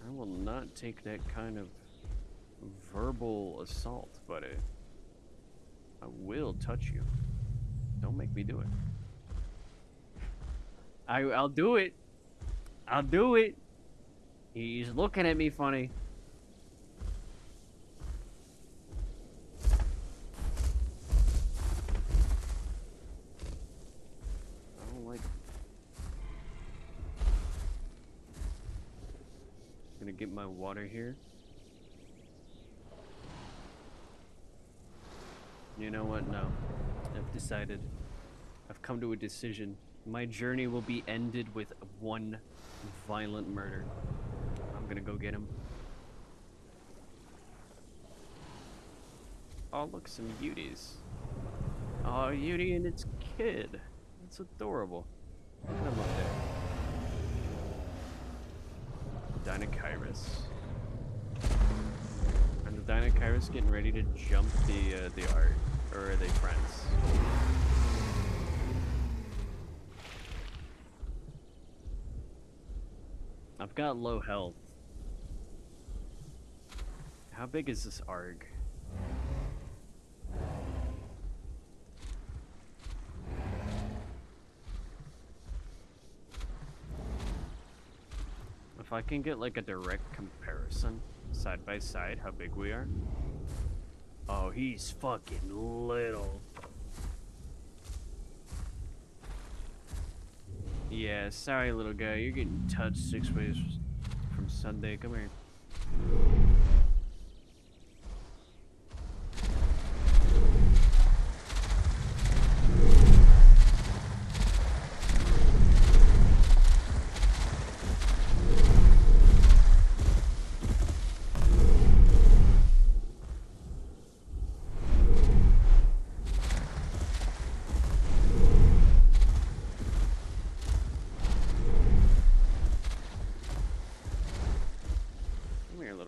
A: I will not take that kind of verbal assault, buddy. I will touch you. Don't make me do it. I'll do it. I'll do it. He's looking at me funny. I don't like it. Gonna get my water here. You know what? No. I've decided. I've come to a decision. My journey will be ended with one violent murder. I'm gonna go get him. Oh, look, some Uties. Oh, Utie and its kid. That's adorable. Look at him up there. Dinosaurus. And the Dinosaurus getting ready to jump the art. Or are they friends? I've got low health. How big is this arg? If I can get like a direct comparison, side by side, how big we are. Oh, he's fucking little. Yeah, sorry little guy, you're getting touched 6 ways from Sunday. Come here.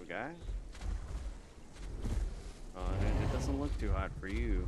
A: Guy? Oh, it doesn't look too hot for you.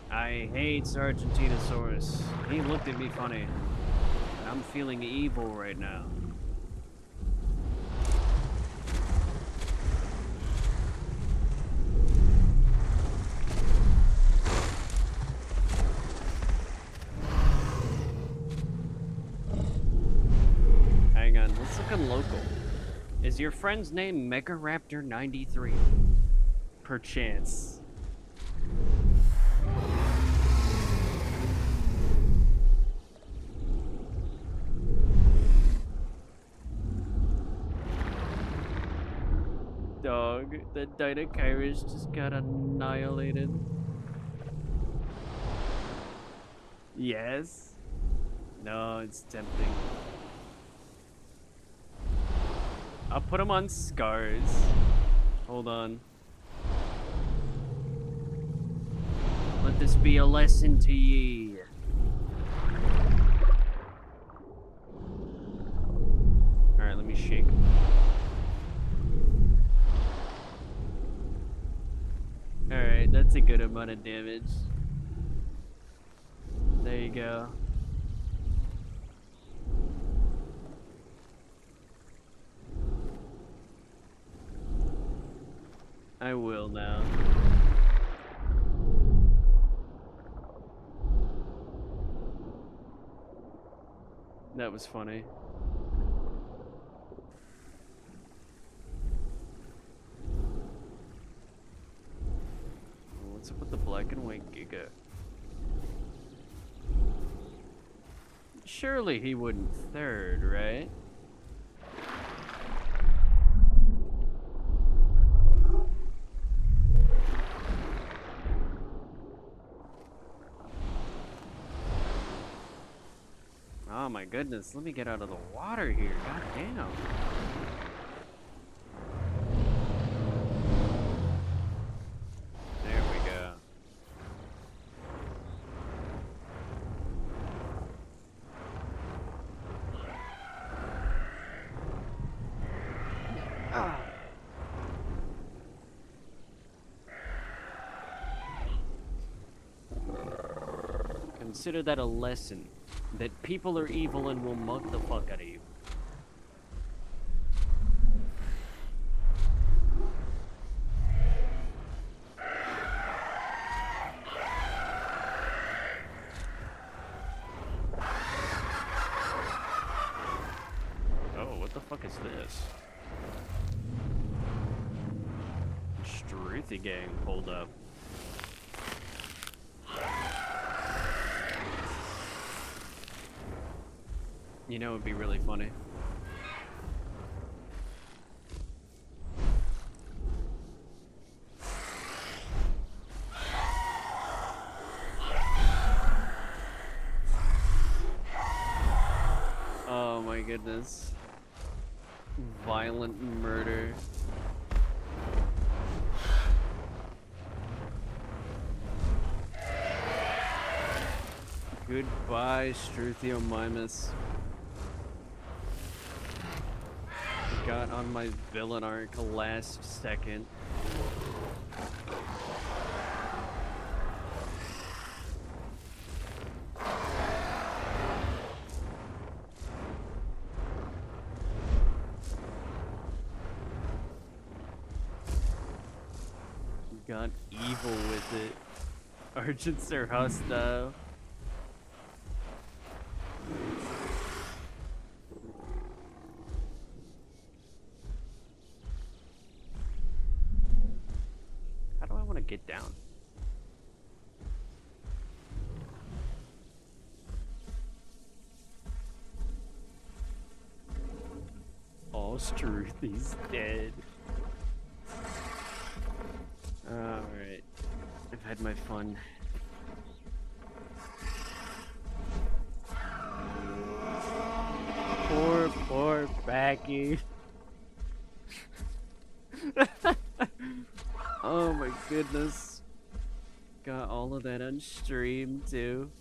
A: I hate argentinosaurus. He looked at me funny. I'm feeling evil right now. Hang on, let's look on local. Is your friend's name Megaraptor93? Perchance.
C: The dinosaurus just got annihilated. Yes? No, it's tempting. I'll put him on scars. Hold on. Let this be a lesson to ye. Alright, let me shake. Alright, that's a good amount of damage. There you go. I will now. That was funny. What's up with the black and white Giga? Surely he wouldn't third, right? Oh my goodness, let me get out of the water here. God damn. There we go. Ah. Consider that a lesson. That people are evil and will mug the fuck out of you. Oh, what the fuck is this? Struthy gang pulled up. You know, it'd be really funny. Oh my goodness. Violent murder. Goodbye, Struthiomimus. Got on my villain arc last second. Got evil with it. Argentinosaurus style. Get down. Oh, Struthy's dead. Alright. I've had my fun. Poor Becky. Oh my goodness. Got all of that on stream too.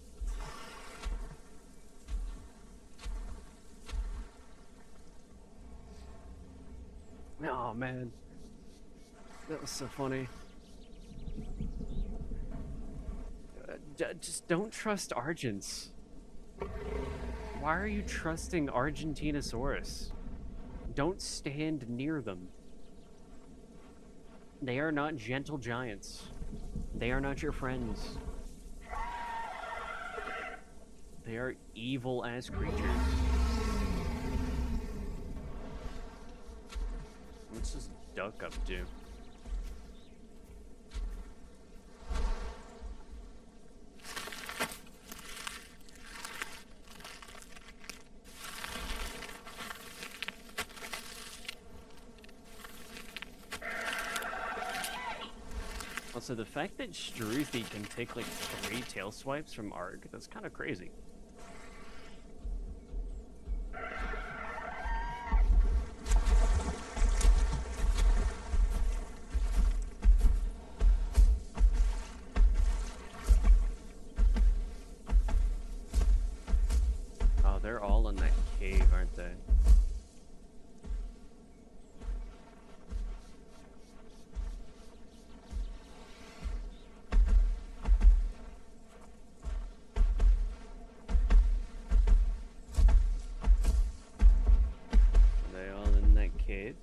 C: Oh man. That was so funny. Just don't trust Argents. Why are you trusting Argentinosaurus? Don't stand near them. They are not gentle giants. They are not your friends. They are evil-ass creatures. What's this duck up to? Also, the fact that Struthy can take like 3 tail swipes from Arg, that's kind of crazy. Oh, they're all in that cave, aren't they? Cave.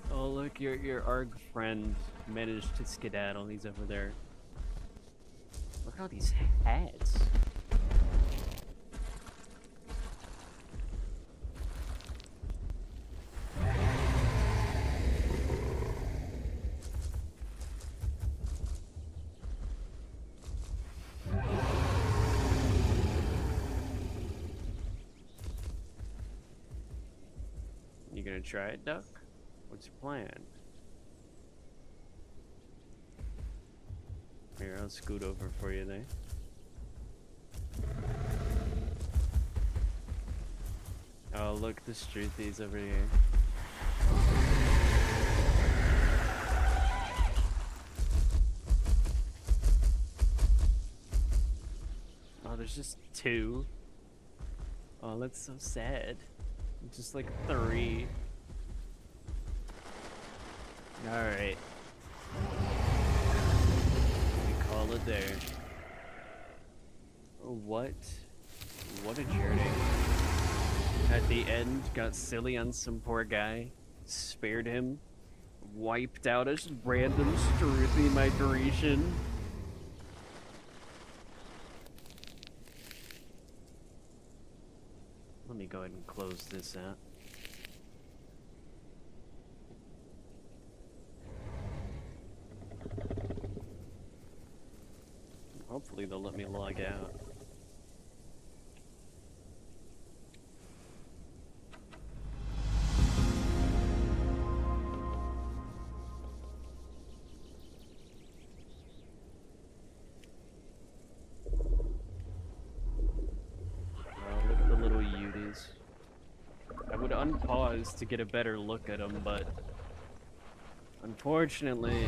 C: Oh look, your Arg friend managed to skedaddle. He's over there. Look at all these hats. You gonna try it, Duck? What's your plan? Here, I'll scoot over for you there. Oh, look, the Struthy's over here. Oh, there's just 2. Oh, that's so sad. Just like 3. Alright. We call it there. What a journey. At the end, got silly on some poor guy, spared him, wiped out a random Struthy migration. Let me go ahead and close this out. Hopefully they'll let me log out. I would unpause to get a better look at them, but unfortunately,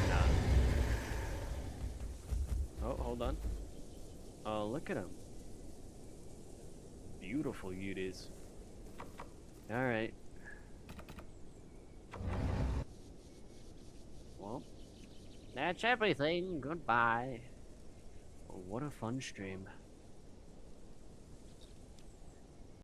C: nah. Oh, hold on. Oh, look at them. Beautiful Uties. Alright. Well,
B: That's everything. Goodbye.
C: what a fun stream.